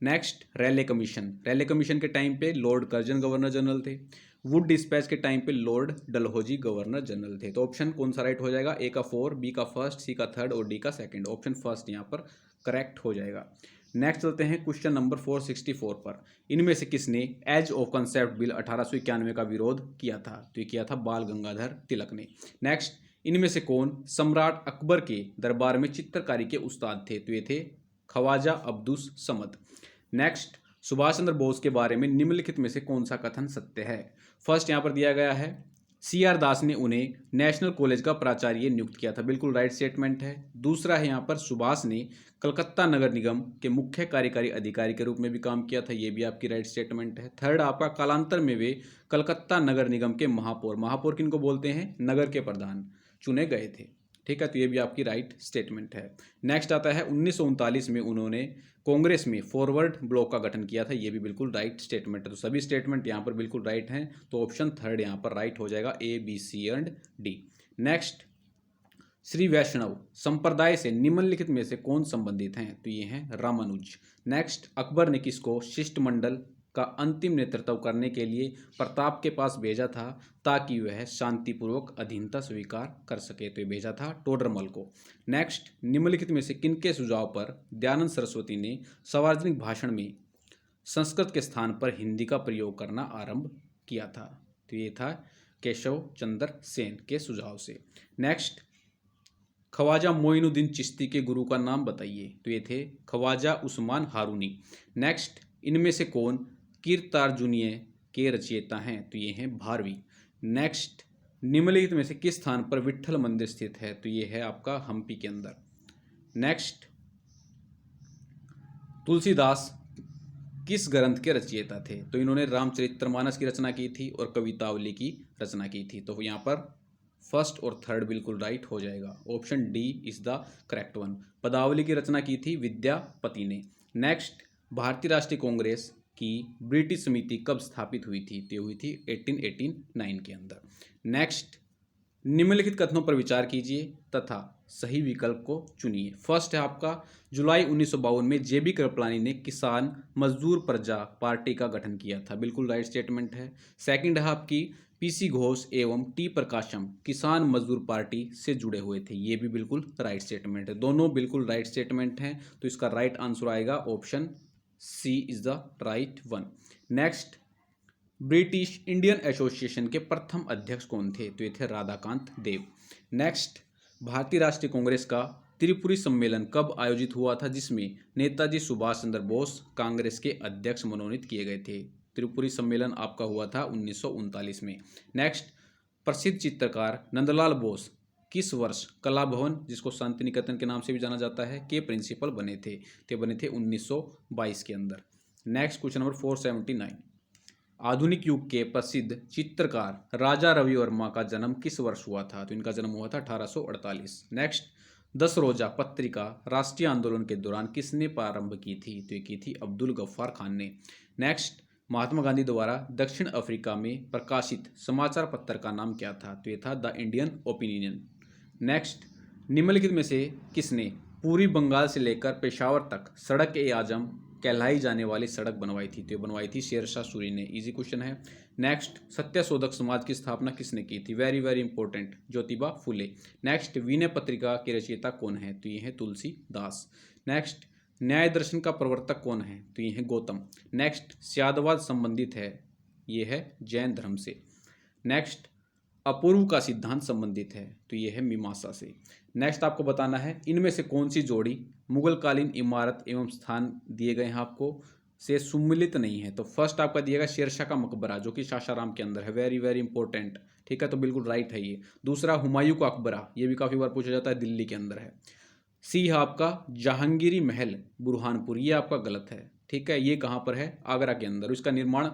Next, Raleigh commission के टाइम पे लॉर्ड कर्जन गवर्नर जनरल थे। वुड डिस्पैच के टाइम पे लॉर्ड डलहौजी गवर्नर जनरल थे। तो ऑप्शन कौन सा राइट हो जाएगा? ए का 4, बी का फर्स्ट, सी का थर्ड और डी का सेकंड। ऑप्शन फर्स्ट यहाँ पर करेक्ट हो जाएगा। नेक्स्ट चलते हैं क्वेश्चन नंबर 464 पर। इनमें से किसने एज ऑफ कंसेप्ट बिल 1891 का विरोध किया था? तो ये किया था बाल गंगाधर तिलक ने। नेक्स्ट, इनमें से कौन सम्राट अकबर के दरबार में चित्रकारी के उस्ताद थे? तो ये थे ख्वाजा अब्दुस समद। नेक्स्ट, सुभाष चंद्र बोस के बारे में निम्नलिखित में से कौन सा कथन सत्य है? फर्स्ट यहाँ पर दिया गया है C.R. दास ने उन्हें नेशनल कॉलेज का प्राचार्य नियुक्त किया था, बिल्कुल राइट स्टेटमेंट है। दूसरा है यहाँ पर सुभाष ने कलकत्ता नगर निगम के मुख्य कार्यकारी अधिकारी के रूप में भी काम किया था, ये भी आपकी राइट स्टेटमेंट है। थर्ड आपका कालांतर में वे कलकत्ता नगर निगम के महापौर किनको बोलते हैं? नगर के प्रधान चुने गए थे, ठीक है, तो ये भी आपकी राइट स्टेटमेंट है। नेक्स्ट आता है 1939 में उन्होंने कांग्रेस में फॉरवर्ड ब्लॉक का गठन किया था, ये भी बिल्कुल राइट स्टेटमेंट है। तो सभी स्टेटमेंट यहाँ पर बिल्कुल राइट हैं, तो ऑप्शन थर्ड यहाँ पर राइट हो जाएगा, A B C and D. Next, Shri Vaishnava संप्रदाय से निम्नलिखित में से कौन संबंधित हैं? तो ये हैं रामानुज। नेक्स्ट, अकबर ने किसको शिष्टमंडल का अंतिम नेतृत्व करने के लिए प्रताप के पास भेजा था ताकि वह शांतिपूर्वक अधीनता स्वीकार कर सके? तो ये भेजा था टोडरमल को। नेक्स्ट, निम्नलिखित में से किनके सुझाव पर दयानंद सरस्वती ने सार्वजनिक भाषण में संस्कृत के स्थान पर हिंदी का प्रयोग करना आरंभ किया था? तो ये था केशव चंद्र सेन के सुझाव से। नेक्स्ट, ख्वाजा मोइनुद्दीन चिश्ती के गुरु का नाम बताइए? तो ये थे ख्वाजा उस्मान हारूनी। नेक्स्ट, इनमें से कौन कीर्तार्जुनीय के रचयिता हैं? तो ये हैं भारवी। नेक्स्ट, निम्नलिखित में से किस स्थान पर विट्ठल मंदिर स्थित है? तो ये है आपका हम्पी के अंदर। नेक्स्ट, तुलसीदास किस ग्रंथ के रचयिता थे? तो इन्होंने रामचरितमानस की रचना की थी और कवितावली की रचना की थी। तो यहाँ पर फर्स्ट और थर्ड बिल्कुल राइट हो जाएगा, option D is the correct one. पदावली की रचना की थी विद्यापति ने। नेक्स्ट, भारतीय राष्ट्रीय कांग्रेस की ब्रिटिश समिति कब स्थापित हुई थी? तो हुई थी 1889 के अंदर। नेक्स्ट, निम्नलिखित कथनों पर विचार कीजिए तथा सही विकल्प को चुनिए। फर्स्ट है आपका, जुलाई 1952 में जेबी कृपलानी ने किसान मजदूर प्रजा पार्टी का गठन किया था, बिल्कुल राइट स्टेटमेंट है। सेकंड है आपकी, पीसी घोष एवं टी प्रकाशम किसान मजदूर पार्टी से जुड़े हुए थे, ये भी बिल्कुल राइट स्टेटमेंट है। दोनों बिल्कुल राइट स्टेटमेंट हैं, तो इसका राइट आंसर आएगा option C is the right one. Next, British Indian association के प्रथम अध्यक्ष कौन थे? तो ये थे राधाकांत देव। नेक्स्ट, भारतीय राष्ट्रीय कांग्रेस का त्रिपुरी सम्मेलन कब आयोजित हुआ था, जिसमें नेताजी सुभाष चंद्र बोस कांग्रेस के अध्यक्ष मनोनीत किए गए थे? त्रिपुरी सम्मेलन आपका हुआ था 1939 में। नेक्स्ट, प्रसिद्ध चित्रकार नंदलाल बोस किस वर्ष कला भवन, जिसको शांति निकेतन के नाम से भी जाना जाता है, के प्रिंसिपल बने थे? तो बने थे 1922 के अंदर। नेक्स्ट, क्वेश्चन नंबर 479, आधुनिक युग के प्रसिद्ध चित्रकार राजा रवि वर्मा का जन्म किस वर्ष हुआ था? तो इनका जन्म हुआ था 1848। नेक्स्ट, 10 रोजा पत्रिका राष्ट्रीय आंदोलन के दौरान किसने प्रारंभ की थी? तो ये की थी अब्दुल गफ्फार खान ने। नेक्स्ट, महात्मा गांधी द्वारा दक्षिण अफ्रीका में प्रकाशित समाचार पत्र का नाम क्या था? तो ये था द इंडियन ओपिनियन। नेक्स्ट, निम्नलिखित में से किसने पूर्वी बंगाल से लेकर पेशावर तक सड़क ए आजम कहलाई जाने वाली सड़क बनवाई थी? तो बनवाई थी शेरशाह सूरी ने, इजी क्वेश्चन है। नेक्स्ट, सत्यशोधक समाज की स्थापना किसने की थी? Very very important, Jyotiba Phule. Next, Vinay Patrika के रचयिता कौन है? तो ये है तुलसीदास। नेक्स्ट, न्याय दर्शन का प्रवर्तक कौन है? तो ये है गौतम। नेक्स्ट, स्यादवाद संबंधित है, ये है जैन धर्म से। नेक्स्ट, अपूर्व का सिद्धांत संबंधित है, तो ये है मीमांसा से। नेक्स्ट आपको बताना है इनमें से कौन सी जोड़ी मुगल कालीन इमारत एवं स्थान दिए गए हैं आपको से सुमिलित नहीं है? तो फर्स्ट आपका दिएगा शेरशाह का मकबरा, जो कि सासाराम के अंदर है, वेरी वेरी इंपॉर्टेंट, ठीक है, तो बिल्कुल राइट है ये। दूसरा, हुमायूं का अकबरा, ये भी काफ़ी बार पूछा जाता है, दिल्ली के अंदर है। सी है आपका जहांगीरी महल बुरहानपुर, ये आपका गलत है, ठीक है, ये कहाँ पर है? आगरा के अंदर, इसका निर्माण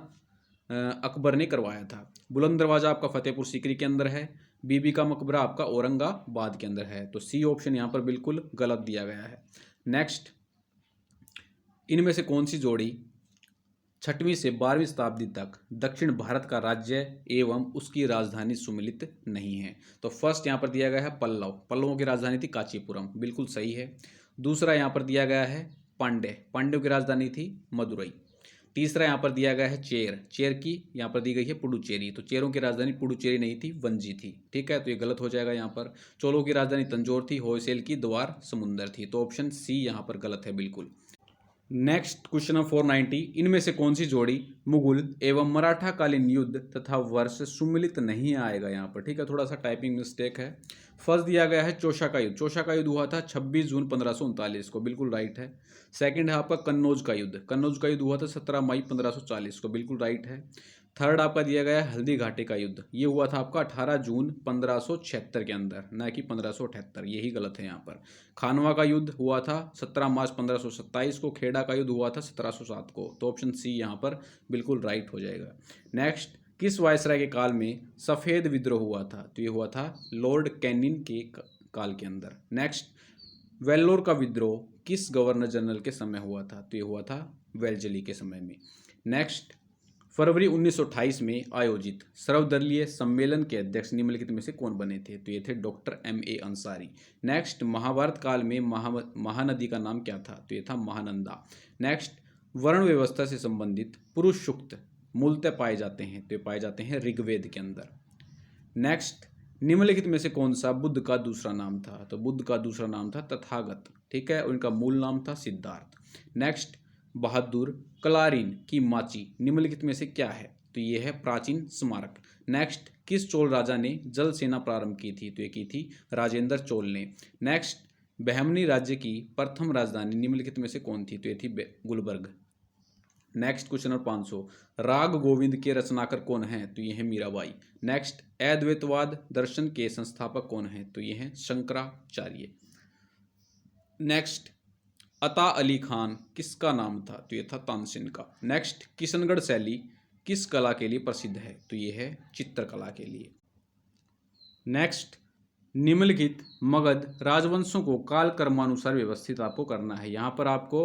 अकबर ने करवाया था। बुलंद दरवाजा आपका फतेहपुर सीकरी के अंदर है। बीबी का मकबरा आपका औरंगाबाद के अंदर है, तो सी ऑप्शन यहाँ पर बिल्कुल गलत दिया गया है। नेक्स्ट, इनमें से कौन सी जोड़ी 6वीं से 12वीं शताब्दी तक दक्षिण भारत का राज्य एवं उसकी राजधानी सुमिलित नहीं है? तो फर्स्ट यहाँ पर दिया गया है पल्लव, पल्लवों की राजधानी थी कांचीपुरम, बिल्कुल सही है। दूसरा यहाँ पर दिया गया है पांड्य, पांड्यों की राजधानी थी मदुरई। तीसरा यहाँ पर दिया गया है चेर, चेर की यहाँ पर दी गई है पुडुचेरी, तो चेरों की राजधानी पुडुचेरी नहीं थी, वंजी थी, ठीक है, तो ये गलत हो जाएगा यहाँ पर। चोलों की राजधानी तंजौर थी, होयसेल की द्वार समुंदर थी, तो ऑप्शन सी यहाँ पर गलत है बिल्कुल। नेक्स्ट क्वेश्चन नंबर 490, इनमें से कौन सी जोड़ी मुगल एवं मराठा कालीन युद्ध तथा वर्ष सुमिलित नहीं आएगा यहाँ पर, ठीक है, थोड़ा सा टाइपिंग मिस्टेक है। फर्स्ट दिया गया है चौसा का युद्ध, चौसा का युद्ध हुआ था 26 जून 1539 को, बिल्कुल राइट है। सेकंड है आपका कन्नौज का युद्ध, कन्नौज का युद्ध हुआ था 17 मई 1540 को, बिल्कुल राइट है। थर्ड आपका दिया गया है हल्दी घाटी का युद्ध, ये हुआ था आपका 18 जून 1576 के अंदर, ना कि 1578, यही गलत है यहाँ पर। खानवा का युद्ध हुआ था 17 मार्च 1527 को, खेड़ा का युद्ध हुआ था 1707 को, तो ऑप्शन सी यहाँ पर बिल्कुल राइट हो जाएगा। नेक्स्ट, किस वायसराय के काल में सफ़ेद विद्रोह हुआ था? तो ये हुआ था लॉर्ड कैनिंग के काल के अंदर। नेक्स्ट, वेल्लोर का विद्रोह किस गवर्नर जनरल के समय हुआ था? तो ये हुआ था वेलजली के समय में। नेक्स्ट, फरवरी 1928 में आयोजित सर्वदलीय सम्मेलन के अध्यक्ष निम्नलिखित में से कौन बने थे? तो ये थे doctor M.A. Ansari. Next, Mahabharat काल में महानदी का नाम क्या था? तो ये था महानंदा। नेक्स्ट, वर्ण व्यवस्था से संबंधित पुरुष सूक्त मूलतः पाए जाते हैं? तो ये पाए जाते हैं ऋग्वेद के अंदर। नेक्स्ट, निम्नलिखित में से कौन सा बुद्ध का दूसरा नाम था? तो बुद्ध का दूसरा नाम था तथागत, ठीक है, उनका मूल नाम था सिद्धार्थ। नेक्स्ट, बहादुर कलारीन की माची निम्नलिखित में से क्या है? तो ये है प्राचीन स्मारक। नेक्स्ट, किस चोल राजा ने जल सेना प्रारंभ की थी? तो ये की थी राजेंद्र चोल ने। नेक्स्ट, बहमनी राज्य की प्रथम राजधानी निम्नलिखित में से कौन थी? तो ये थी गुलबर्ग। नेक्स्ट क्वेश्चन नंबर 500, राग गोविंद के रचनाकार कौन हैं? तो ये है मीराबाई। नेक्स्ट, अद्वैतवाद दर्शन के संस्थापक कौन हैं? तो ये हैं शंकराचार्य। नेक्स्ट, अता अली खान किसका नाम था? तो ये था तानसेन का। नेक्स्ट, किशनगढ़ शैली किस कला के लिए प्रसिद्ध है? तो ये है चित्रकला के लिए। नेक्स्ट, निम्नलिखित मगध राजवंशों को काल कर्मानुसार व्यवस्थित आपको करना है। यहाँ पर आपको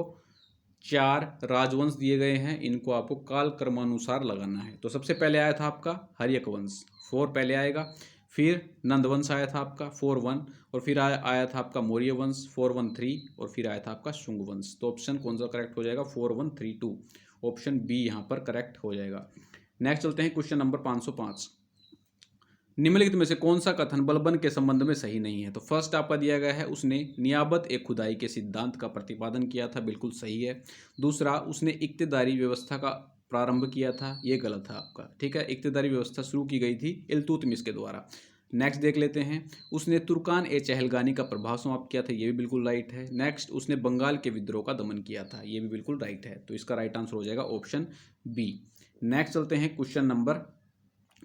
4 राजवंश दिए गए हैं, इनको आपको काल क्रमानुसार लगाना है। तो सबसे पहले आया था आपका हर्यक वंश, 4 पहले आएगा, फिर नंदवंश आया था आपका 4-1, और फिर आया था आपका मौर्य वंश 4-1-3, और फिर आया था आपका शुंग वंश। तो ऑप्शन कौन सा करेक्ट हो जाएगा? 4-1-3-2, ऑप्शन बी यहाँ पर करेक्ट हो जाएगा। नेक्स्ट चलते हैं क्वेश्चन नंबर 505। निम्नलिखित में से कौन सा कथन बलबन के संबंध में सही नहीं है? तो फर्स्ट आपका दिया गया है, उसने नियाबत ए खुदाई के सिद्धांत का प्रतिपादन किया था, बिल्कुल सही है। दूसरा, उसने इक्तदारी व्यवस्था का प्रारंभ किया था, ये गलत था आपका, ठीक है। इक्तदारी व्यवस्था शुरू की गई थी इल्तुतमिश के द्वारा। नेक्स्ट देख लेते हैं, उसने तुर्कान ए चहलगानी का प्रभाव समाप्त किया था, ये भी बिल्कुल राइट है। नेक्स्ट, उसने बंगाल के विद्रोह का दमन किया था, ये भी बिल्कुल राइट है। तो इसका राइट आंसर हो जाएगा ऑप्शन बी। नेक्स्ट चलते हैं क्वेश्चन नंबर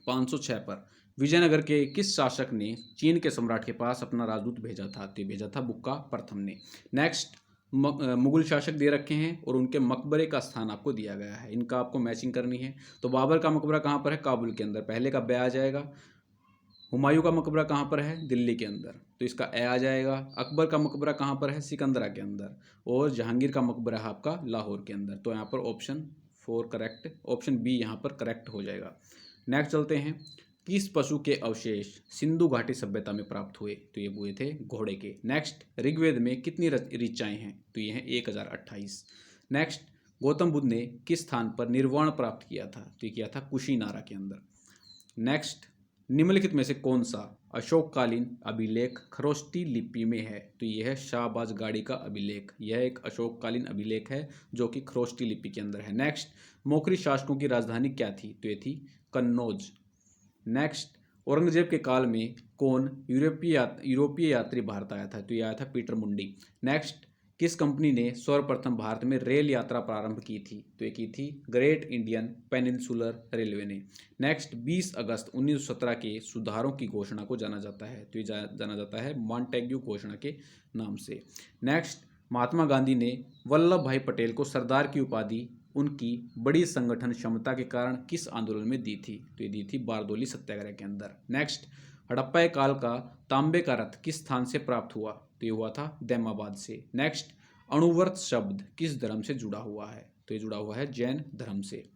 506 पर। विजयनगर के किस शासक ने चीन के सम्राट के पास अपना राजदूत भेजा था? तो भेजा था बुक्का प्रथम ने। नेक्स्ट, मुगल शासक दे रखे हैं और उनके मकबरे का स्थान आपको दिया गया है, इनका आपको मैचिंग करनी है। तो बाबर का मकबरा कहाँ पर है? काबुल के अंदर, पहले का बे आ जाएगा। हुमायूं का मकबरा कहाँ पर है? दिल्ली के अंदर, तो इसका ए आ जाएगा। अकबर का मकबरा कहाँ पर है? सिकंदरा के अंदर। और जहांगीर का मकबरा है आपका लाहौर के अंदर। तो यहाँ पर ऑप्शन 4 करेक्ट, ऑप्शन बी यहाँ पर करेक्ट हो जाएगा। नेक्स्ट चलते हैं, किस पशु के अवशेष सिंधु घाटी सभ्यता में प्राप्त हुए? तो ये हुए थे घोड़े के। नेक्स्ट, ऋग्वेद में कितनी ऋचाएं हैं? तो ये हैं 1028। नेक्स्ट, गौतम बुद्ध ने किस स्थान पर निर्वाण प्राप्त किया था? तो ये किया था कुशीनारा के अंदर। नेक्स्ट, निम्नलिखित में से कौन सा अशोककालीन अभिलेख खरोष्टी लिपि में है? तो यह है शाहबाज गाड़ी का अभिलेख, यह एक अशोककालीन अभिलेख है जो कि खरोष्टी लिपि के अंदर है। नेक्स्ट, मोखरी शासकों की राजधानी क्या थी? तो ये थी कन्नौज। नेक्स्ट, औरंगजेब के काल में कौन यूरोपीय यात्री भारत आया था? तो यह आया था पीटर मुंडी। नेक्स्ट, किस कंपनी ने सर्वप्रथम भारत में रेल यात्रा प्रारंभ की थी? तो ये की थी ग्रेट इंडियन पेनिनसुलर रेलवे ने। नेक्स्ट, 20 अगस्त 1917 के सुधारों की घोषणा को जाना जाता है, तो ये जाना जाता है मॉन्टेग्यू घोषणा के नाम से। नेक्स्ट, महात्मा गांधी ने वल्लभ भाई पटेल को सरदार की उपाधि उनकी बड़ी संगठन क्षमता के कारण किस आंदोलन में दी थी? तो ये दी थी बारदोली सत्याग्रह के अंदर। नेक्स्ट, हड़प्पा काल का तांबे का रथ किस स्थान से प्राप्त हुआ? तो ये हुआ था दैमाबाद से। नेक्स्ट, अणुव्रत शब्द किस धर्म से जुड़ा हुआ है? तो ये जुड़ा हुआ है जैन धर्म से।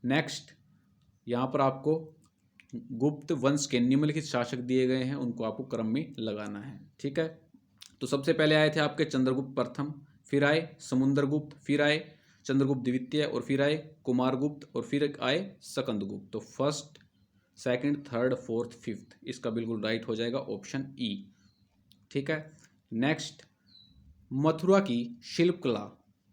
नेक्स्ट, यहाँ पर आपको गुप्त वंश के निम्नलिखित शासक दिए गए हैं, उनको आपको क्रम में लगाना है, ठीक है। तो सबसे पहले आए थे आपके चंद्रगुप्त प्रथम, फिर आए समुद्रगुप्त, फिर आए चंद्रगुप्त द्वितीय, और फिर आए कुमारगुप्त, और फिर आए सकंदगुप्त। तो first, second, third, fourth, fifth, इसका बिल्कुल राइट हो जाएगा ऑप्शन ई, ठीक है। नेक्स्ट, मथुरा की शिल्पकला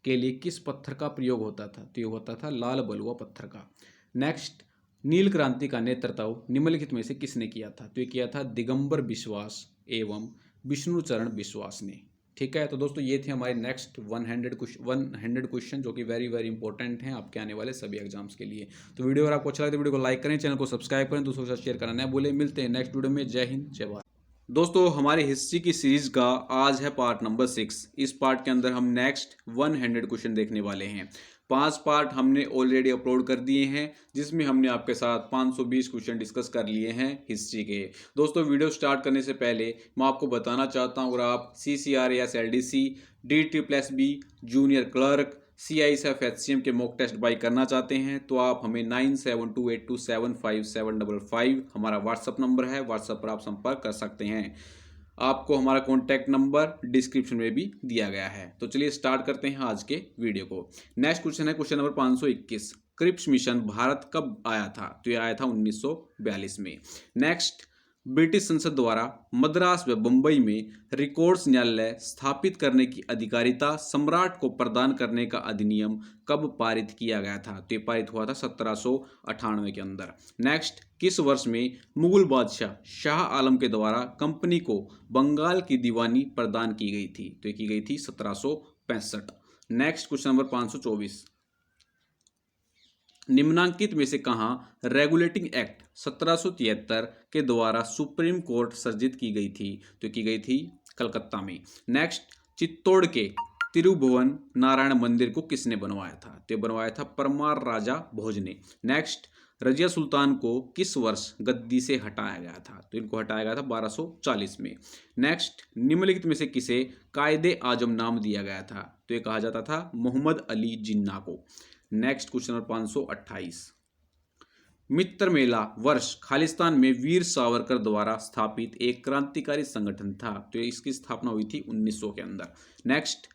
के लिए किस पत्थर का प्रयोग होता था? तो ये होता था लाल बलुआ पत्थर का। नेक्स्ट, नील क्रांति का नेतृत्व निम्नलिखित में से किसने किया था? तो ये किया था दिगंबर बिश्वास एवं विष्णुचरण विश्वास ने, ठीक है। तो दोस्तों ये थे हमारे नेक्स्ट 100 क्वेश्चन जो कि वेरी वेरी इंपॉर्टेंट हैं आपके आने वाले सभी एग्जाम्स के लिए। तो वीडियो अगर आपको अच्छा लगे तो वीडियो को लाइक करें, चैनल को सब्सक्राइब करें, दूसरों के साथ शेयर करना ना भूलें। मिलते हैं नेक्स्ट वीडियो में। जय हिंद, जय भारत। दोस्तों हमारी हिस्ट्री की सीरीज का आज है पार्ट नंबर 6। इस पार्ट के अंदर हम नेक्स्ट 100 क्वेश्चन देखने वाले हैं। 5 पार्ट हमने ऑलरेडी अपलोड कर दिए हैं, जिसमें हमने आपके साथ 520 क्वेश्चन डिस्कस कर लिए हैं हिस्ट्री के। दोस्तों वीडियो स्टार्ट करने से पहले मैं आपको बताना चाहता हूँ, अगर आप CCRAS LDC DSSB junior clerk CISF HCM के मॉक टेस्ट बाई करना चाहते हैं तो आप हमें 9728275755 हमारा व्हाट्सअप नंबर है, व्हाट्सअप पर आप संपर्क कर सकते हैं। आपको हमारा कॉन्टैक्ट नंबर डिस्क्रिप्शन में भी दिया गया है। तो चलिए स्टार्ट करते हैं आज के वीडियो को। नेक्स्ट क्वेश्चन है question number 521। Cripps mission Bharat कब आया था? तो ये आया था 1942 में। नेक्स्ट, ब्रिटिश संसद द्वारा मद्रास व बंबई में रिकॉर्ड्स न्यायालय स्थापित करने की अधिकारिता सम्राट को प्रदान करने का अधिनियम कब पारित किया गया था? तो ये पारित हुआ था 1798 के अंदर। नेक्स्ट, किस वर्ष में मुगल बादशाह शाह आलम के द्वारा कंपनी को बंगाल की दीवानी प्रदान की गई थी? तो ये की गई थी 1765। Next question number 524। निम्नांकित में से कहाँ रेगुलेटिंग एक्ट 1773 के द्वारा सुप्रीम कोर्ट सर्जित की गई थी? तो की गई थी कलकत्ता में। नेक्स्ट, चित्तौड़ के तिरुभुवन नारायण मंदिर को किसने बनवाया था? तो बनवाया था परमार राजा भोज ने। नेक्स्ट, रजिया सुल्तान को किस वर्ष गद्दी से हटाया गया था? तो इनको हटाया गया था 1240 में। नेक्स्ट, निम्नलिखित में से किसे कायदे आजम नाम दिया गया था? तो ये कहा जाता था मोहम्मद अली जिन्ना को। नेक्स्ट क्वेश्चन नंबर 528, मित्र मेला वर्ष खालिस्तान में वीर सावरकर द्वारा स्थापित एक क्रांतिकारी संगठन था। तो इसकी स्थापना हुई थी 1900 के अंदर। Next,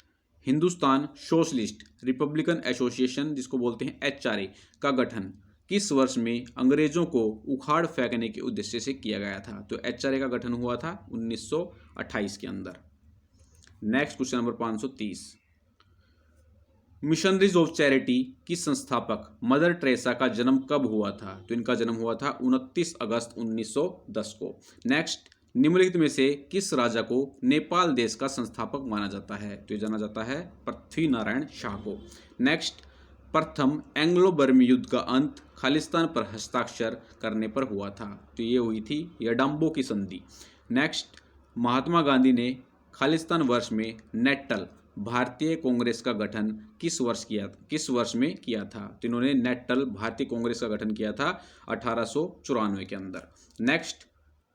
Hindustan socialist Republican association जिसको बोलते हैं HRA का गठन किस वर्ष में अंग्रेजों को उखाड़ फेंकने के उद्देश्य से किया गया था? तो HRA का गठन हुआ था 1928 के अंदर। Next question number 530, missionaries of charity की संस्थापक मदर टेरेसा का जन्म कब हुआ था? तो इनका जन्म हुआ था 29 अगस्त 1910 को। नेक्स्ट, निम्नलिखित में से किस राजा को नेपाल देश का संस्थापक माना जाता है? तो ये जाना जाता है पृथ्वी नारायण शाह को। नेक्स्ट, प्रथम एंग्लो बर्मी युद्ध का अंत खालिस्तान पर हस्ताक्षर करने पर हुआ था। तो ये हुई थी यडाम्बो की संधि। नेक्स्ट, महात्मा गांधी ने खालिस्तान वर्ष में नेटल भारतीय कांग्रेस का गठन किस वर्ष में किया था? तो इन्होंने नेटल भारतीय कांग्रेस का गठन किया था 1894 के अंदर। नेक्स्ट,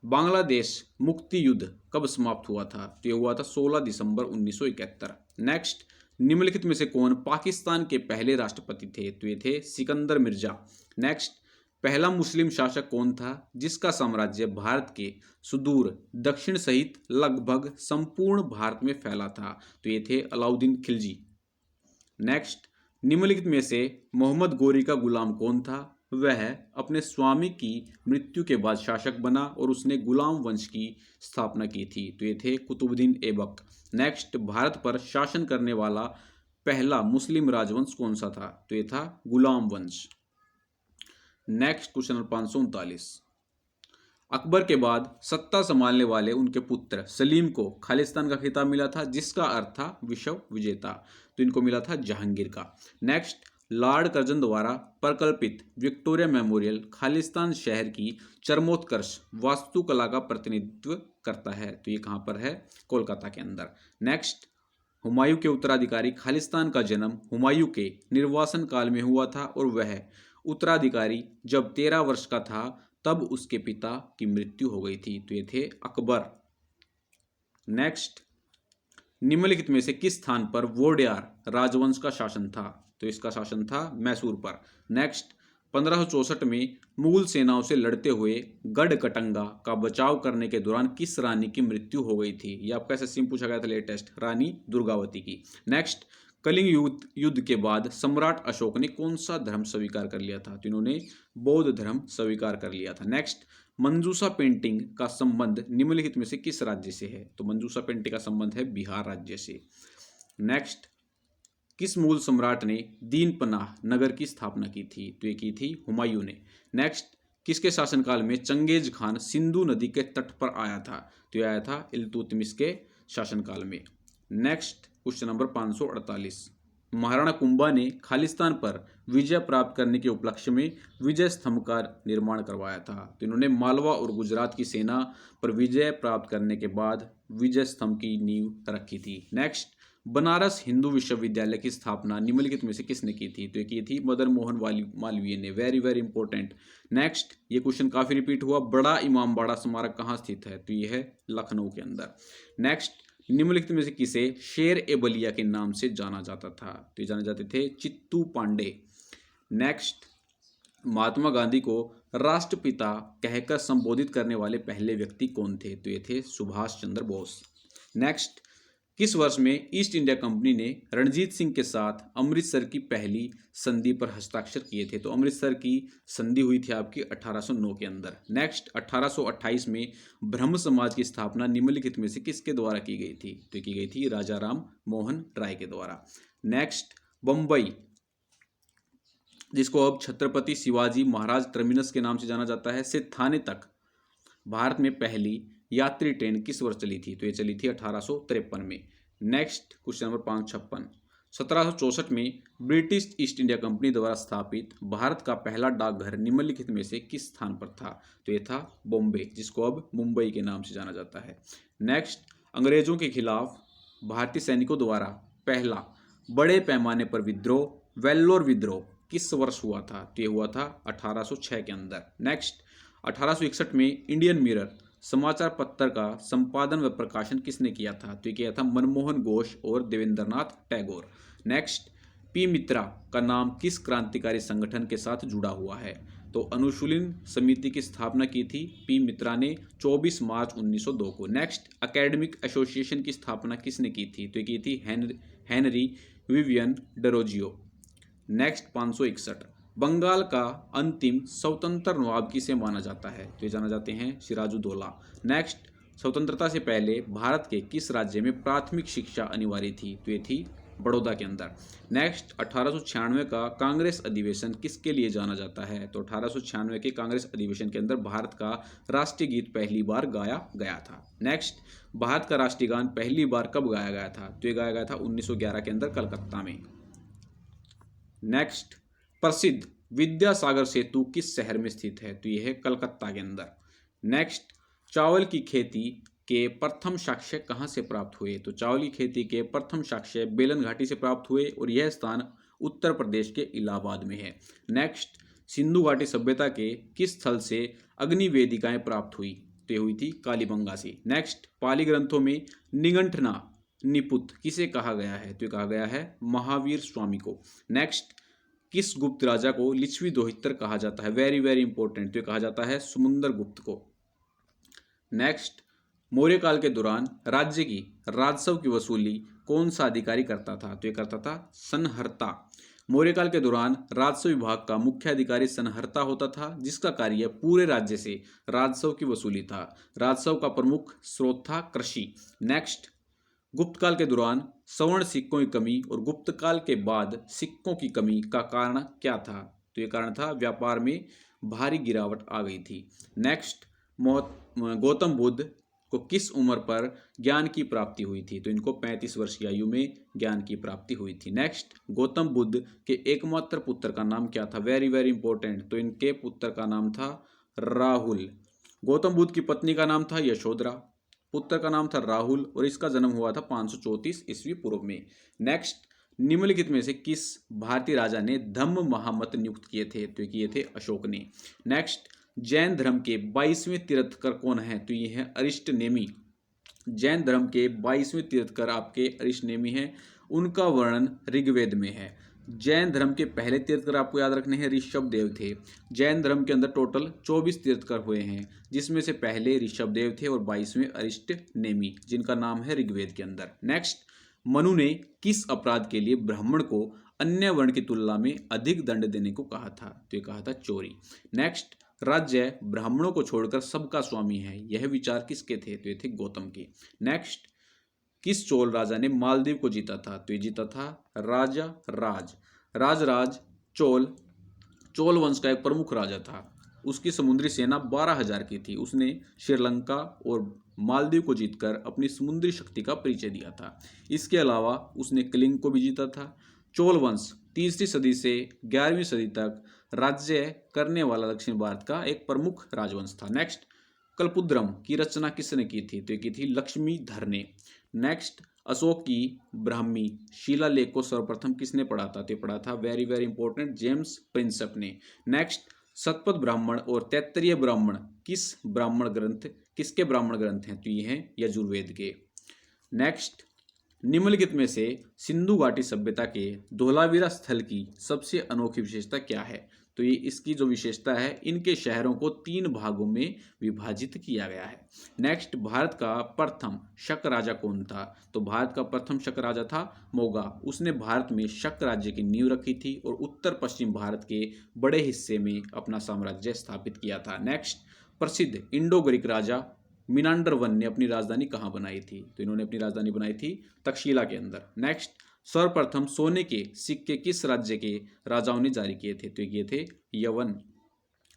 बांग्लादेश मुक्ति युद्ध कब समाप्त हुआ था? तो ये हुआ था 16 दिसंबर 1971। नेक्स्ट, निम्नलिखित में से कौन पाकिस्तान के पहले राष्ट्रपति थे? तो ये थे सिकंदर मिर्जा। नेक्स्ट, पहला मुस्लिम शासक कौन था जिसका साम्राज्य भारत के सुदूर दक्षिण सहित लगभग संपूर्ण भारत में फैला था? तो ये थे अलाउद्दीन खिलजी। नेक्स्ट, निम्नलिखित में से मोहम्मद गोरी का गुलाम कौन था? वह अपने स्वामी की मृत्यु के बाद शासक बना और उसने गुलाम वंश की स्थापना की थी। तो ये थे कुतुबुद्दीन ऐबक। नेक्स्ट, भारत पर शासन करने वाला पहला मुस्लिम राजवंश कौन सा था? तो ये था गुलाम वंश। नेक्स्ट क्वेश्चन नंबर 539, अकबर के बाद सत्ता संभालने वाले उनके पुत्र सलीम को खालिस्तान का खिताब मिला था जिसका अर्थ था विश्व विजेता। तो इनको मिला था जहांगीर का। नेक्स्ट, लॉर्ड कर्जन द्वारा प्रकल्पित विक्टोरिया मेमोरियल खालिस्तान शहर की चरमोत्कर्ष वास्तुकला का प्रतिनिधित्व करता है। तो ये कहाँ पर है? कोलकाता के अंदर। नेक्स्ट, हुमायूं के उत्तराधिकारी खालिस्तान का जन्म हुमायूं के निर्वासन काल में हुआ था और वह उत्तराधिकारी जब 13 वर्ष का था तब उसके पिता की मृत्यु हो गई थी। तो ये थे अकबर। नेक्स्ट, निम्नलिखित में से किस स्थान पर वोडेयार राजवंश का शासन था? तो इसका शासन था मैसूर पर। नेक्स्ट, 1564 में मुगल सेनाओं से लड़ते हुए गढ़कटंगा का बचाव करने के दौरान किस रानी की मृत्यु हो गई थी? ये आपका एसएससी में पूछा गया था लेटेस्ट, रानी दुर्गावती की। नेक्स्ट, कलिंग युद्ध के बाद सम्राट अशोक ने कौन सा धर्म स्वीकार कर लिया था? तो इन्होंने बौद्ध धर्म स्वीकार कर लिया था। नेक्स्ट, मंजूषा पेंटिंग का संबंध निम्नलिखित में से किस राज्य से है? तो मंजूषा पेंटिंग का संबंध है बिहार राज्य से। नेक्स्ट, किस मुगल सम्राट ने दीनपनाह नगर की स्थापना की थी? तो ये की थी हुमायूं ने। नेक्स्ट, किसके शासनकाल में चंगेज खान सिंधु नदी के तट पर आया था? तो ये आया था इल्तुतमिश के शासनकाल में। Next question number 548, Maharana Kumbha ने खालिस्तान पर विजय प्राप्त करने के उपलक्ष्य में विजय स्तंभ का निर्माण करवाया था। तो इन्होंने मालवा और गुजरात की सेना पर विजय प्राप्त करने के बाद विजय स्तंभ की नींव रखी थी। नेक्स्ट, बनारस हिंदू विश्वविद्यालय की स्थापना निम्नलिखित में से किसने की थी? तो ये की थी मदन मोहन मालवीय ने। Very very important. नेक्स्ट, ये क्वेश्चन काफी रिपीट हुआ, बड़ा इमामबाड़ा स्मारक कहाँ स्थित है? तो ये है लखनऊ के अंदर। नेक्स्ट, निम्नलिखित में से किसे शेर ए बलिया के नाम से जाना जाता था? तो ये जाने जाते थे चित्तू पांडे। नेक्स्ट, महात्मा गांधी को राष्ट्रपिता कहकर संबोधित करने वाले पहले व्यक्ति कौन थे? तो ये थे सुभाष चंद्र बोस। नेक्स्ट, किस वर्ष में ईस्ट इंडिया कंपनी ने रणजीत सिंह के साथ अमृतसर की पहली संधि पर हस्ताक्षर किए थे? तो अमृतसर की संधि हुई थी आपकी 1809 के अंदर। नेक्स्ट, 1828 में ब्रह्म समाज की स्थापना निम्नलिखित में से किसके द्वारा की गई थी? तो की गई थी राजा राम मोहन राय के द्वारा। नेक्स्ट, बम्बई जिसको अब छत्रपति शिवाजी महाराज टर्मिनस के नाम से जाना जाता है, से थाने तक भारत में पहली यात्री ट्रेन किस वर्ष चली थी? तो ये चली थी 1853 में। नेक्स्ट क्वेश्चन नंबर 556, 1764 में ब्रिटिश ईस्ट इंडिया कंपनी द्वारा स्थापित भारत का पहला डाकघर निम्नलिखित में से किस स्थान पर था? तो ये था बॉम्बे, जिसको अब मुंबई के नाम से जाना जाता है। नेक्स्ट, अंग्रेजों के खिलाफ भारतीय सैनिकों द्वारा पहला बड़े पैमाने पर विद्रोह वेल्लोर विद्रोह किस वर्ष हुआ था? तो ये हुआ था 1806 के अंदर। नेक्स्ट, 1861 में इंडियन मिरर समाचार पत्र का संपादन व प्रकाशन किसने किया था? तो ये किया था मनमोहन घोष और देवेंद्रनाथ टैगोर। नेक्स्ट, पी मित्रा का नाम किस क्रांतिकारी संगठन के साथ जुड़ा हुआ है? तो अनुशीलन समिति की स्थापना की थी पी मित्रा ने 24 मार्च 1902 को। नेक्स्ट, एकेडमिक एसोसिएशन की स्थापना किसने की थी? तो ये की थी Henry Vivian Derozio. Next, 561, Bengal का अंतिम स्वतंत्र नवाब किसे माना जाता है? तो ये जाना जाते हैं सिराजुद्दौला। नेक्स्ट, स्वतंत्रता से पहले भारत के किस राज्य में प्राथमिक शिक्षा अनिवार्य थी? तो ये थी बड़ौदा के अंदर। नेक्स्ट, 1896 का कांग्रेस अधिवेशन किसके लिए जाना जाता है? तो 1896 के कांग्रेस अधिवेशन के अंदर भारत का राष्ट्रीय गीत पहली बार गाया गया था। नेक्स्ट, भारत का राष्ट्रीय गान पहली बार कब गाया गया था? तो ये गाया गया था 1911 के अंदर कलकत्ता में। नेक्स्ट, प्रसिद्ध विद्यासागर सेतु किस शहर में स्थित है? तो यह है कलकत्ता के अंदर। नेक्स्ट, चावल की खेती के प्रथम साक्ष्य कहाँ से प्राप्त हुए? तो चावल की खेती के प्रथम साक्ष्य बेलन घाटी से प्राप्त हुए और यह स्थान उत्तर प्रदेश के इलाहाबाद में है। नेक्स्ट, सिंधु घाटी सभ्यता के किस स्थल से अग्नि वेदिकाएं प्राप्त हुई? तो ये हुई थी कालीबंगा से। नेक्स्ट, पाली ग्रंथों में निगंठना निपुत किसे कहा गया है? तो कहा गया है महावीर स्वामी को। नेक्स्ट, किस गुप्त राजा को लिच्छवी दोहित्र कहा जाता है? वेरी वेरी इंपॉर्टेंट, तो कहा जाता है समुद्र गुप्त को। नेक्स्ट, मौर्य काल के दौरान राज्य की राजस्व की वसूली कौन सा अधिकारी करता था? तो ये करता था संहर्ता। मौर्य काल के दौरान राजस्व विभाग का मुख्य अधिकारी संहर्ता होता था, जिसका कार्य पूरे राज्य से राजस्व की वसूली था। राजस्व का प्रमुख स्रोत था कृषि। नेक्स्ट, गुप्त काल के दौरान स्वर्ण सिक्कों की कमी और गुप्त काल के बाद सिक्कों की कमी का कारण क्या था? तो ये कारण था व्यापार में भारी गिरावट आ गई थी। नेक्स्ट, गौतम बुद्ध को किस उम्र पर ज्ञान की प्राप्ति हुई थी? तो इनको 35 वर्ष की आयु में ज्ञान की प्राप्ति हुई थी। नेक्स्ट, गौतम बुद्ध के एकमात्र पुत्र का नाम क्या था? वेरी वेरी इंपॉर्टेंट, तो इनके पुत्र का नाम था राहुल। गौतम बुद्ध की पत्नी का नाम था यशोधरा, पुत्र का नाम था राहुल और इसका जन्म हुआ था 534 ईस्वी पूर्व में। नेक्स्ट, निम्नलिखित में से किस भारतीय राजा ने धम्म महामत नियुक्त किए थे? तो किए थे अशोक ने। नेक्स्ट, जैन धर्म के 22वें तीर्थकर कौन है? तो ये है अरिष्टनेमी। जैन धर्म के 22वें तीर्थकर आपके अरिष्टनेमी हैं। उनका वर्णन ऋग्वेद में है। जैन धर्म के पहले तीर्थकर आपको याद रखने हैं ऋषभदेव थे। जैन धर्म के अंदर टोटल 24 तीर्थकर हुए हैं, जिसमें से पहले ऋषभदेव थे और 22वें अरिष्टनेमी, जिनका नाम है ऋग्वेद के अंदर। नेक्स्ट, मनु ने किस अपराध के लिए ब्राह्मण को अन्य वर्ण की तुलना में अधिक दंड देने को कहा था? तो ये कहा था चोरी। नेक्स्ट, राज्य ब्राह्मणों को छोड़कर सबका स्वामी है, यह विचार किसके थे? तो ये थे गौतम के। नेक्स्ट, किस चोल राजा ने मालदीव को जीता था? तो ये जीता था राजा राज चोल वंश का एक प्रमुख राजा था। उसकी समुद्री सेना 12,000 की थी। उसने श्रीलंका और मालदीव को जीतकर अपनी समुद्री शक्ति का परिचय दिया था। इसके अलावा उसने कलिंग को भी जीता था। चोल वंश 3वीं सदी से 11वीं सदी तक राज्य करने वाला दक्षिण भारत का एक प्रमुख राजवंश था। नेक्स्ट, कल्पुद्रम की रचना किसने की थी? तो ये की थी लक्ष्मीधर ने। नेक्स्ट, अशोक की ब्राह्मी शिलालेख को सर्वप्रथम किसने पढ़ा था? तो पढ़ा था very very important James Prinsep ने। नेक्स्ट, शतपथ ब्राह्मण और तैत्तरीय ब्राह्मण किसके ब्राह्मण ग्रंथ हैं? तो ये हैं यजुर्वेद के। नेक्स्ट, निम्नलिखित में से सिंधु घाटी सभ्यता के धोलावीरा स्थल की सबसे अनोखी विशेषता क्या है? तो ये इसकी जो विशेषता है, इनके शहरों को 3 भागों में विभाजित किया गया है। नेक्स्ट, भारत का प्रथम शक राजा कौन था? तो भारत का प्रथम शक राजा था मोगा। उसने भारत में शक राज्य की नींव रखी थी और उत्तर पश्चिम भारत के बड़े हिस्से में अपना साम्राज्य स्थापित किया था। नेक्स्ट, प्रसिद्ध इंडो ग्रीक राजा मिनांडर वन ने अपनी राजधानी कहाँ बनाई थी? तो इन्होंने अपनी राजधानी बनाई थी तक्षशिला के अंदर। नेक्स्ट, सर्वप्रथम सोने के सिक्के किस राज्य के राजाओं ने जारी किए थे? तो ये थे यवन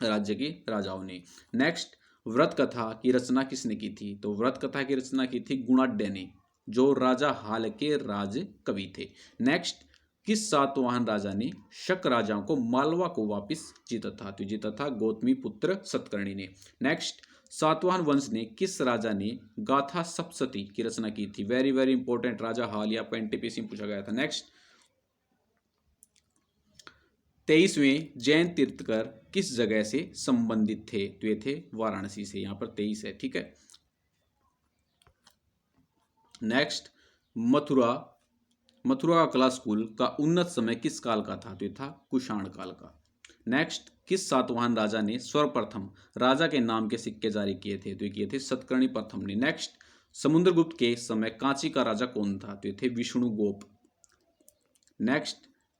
राज्य के राजाओं ने। नेक्स्ट, व्रत कथा की रचना किसने की थी? तो व्रत कथा की रचना की थी गुणाढ्य ने, जो राजा हाल के राज कवि थे। नेक्स्ट, किस सातवाहन राजा ने शक राजाओं को मालवा को वापस जीता था? तो जीता था गौतमी पुत्र सतकर्णी ने। नेक्स्ट, सातवाहन वंश ने किस राजा ने गाथा सप्तशती की रचना की थी? वेरी वेरी इंपॉर्टेंट, राजा हाल या एनटीपीसी में पूछा गया था। नेक्स्ट, 23वें जैन तीर्थकर किस जगह से संबंधित थे? तो ये थे वाराणसी से। यहाँ पर 23 है, ठीक है। नेक्स्ट, मथुरा कला स्कूल का उन्नत समय किस काल का था? तो ये था कुषाण काल का। नेक्स्ट, किस सातवाहन राजा ने सर्वप्रथम राजा के नाम के सिक्के जारी किए थे? तो ये किए थे सतकर्णी प्रथम ने। नेक्स्ट, समुद्रगुप्त के समय कांची का राजा कौन था? तो ये थे विष्णुगोप। नेक्स्ट,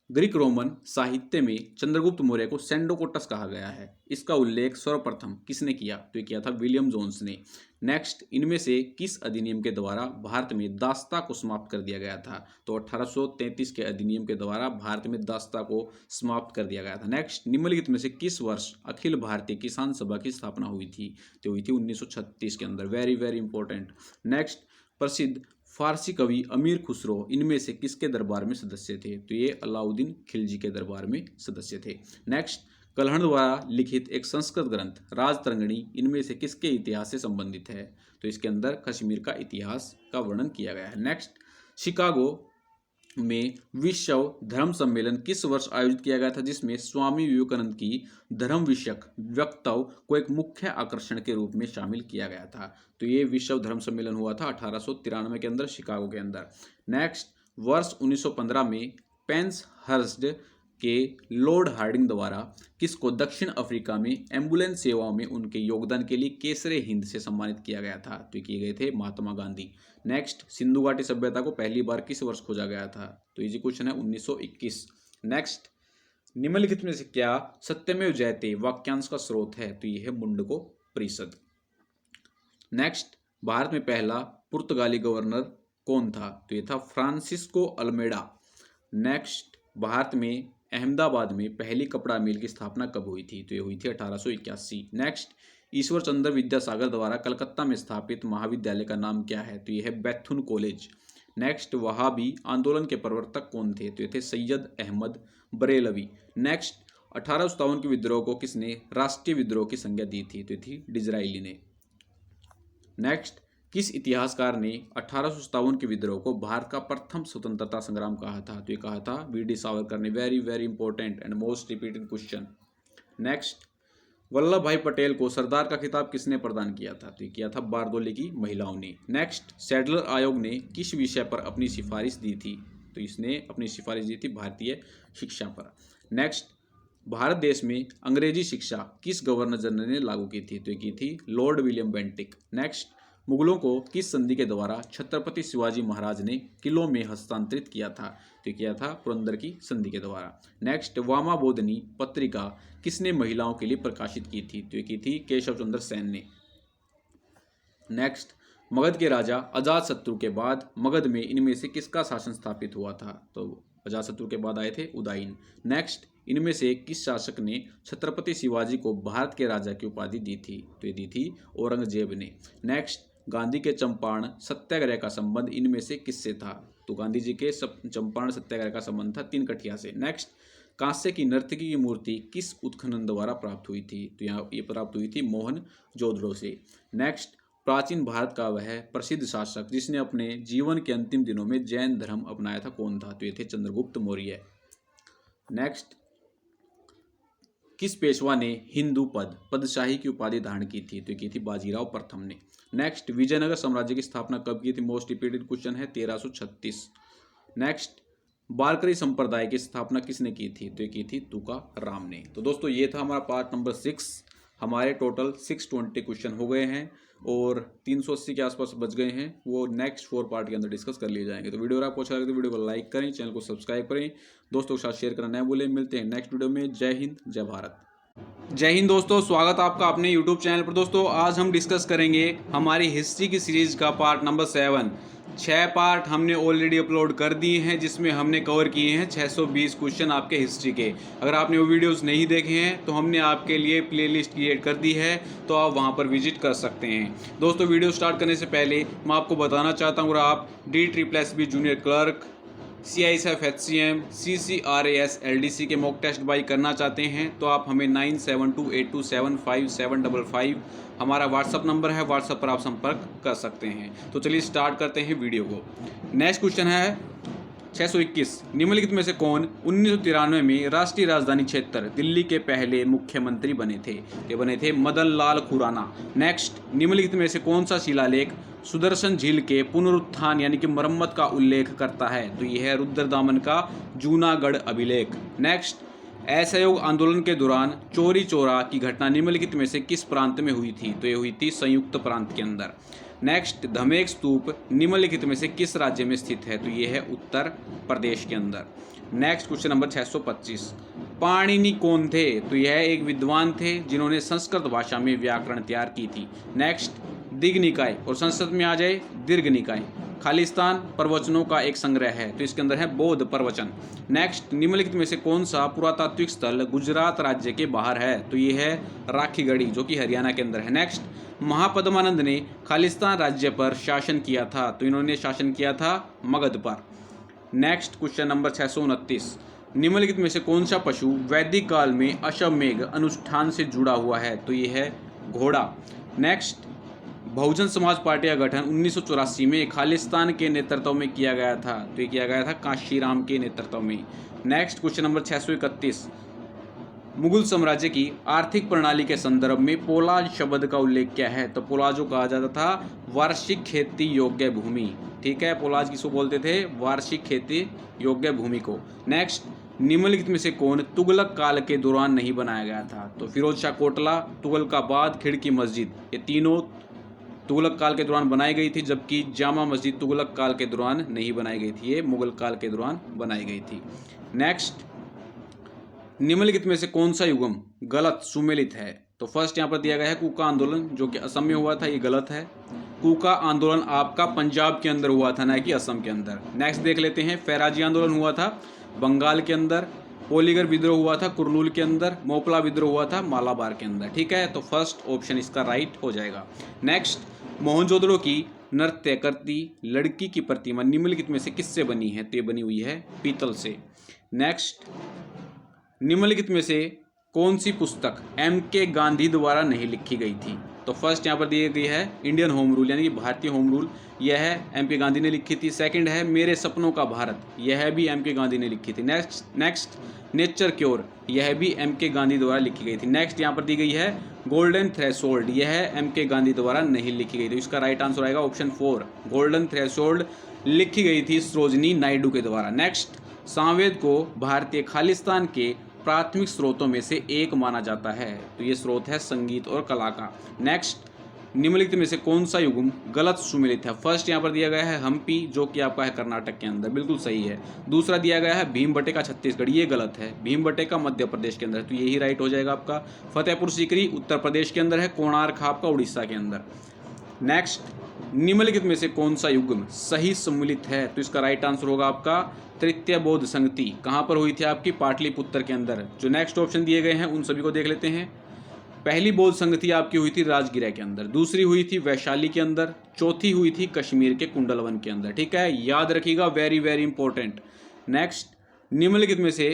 ग्रीक रोमन साहित्य में चंद्रगुप्त मौर्य को सेंडोकोटस कहा गया है। इसका उल्लेख सर्वप्रथम किसने किया? तो ये किया था विलियम जोन्स ने। नेक्स्ट, इनमें से किस अधिनियम के द्वारा भारत में दास्ता को समाप्त कर दिया गया था? तो 1833 के अधिनियम के द्वारा भारत में दास्ता को समाप्त कर दिया गया था। नेक्स्ट, निम्नलिखित में से किस वर्ष अखिल भारतीय किसान सभा की स्थापना हुई थी? तो हुई थी 1936 के अंदर। Very very important. नेक्स्ट, प्रसिद्ध फारसी कवि अमीर खुसरो इनमें से किसके दरबार में सदस्य थे? तो ये अलाउद्दीन खिलजी के दरबार में सदस्य थे। नेक्स्ट, कल्हण द्वारा लिखित एक संस्कृत ग्रंथ राजतरंगिणी इनमें से किसके इतिहास से संबंधित है? तो इसके अंदर कश्मीर का इतिहास का वर्णन किया गया है। नेक्स्ट, शिकागो में विश्व धर्म सम्मेलन किस वर्ष आयोजित किया गया था, जिसमें स्वामी विवेकानंद की धर्म विषयक वक्तव्य को एक मुख्य आकर्षण के रूप में शामिल किया गया था? तो ये विश्व धर्म सम्मेलन हुआ था 1893 के अंदर शिकागो के अंदर। नेक्स्ट, वर्ष 1915 में पेन्सहर्स्ट के लॉर्ड हार्डिंग द्वारा किसको दक्षिण अफ्रीका में एम्बुलेंस सेवाओं में उनके योगदान के लिए केसरे हिंद से सम्मानित किया गया था? तो किए गए थे महात्मा गांधी। नेक्स्ट, सिंधु घाटी सभ्यता को पहली बार किस वर्ष खोजा गया था? तो इजी क्वेश्चन है 1921। नेक्स्ट, निम्नलिखित में से क्या सत्यमेव जयते वाक्यांश का स्रोत है? तो ये है मुंडको परिषद। नेक्स्ट, भारत में पहला पुर्तगाली गवर्नर कौन था? तो ये था फ्रांसिस्को अल्मेडा। नेक्स्ट, भारत में अहमदाबाद में पहली कपड़ा मिल की स्थापना कब हुई थी? तो ये हुई थी 1881। नेक्स्ट, ईश्वर चंद्र विद्यासागर द्वारा कलकत्ता में स्थापित महाविद्यालय का नाम क्या है? तो ये है बेथुन कॉलेज। नेक्स्ट, वहाबी आंदोलन के प्रवर्तक कौन थे? तो ये थे सैयद अहमद बरेलवी। नेक्स्ट, 1857 के विद्रोह को किसने राष्ट्रीय विद्रोह की संज्ञा दी थी? तो ये थी डिजराइली ने। नेक्स्ट, किस इतिहासकार ने 1857 के विद्रोह को भारत का प्रथम स्वतंत्रता संग्राम कहा था? तो ये कहा था वी.डी. सावरकर ने। Very very important and most repeated question. Next, Vallabh भाई पटेल को सरदार का खिताब किसने प्रदान किया था? तो ये किया था बारदोली की महिलाओं ने। नेक्स्ट, सैडलर आयोग ने किस विषय पर अपनी सिफारिश दी थी? तो इसने अपनी सिफारिश दी थी भारतीय शिक्षा पर। नेक्स्ट, भारत देश में अंग्रेजी शिक्षा किस गवर्नर जनरल ने लागू की थी? तो ये की थी लॉर्ड विलियम बेंटिक। नेक्स्ट, मुगलों को किस संधि के द्वारा छत्रपति शिवाजी महाराज ने किलों में हस्तांतरित किया था? तो किया था पुरंदर की संधि के द्वारा। नेक्स्ट, वामा बोधनी पत्रिका किसने महिलाओं के लिए प्रकाशित की थी? तो ये की थी केशव चंद्र सेन ने। नेक्स्ट, मगध के राजा अजातशत्रु के बाद मगध में इनमें से किसका शासन स्थापित हुआ था? तो अजातशत्रु के बाद आए थे उदयन। नेक्स्ट, इनमें से किस शासक ने छत्रपति शिवाजी को भारत के राजा की उपाधि दी थी? तो ये दी थी औरंगजेब ने। नेक्स्ट, गांधी के चंपारण सत्याग्रह का संबंध इनमें से किससे था? तो गांधी जी के चंपारण सत्याग्रह का संबंध था तिनकठिया से। नेक्स्ट, कांस्य की नर्तकी की मूर्ति किस उत्खनन द्वारा प्राप्त हुई थी? तो यहाँ ये प्राप्त हुई थी मोहन जोदड़ो से। नेक्स्ट, प्राचीन भारत का वह प्रसिद्ध शासक जिसने अपने जीवन के अंतिम दिनों में जैन धर्म अपनाया था कौन था? तो ये थे चंद्रगुप्त मौर्य। नेक्स्ट, किस पेशवा ने हिंदू पदशाही की उपाधि धारण की थी? तो की थी बाजीराव प्रथम ने। नेक्स्ट, विजयनगर साम्राज्य की स्थापना कब की थी? मोस्ट रिपीटेड क्वेश्चन है 1336। नेक्स्ट, बारकरी संप्रदाय की स्थापना किसने की थी? तो ये की थी तुकाराम ने। तो दोस्तों ये था हमारा पार्ट नंबर 6। हमारे टोटल 620 क्वेश्चन हो गए हैं और 380 के आसपास बच गए हैं। वो नेक्स्ट 4 पार्ट के अंदर डिस्कस कर लिए जाएंगे। तो वीडियो अगर आपको अच्छा लगे तो वीडियो को लाइक करें, चैनल को सब्सक्राइब करें, दोस्तों के साथ शेयर करना न भूलें। मिलते हैं नेक्स्ट वीडियो में। जय हिंद, जय भारत। जय हिंद दोस्तों, स्वागत आपका अपने YouTube चैनल पर। दोस्तों आज हम डिस्कस करेंगे हमारी हिस्ट्री की सीरीज का पार्ट नंबर 7। 6 पार्ट हमने ऑलरेडी अपलोड कर दिए हैं जिसमें हमने कवर किए हैं 620 क्वेश्चन आपके हिस्ट्री के। अगर आपने वो वीडियोस नहीं देखे हैं तो हमने आपके लिए प्लेलिस्ट क्रिएट कर दी है, तो आप वहां पर विजिट कर सकते हैं। दोस्तों वीडियो स्टार्ट करने से पहले मैं आपको बताना चाहता हूँ, अगर आप DSSB junior clerk, CISF HCM, CCRAS LDC के मॉक टेस्ट बाई करना चाहते हैं तो आप हमें 9728275755 हमारा व्हाट्सअप नंबर है, व्हाट्सअप पर आप संपर्क कर सकते हैं। तो चलिए स्टार्ट करते हैं वीडियो को। नेक्स्ट क्वेश्चन है 621 निम्नलिखित में से कौन 1993 में राष्ट्रीय राजधानी क्षेत्र दिल्ली के पहले मुख्यमंत्री बने थे? ये बने थे मदन लाल खुराना। नेक्स्ट, निम्नलिखित में से कौन सा शिलालेख सुदर्शन झील के पुनरुत्थान यानी कि मरम्मत का उल्लेख करता है? तो यह है रुद्रदामन का जूनागढ़ अभिलेख। नेक्स्ट, असहयोग आंदोलन के दौरान चोरी चौरा की घटना निम्नलिखित में से किस प्रांत में हुई थी? तो ये हुई थी संयुक्त प्रांत के अंदर। नेक्स्ट, धमेक स्तूप निम्नलिखित में से किस राज्य में स्थित है? तो ये है उत्तर प्रदेश के अंदर। नेक्स्ट क्वेश्चन नंबर 625 पाणिनि कौन थे? तो यह एक विद्वान थे जिन्होंने संस्कृत भाषा में व्याकरण तैयार की थी। नेक्स्ट, दिग् निकाय और संस्कृत में आ जाए दीर्घ निकाय। खालिस्तान प्रवचनों का एक संग्रह है, तो इसके अंदर है बौद्ध प्रवचन। नेक्स्ट, निम्नलिखित में से कौन सा पुरातात्विक स्थल गुजरात राज्य के बाहर है? तो ये है राखीगढ़ी जो कि हरियाणा के अंदर है। नेक्स्ट, महापद्मानंद ने खालिस्तान राज्य पर शासन किया था, तो इन्होंने शासन किया था मगध पर। नेक्स्ट क्वेश्चन नंबर 629 निम्नलिखित में से कौन सा पशु वैदिक काल में अश्वमेध अनुष्ठान से जुड़ा हुआ है? तो ये है घोड़ा। नेक्स्ट, बहुजन समाज पार्टी का गठन 1984 में खालिस्तान के नेतृत्व में किया गया था, तो ये किया गया था कांशीराम के नेतृत्व में। नेक्स्ट क्वेश्चन नंबर 631 मुगल साम्राज्य की आर्थिक प्रणाली के संदर्भ में पोलाज शब्द का उल्लेख क्या है? तो पोलाज को कहा जाता था वार्षिक खेती योग्य भूमि। ठीक है, पोलाज किसको बोलते थे? वार्षिक खेती योग्य भूमि को। नेक्स्ट, निम्नलिखित में से कौन तुगलक काल के दौरान नहीं बनाया गया था? तो फिरोज शाह कोटला, तुगलकाबाद, खिड़की मस्जिद, ये तीनों तुगलक काल के दौरान बनाई गई थी, जबकि जामा मस्जिद तुगलक काल के दौरान नहीं बनाई गई थी, ये मुगल काल के दौरान बनाई गई थी। नेक्स्ट, निम्नलिखित में से कौन सा युग्म गलत सुमेलित है? तो फर्स्ट यहाँ पर दिया गया है कूका आंदोलन जो कि असम में हुआ था, ये गलत है। कूका आंदोलन आपका पंजाब के अंदर हुआ था, ना कि असम के अंदर। नेक्स्ट देख लेते हैं, फैराजी आंदोलन हुआ था बंगाल के अंदर, पोलीगर विद्रोह हुआ था कुरनूल के अंदर, मोपला विद्रोह हुआ था मालाबार के अंदर। ठीक है, तो फर्स्ट ऑप्शन इसका राइट हो जाएगा। नेक्स्ट, मोहनजोदड़ो की नृत्य करती लड़की की प्रतिमा निम्नलिखित में से किससे बनी है? तो ये बनी हुई है पीतल से। नेक्स्ट, निम्नलिखित में से कौन सी पुस्तक M.K. गांधी द्वारा नहीं लिखी गई थी? तो फर्स्ट यहाँ पर दी गई है इंडियन होम रूल यानी कि भारतीय होम रूल, यह है M.K. गांधी ने लिखी थी। सेकंड है मेरे सपनों का भारत, यह भी M.K. गांधी ने लिखी थी। नेक्स्ट नेचर क्योर, यह भी M.K. गांधी द्वारा लिखी गई थी। नेक्स्ट यहाँ पर दी गई है गोल्डन थ्रेशोल्ड, यह M.K. गांधी द्वारा नहीं लिखी गई थी। इसका राइट आंसर आएगा ऑप्शन 4, गोल्डन थ्रेशोल्ड लिखी गई थी सरोजनी नायडू के द्वारा। नेक्स्ट, सामवेद को भारतीय खालिस्तान के प्राथमिक स्रोतों में से एक माना जाता है, तो ये स्रोत है संगीत और कला का। नेक्स्ट, निम्नलिखित में से कौन सा युग्म गलत सुमेलित है? फर्स्ट यहाँ पर दिया गया है हम्पी जो कि आपका है कर्नाटक के अंदर, बिल्कुल सही है। दूसरा दिया गया है भीमबटेका छत्तीसगढ़, ये गलत है। भीमबटेका मध्य प्रदेश के अंदर, तो यही राइट हो जाएगा आपका। फतेहपुर सीकरी उत्तर प्रदेश के अंदर है, कोणार्क आपका उड़ीसा के अंदर। नेक्स्ट, निम्नलिखित में से कौन सा युग्म सही सम्मिलित है? तो इसका राइट आंसर होगा आपका तृतीय बौद्ध संगति। कहाँ पर हुई थी? आपकी पाटलिपुत्र के अंदर। जो नेक्स्ट ऑप्शन दिए गए हैं उन सभी को देख लेते हैं। पहली बौद्ध संगति आपकी हुई थी राजगिरा के अंदर, दूसरी हुई थी वैशाली के अंदर, चौथी हुई थी कश्मीर के कुंडलवन के अंदर। ठीक है, याद रखिएगा, वेरी वेरी इंपॉर्टेंट। नेक्स्ट, निम्नलिखित में से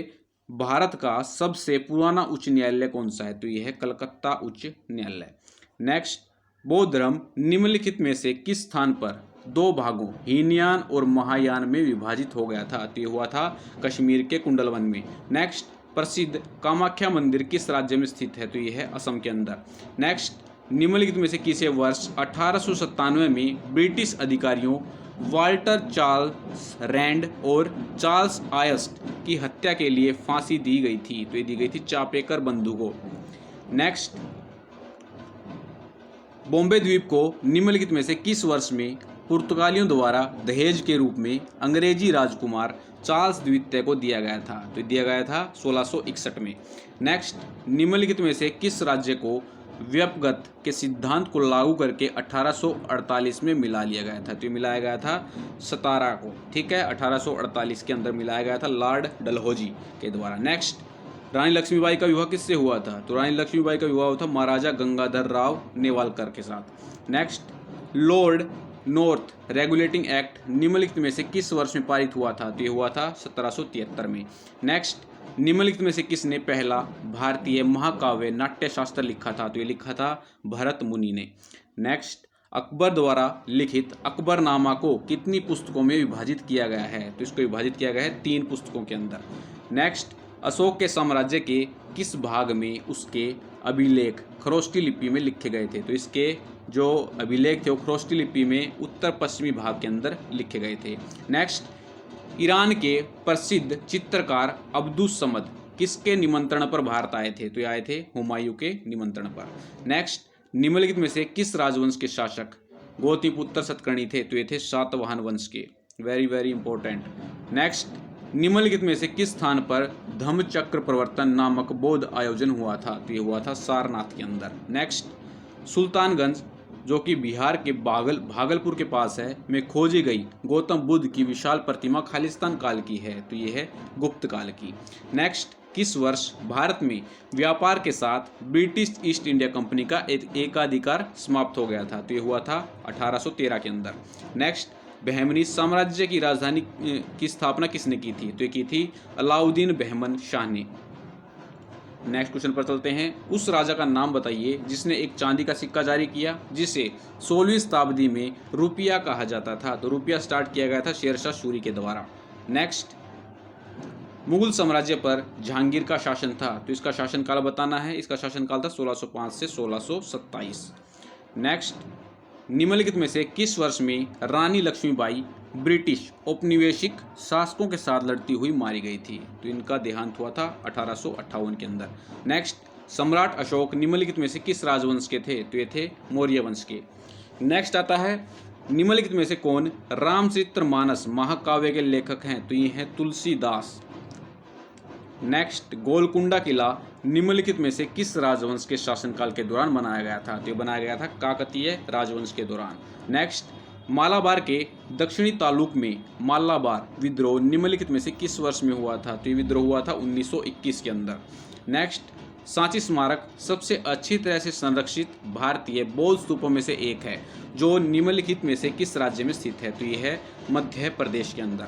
भारत का सबसे पुराना उच्च न्यायालय कौन सा है? तो यह है कलकत्ता उच्च न्यायालय। नेक्स्ट, बौद्ध धर्म निम्नलिखित में से किस स्थान पर दो भागों हीनयान और महायान में विभाजित हो गया था? तो ये हुआ था कश्मीर के कुंडलवन में। नेक्स्ट, प्रसिद्ध कामाख्या मंदिर किस राज्य में स्थित है? तो ये है असम के अंदर। नेक्स्ट, निम्नलिखित में से किसे वर्ष 1897 में ब्रिटिश अधिकारियों वाल्टर चार्ल्स रैंड और चार्ल्स आयस्ट की हत्या के लिए फांसी दी गई थी? तो ये दी गई थी चापेकर बंधु को। नेक्स्ट, बॉम्बे द्वीप को निम्नलिखित में से किस वर्ष में पुर्तगालियों द्वारा दहेज के रूप में अंग्रेजी राजकुमार चार्ल्स द्वितीय को दिया गया था? तो दिया गया था 1661 में। नेक्स्ट, निम्नलिखित में से किस राज्य को व्युत्पत्ति के सिद्धांत को लागू करके 1848 में मिला लिया गया था? तो मिलाया गया था सतारा को। ठीक है, 1848 के अंदर मिलाया गया था लॉर्ड डलहौजी के द्वारा। नेक्स्ट, रानी लक्ष्मीबाई का विवाह किससे हुआ था? तो रानी लक्ष्मीबाई का विवाह हुआ था महाराजा गंगाधर राव नेवालकर के साथ। Next, Lord north regulating act निम्नलिखित में से किस वर्ष में पारित हुआ था? तो ये हुआ था 1773 में। नेक्स्ट, निम्नलिखित में से किसने पहला भारतीय महाकाव्य नाट्यशास्त्र लिखा था? तो ये लिखा था भरत मुनि ने। नेक्स्ट, अकबर द्वारा लिखित अकबरनामा को कितनी पुस्तकों में विभाजित किया गया है? तो इसको विभाजित किया गया है 3 पुस्तकों के अंदर। नेक्स्ट, अशोक के साम्राज्य के किस भाग में उसके अभिलेख खरोष्टी लिपि में लिखे गए थे? तो इसके जो अभिलेख थे वो खरोष्टी लिपि में उत्तर पश्चिमी भाग के अंदर लिखे गए थे। नेक्स्ट, ईरान के प्रसिद्ध चित्रकार अब्दुस समद किसके निमंत्रण पर भारत आए थे? तो ये आए थे हुमायूं के निमंत्रण पर। नेक्स्ट, निम्नलिखित में से किस राजवंश के शासक गौतमीपुत्र सतकर्णी थे? तो ये थे सातवाहन वंश के। Very very important. नेक्स्ट, निम्नलिखित में से किस स्थान पर धम्मचक्र प्रवर्तन नामक बौद्ध आयोजन हुआ था? तो ये हुआ था सारनाथ के अंदर। नेक्स्ट, सुल्तानगंज जो कि बिहार के भागलपुर के पास है में खोजी गई गौतम बुद्ध की विशाल प्रतिमा खालिस्तान काल की है? तो ये है गुप्त काल की। नेक्स्ट, किस वर्ष भारत में व्यापार के साथ ब्रिटिश ईस्ट इंडिया कंपनी का एकाधिकार समाप्त हो गया था? तो ये हुआ था 1813 के अंदर। नेक्स्ट, बहमनी साम्राज्य की राजधानी की स्थापना किसने की थी? तो ये की थी अलाउद्दीन बहमन शाह ने। नेक्स्ट क्वेश्चन पर चलते हैं। उस राजा का नाम बताइए जिसने एक चांदी का सिक्का जारी किया जिसे 16वीं शताब्दी में रुपया कहा जाता था? तो रुपया स्टार्ट किया गया था शेरशाह सूरी के द्वारा। नेक्स्ट, मुगल साम्राज्य पर जहांगीर का शासन था, तो इसका शासनकाल बताना है। इसका शासनकाल था 1605 से 1627। नेक्स्ट, निम्नलिखित में से किस वर्ष में रानी लक्ष्मीबाई ब्रिटिश औपनिवेशिक शासकों के साथ लड़ती हुई मारी गई थी? तो इनका देहांत हुआ था 1858 के अंदर। नेक्स्ट, सम्राट अशोक निम्नलिखित में से किस राजवंश के थे? तो ये थे मौर्य वंश के। नेक्स्ट आता है, निम्नलिखित में से कौन रामचरितमानस महाकाव्य के लेखक हैं? तो ये हैं तुलसीदास। नेक्स्ट, गोलकुंडा किला निम्नलिखित में से किस राजवंश के शासनकाल के दौरान बनाया गया था? तो ये बनाया गया था काकतीय राजवंश के दौरान। नेक्स्ट, मालाबार के दक्षिणी तालुक में मालाबार विद्रोह निम्नलिखित में से किस वर्ष में हुआ था? तो ये विद्रोह हुआ था 1921 के अंदर। नेक्स्ट, सांची स्मारक सबसे अच्छी तरह से संरक्षित भारतीय बौद्ध स्तूपों में से एक है जो निम्नलिखित में से किस राज्य में स्थित है? तो ये है मध्य प्रदेश के अंदर।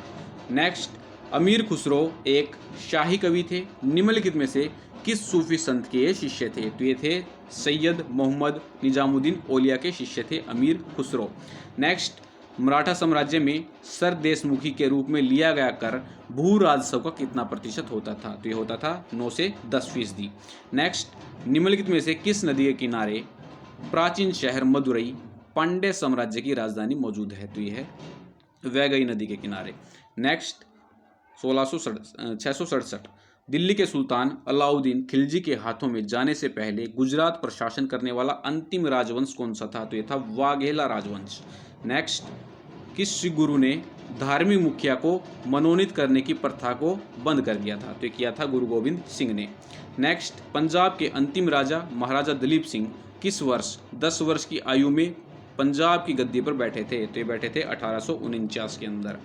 नेक्स्ट, अमीर खुसरो एक शाही कवि थे, निम्नलिखित में से किस सूफी संत के शिष्य थे? तो ये थे सैयद मोहम्मद निजामुद्दीन औलिया के शिष्य थे अमीर खुसरो। नेक्स्ट, मराठा साम्राज्य में सर देशमुखी के रूप में लिया गया कर भू राजस्व का कितना प्रतिशत होता था? तो ये होता था 9 से 10%। नेक्स्ट, निम्नलिखित में से किस नदी के किनारे प्राचीन शहर मदुरई पांड्य साम्राज्य की राजधानी मौजूद है? तो ये है वैगई नदी के किनारे। नेक्स्ट, 667 दिल्ली के सुल्तान अलाउद्दीन खिलजी के हाथों में जाने से पहले गुजरात पर शासन करने वाला अंतिम राजवंश कौन सा था? तो ये था वाघेला राजवंश। नेक्स्ट, किस गुरु ने धार्मिक मुखिया को मनोनीत करने की प्रथा को बंद कर दिया था? तो ये किया था गुरु गोविंद सिंह ने। नेक्स्ट, पंजाब के अंतिम राजा महाराजा दलीप सिंह किस वर्ष 10 वर्ष की आयु में पंजाब की गद्दी पर बैठे थे? तो ये बैठे थे 1849 के अंदर।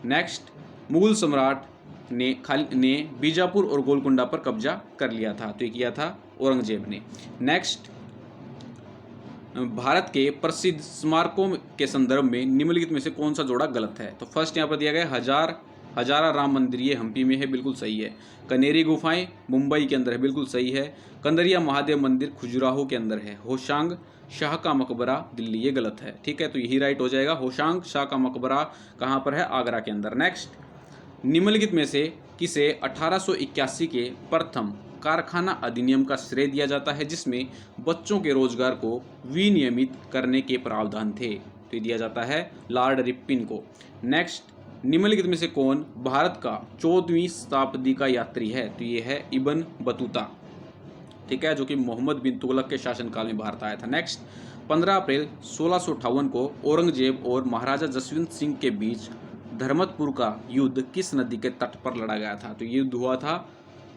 नेक्स्ट, मुगल सम्राट ने बीजापुर और गोलकुंडा पर कब्जा कर लिया था? तो ये किया था औरंगजेब ने। नेक्स्ट, भारत के प्रसिद्ध स्मारकों के संदर्भ में निम्नलिखित में से कौन सा जोड़ा गलत है? तो फर्स्ट यहाँ पर दिया गया हजारा राम मंदिर, ये हम्पी में है, बिल्कुल सही है। कनेरी गुफाएं मुंबई के अंदर है, बिल्कुल सही है। कंदरिया महादेव मंदिर खजुराहो के अंदर है। होशांग शाह का मकबरा दिल्ली, ये गलत है। ठीक है, तो यही राइट हो जाएगा। होशांग शाह का मकबरा कहाँ पर है? आगरा के अंदर। नेक्स्ट, निम्नलिखित में से किसे 1881 के प्रथम कारखाना अधिनियम का श्रेय दिया जाता है जिसमें बच्चों के रोजगार को विनियमित करने के प्रावधान थे? तो दिया जाता है लॉर्ड रिपन को। नेक्स्ट, निम्नलिखित में से कौन भारत का 14वीं शताब्दी का यात्री है? तो ये है इब्न बतूता, ठीक है, जो कि मोहम्मद बिन तुगलक के शासनकाल में भारत आया था। नेक्स्ट, 15 अप्रैल 1658 को औरंगजेब और महाराजा जसवंत सिंह के बीच धर्मतपुर का युद्ध किस नदी के तट पर लड़ा गया था? तो ये युद्ध हुआ था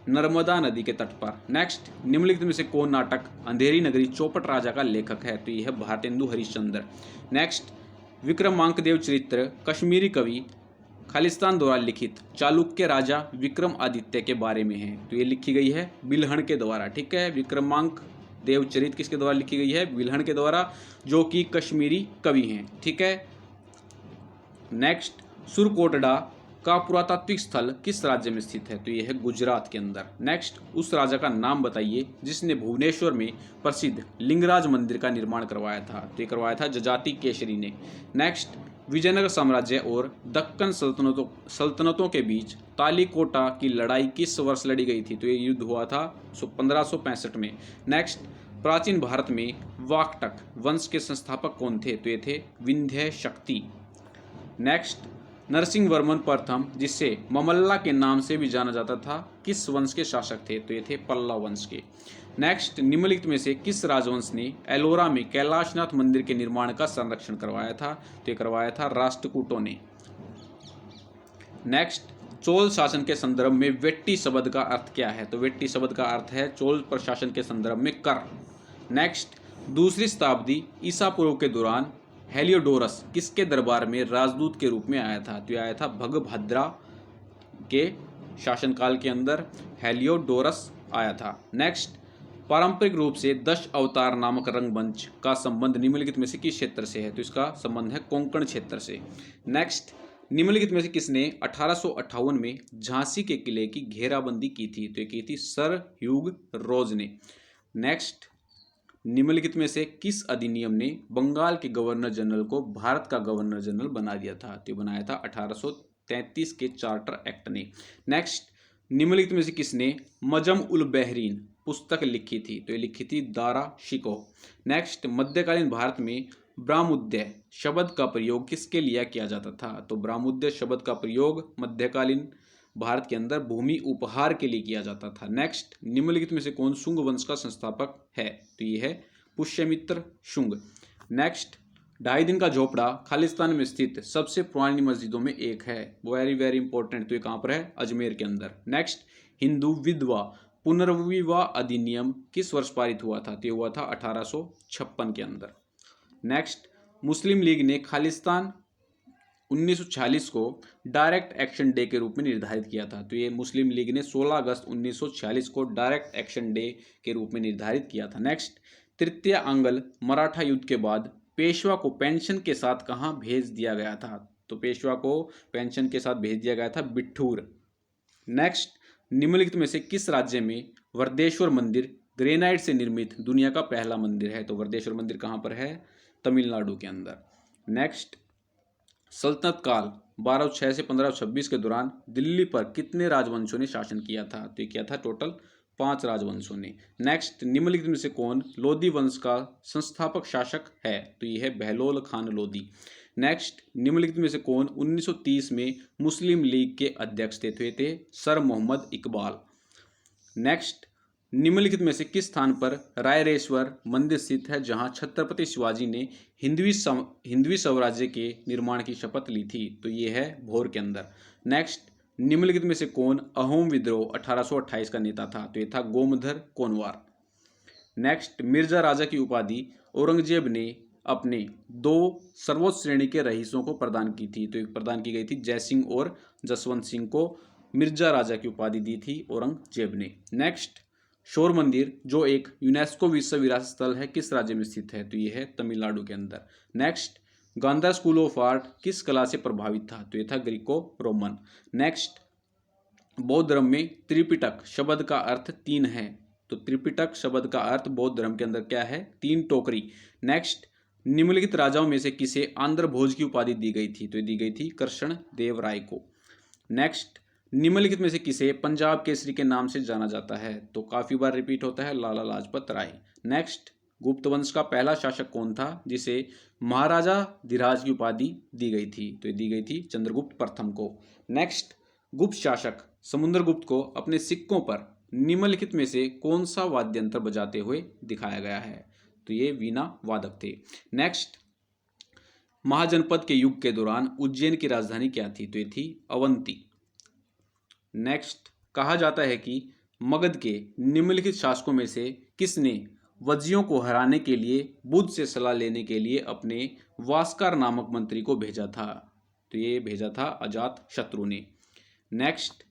नर्मदा नदी के तट पर। नेक्स्ट, निम्नलिखित में से कौन नाटक अंधेरी नगरी चौपट राजा का लेखक है? तो ये है भारतेंदु हरिश्चंद्र। नेक्स्ट, विक्रमांकदेव चरित्र कश्मीरी कवि खालिस्तान द्वारा लिखित चालुक्य राजा विक्रमादित्य के बारे में है? तो ये लिखी गई है बिल्हण के द्वारा। ठीक है, विक्रमांक देव चरित्र किसके द्वारा लिखी गई है? बिल्हण के द्वारा, जो कि कश्मीरी कवि हैं। ठीक है। नेक्स्ट, सुरकोटड़ा का पुरातात्विक स्थल किस राज्य में स्थित है? तो ये है गुजरात के अंदर। नेक्स्ट, उस राजा का नाम बताइए जिसने भुवनेश्वर में प्रसिद्ध लिंगराज मंदिर का निर्माण करवाया था। तो ये करवाया था जजाति केसरी ने। नेक्स्ट, विजयनगर साम्राज्य और दक्कन सल्तनतों के बीच तालीकोटा की लड़ाई किस वर्ष लड़ी गई थी? तो ये युद्ध हुआ था 1565 में। नेक्स्ट, प्राचीन भारत में वाकटक वंश के संस्थापक कौन थे? तो ये थे विंध्य शक्ति। नेक्स्ट, नरसिंह वर्मन प्रथम, जिसे ममल्ला के नाम से भी जाना जाता था, किस वंश के शासक थे? तो ये थे पल्लव वंश के। नेक्स्ट, निम्नलिखित में से किस राजवंश ने एलोरा में कैलाशनाथ मंदिर के निर्माण का संरक्षण करवाया था? तो ये करवाया था राष्ट्रकूटों ने। नेक्स्ट, चोल शासन के संदर्भ में वेट्टी शब्द का अर्थ क्या है? तो वेट्टी शब्द का अर्थ है चोल प्रशासन के संदर्भ में कर। नेक्स्ट, दूसरी शताब्दी ईसा पूर्व के दौरान हेलियोडोरस किसके दरबार में राजदूत के रूप में आया था? तो यह आया था भगभद्रा के शासनकाल के अंदर हेलियोडोरस आया था। नेक्स्ट, पारंपरिक रूप से 10 अवतार नामक रंगमंच का संबंध निम्नलिखित में से किस क्षेत्र से है? तो इसका संबंध है कोंकण क्षेत्र से। नेक्स्ट, निम्नलिखित में से किसने 1858 में झांसी के किले की घेराबंदी की थी? तो ये की थी सर ह्यूग रोज ने। नेक्स्ट, निम्नलिखित में से किस अधिनियम ने बंगाल के गवर्नर जनरल को भारत का गवर्नर जनरल बना दिया था? तो बनाया था 1833 के चार्टर एक्ट ने। नेक्स्ट, निम्नलिखित में से किसने मजम उल बहरीन पुस्तक लिखी थी? तो ये लिखी थी दारा शिको। नेक्स्ट, मध्यकालीन भारत में ब्राह्मोद्य शब्द का प्रयोग किसके लिए किया जाता था? तो ब्राह्मोद्य शब्द का प्रयोग मध्यकालीन भारत के अंदर भूमि उपहार के लिए किया जाता था। नेक्स्ट, निम्नलिखित में से कौन शुंग वंश का संस्थापक है? तो ये है पुष्यमित्र शुंग। नेक्स्ट, 2.5 दिन का झोपड़ा खालिस्तान में स्थित सबसे पुरानी मस्जिदों में एक है। Very very important. तो ये कहाँ पर है? अजमेर के अंदर। नेक्स्ट, हिंदू विधवा पुनर्विवाह अधिनियम किस वर्ष पारित हुआ था? तो ये हुआ था 1856 के अंदर। नेक्स्ट, मुस्लिम लीग ने खालिस्तान 1946 को डायरेक्ट एक्शन डे के रूप में निर्धारित किया था। तो ये मुस्लिम लीग ने 16 अगस्त 1946 को डायरेक्ट एक्शन डे के रूप में निर्धारित किया था। नेक्स्ट, तृतीय आंग्ल मराठा युद्ध के बाद पेशवा को पेंशन के साथ कहाँ भेज दिया गया था? तो पेशवा को पेंशन के साथ भेज दिया गया था बिठूर। नेक्स्ट, निम्नलिखित में से किस राज्य में वरदेश्वर मंदिर ग्रेनाइट से निर्मित दुनिया का पहला मंदिर है? तो वरदेश्वर मंदिर कहाँ पर है? तमिलनाडु के अंदर। नेक्स्ट, सल्तनत काल 1206 से 1526 के दौरान दिल्ली पर कितने राजवंशों ने शासन किया था? तो ये किया था टोटल 5 राजवंशों ने। नेक्स्ट, निम्नलिखित में से कौन लोधी वंश का संस्थापक शासक है? तो ये है बहलोल खान लोधी। नेक्स्ट, निम्नलिखित में से कौन 1930 में मुस्लिम लीग के अध्यक्ष थे? तो ये थे सर मोहम्मद इकबाल। नेक्स्ट, निम्नलिखित में से किस स्थान पर रायरेश्वर मंदिर स्थित है जहां छत्रपति शिवाजी ने हिंदवी स्वराज्य के निर्माण की शपथ ली थी? तो ये है भोर के अंदर। नेक्स्ट, निम्नलिखित में से कौन अहोम विद्रोह 1828 का नेता था? तो ये था गोमधर कोनवार। नेक्स्ट, मिर्जा राजा की उपाधि औरंगजेब ने अपने 2 सर्वोच्च श्रेणी के रईसों को प्रदान की थी। तो प्रदान की गई थी जयसिंह और जसवंत सिंह को मिर्जा राजा की उपाधि दी थी औरंगजेब ने। नेक्स्ट, शोर मंदिर जो एक यूनेस्को विश्व विरासत स्थल है किस राज्य में स्थित है? तो ये है तमिलनाडु के अंदर। Next, Gandhara school of art किस कला से प्रभावित था? तो ये था ग्रीको रोमन। नेक्स्ट, बौद्ध धर्म में त्रिपिटक शब्द का अर्थ 3 है। तो त्रिपिटक शब्द का अर्थ बौद्ध धर्म के अंदर क्या है? 3 टोकरी। नेक्स्ट, निम्नलिखित राजाओं में से किसे आंध्र भोज की उपाधि दी गई थी? तो दी गई थी कृष्ण देव राय को। नेक्स्ट, निम्नलिखित में से किसे पंजाब केसरी के नाम से जाना जाता है? तो काफी बार रिपीट होता है, लाला लाजपत राय। नेक्स्ट, गुप्त वंश का पहला शासक कौन था जिसे महाराजा धीराज की उपाधि दी गई थी? तो दी गई थी चंद्रगुप्त प्रथम को। नेक्स्ट, गुप्त शासक समुद्रगुप्त को अपने सिक्कों पर निम्नलिखित में से कौन सा वाद्य यंत्र बजाते हुए दिखाया गया है? तो ये वीणा वादक थे। नेक्स्ट, महाजनपद के युग के दौरान उज्जैन की राजधानी क्या थी? तो ये थी अवंती। नेक्स्ट, कहा जाता है कि मगध के निम्नलिखित शासकों में से किसने वज्जियों को हराने के लिए बुद्ध से सलाह लेने के लिए अपने वास्कार नामक मंत्री को भेजा था? तो ये भेजा था अजात शत्रु ने। नेक्स्ट,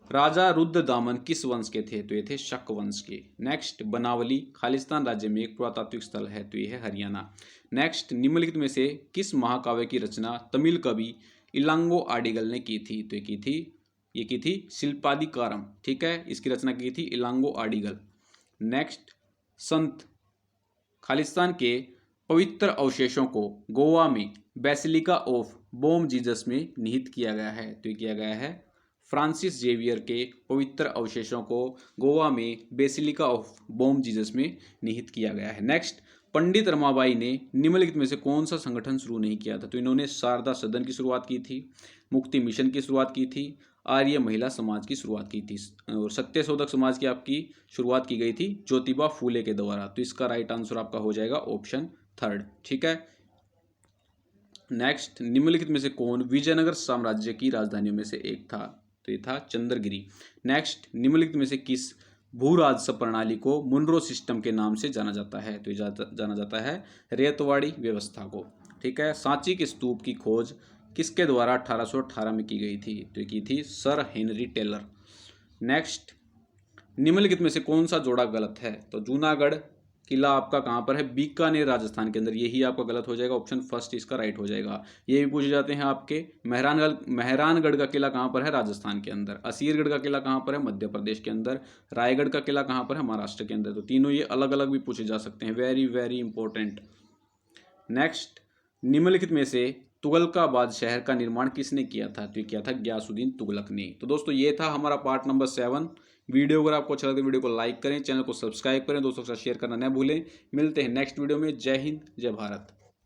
राजा रुद्रदामन किस वंश के थे? तो ये थे शक वंश के। नेक्स्ट, बनावली खालिस्तान राज्य में एक पुरातात्विक स्थल है। तो ये है हरियाणा। नेक्स्ट, निम्नलिखित में से किस महाकाव्य की रचना तमिल कवि इलांगो आडिगल ने की थी? तो ये की थी शिल्पादिकारम, ठीक है, इसकी रचना की थी इलांगो आडिगल। नेक्स्ट, संत खालिस्तान के पवित्र अवशेषों को गोवा में बेसिलिका ऑफ बॉम जीसस में निहित किया गया है। तो ये किया गया है फ्रांसिस जेवियर के पवित्र अवशेषों को गोवा में बेसिलिका ऑफ बॉम जीसस में निहित किया गया है। नेक्स्ट, पंडित रमाबाई ने निम्नलिखित में से कौन सा संगठन शुरू नहीं किया था? तो इन्होंने शारदा सदन की शुरुआत की थी, मुक्ति मिशन की शुरुआत की थी, आर्य महिला समाज की शुरुआत की थी, और सत्य शोधक समाज की आपकी शुरुआत की गई थी ज्योतिबा फूले के द्वारा। तो इसका राइट आंसर आपका हो जाएगा ऑप्शन थर्ड, ठीक है। नेक्स्ट, निम्नलिखित में से कौन विजयनगर साम्राज्य की राजधानियों में से एक था? तो ये था चंद्रगिरी। नेक्स्ट, निम्नलिखित में से किस भू राजस्व प्रणाली को मुनरो सिस्टम के नाम से जाना जाता है? तो ये जाना जाता है रेतवाड़ी व्यवस्था को, ठीक है। सांची के स्तूप की खोज किसके द्वारा 1818 में की गई थी? तो ये की थी सर हेनरी टेलर। नेक्स्ट, निम्नलिखित में से कौन सा जोड़ा गलत है? तो जूनागढ़ किला आपका कहाँ पर है? बीकानेर राजस्थान के अंदर, यही आपका गलत हो जाएगा, ऑप्शन फर्स्ट इसका राइट हो जाएगा। ये भी पूछे जाते हैं आपके, मेहरानगढ़ का किला कहाँ पर है? राजस्थान के अंदर। असीरगढ़ का किला कहाँ पर है? मध्य प्रदेश के अंदर। रायगढ़ का किला कहाँ पर है? महाराष्ट्र के अंदर। तो तीनों ये अलग अलग भी पूछे जा सकते हैं, वेरी वेरी इंपॉर्टेंट। नेक्स्ट, निम्नलिखित में से तुगलकाबाद शहर का निर्माण किसने किया था? तो ये किया था गयासुद्दीन तुगलक ने। तो दोस्तों ये था हमारा पार्ट नंबर 7। वीडियो अगर आपको अच्छा लगे तो वीडियो को लाइक करें, चैनल को सब्सक्राइब करें, दोस्तों के साथ शेयर करना न भूलें। मिलते हैं नेक्स्ट वीडियो में। जय हिंद, जय भारत।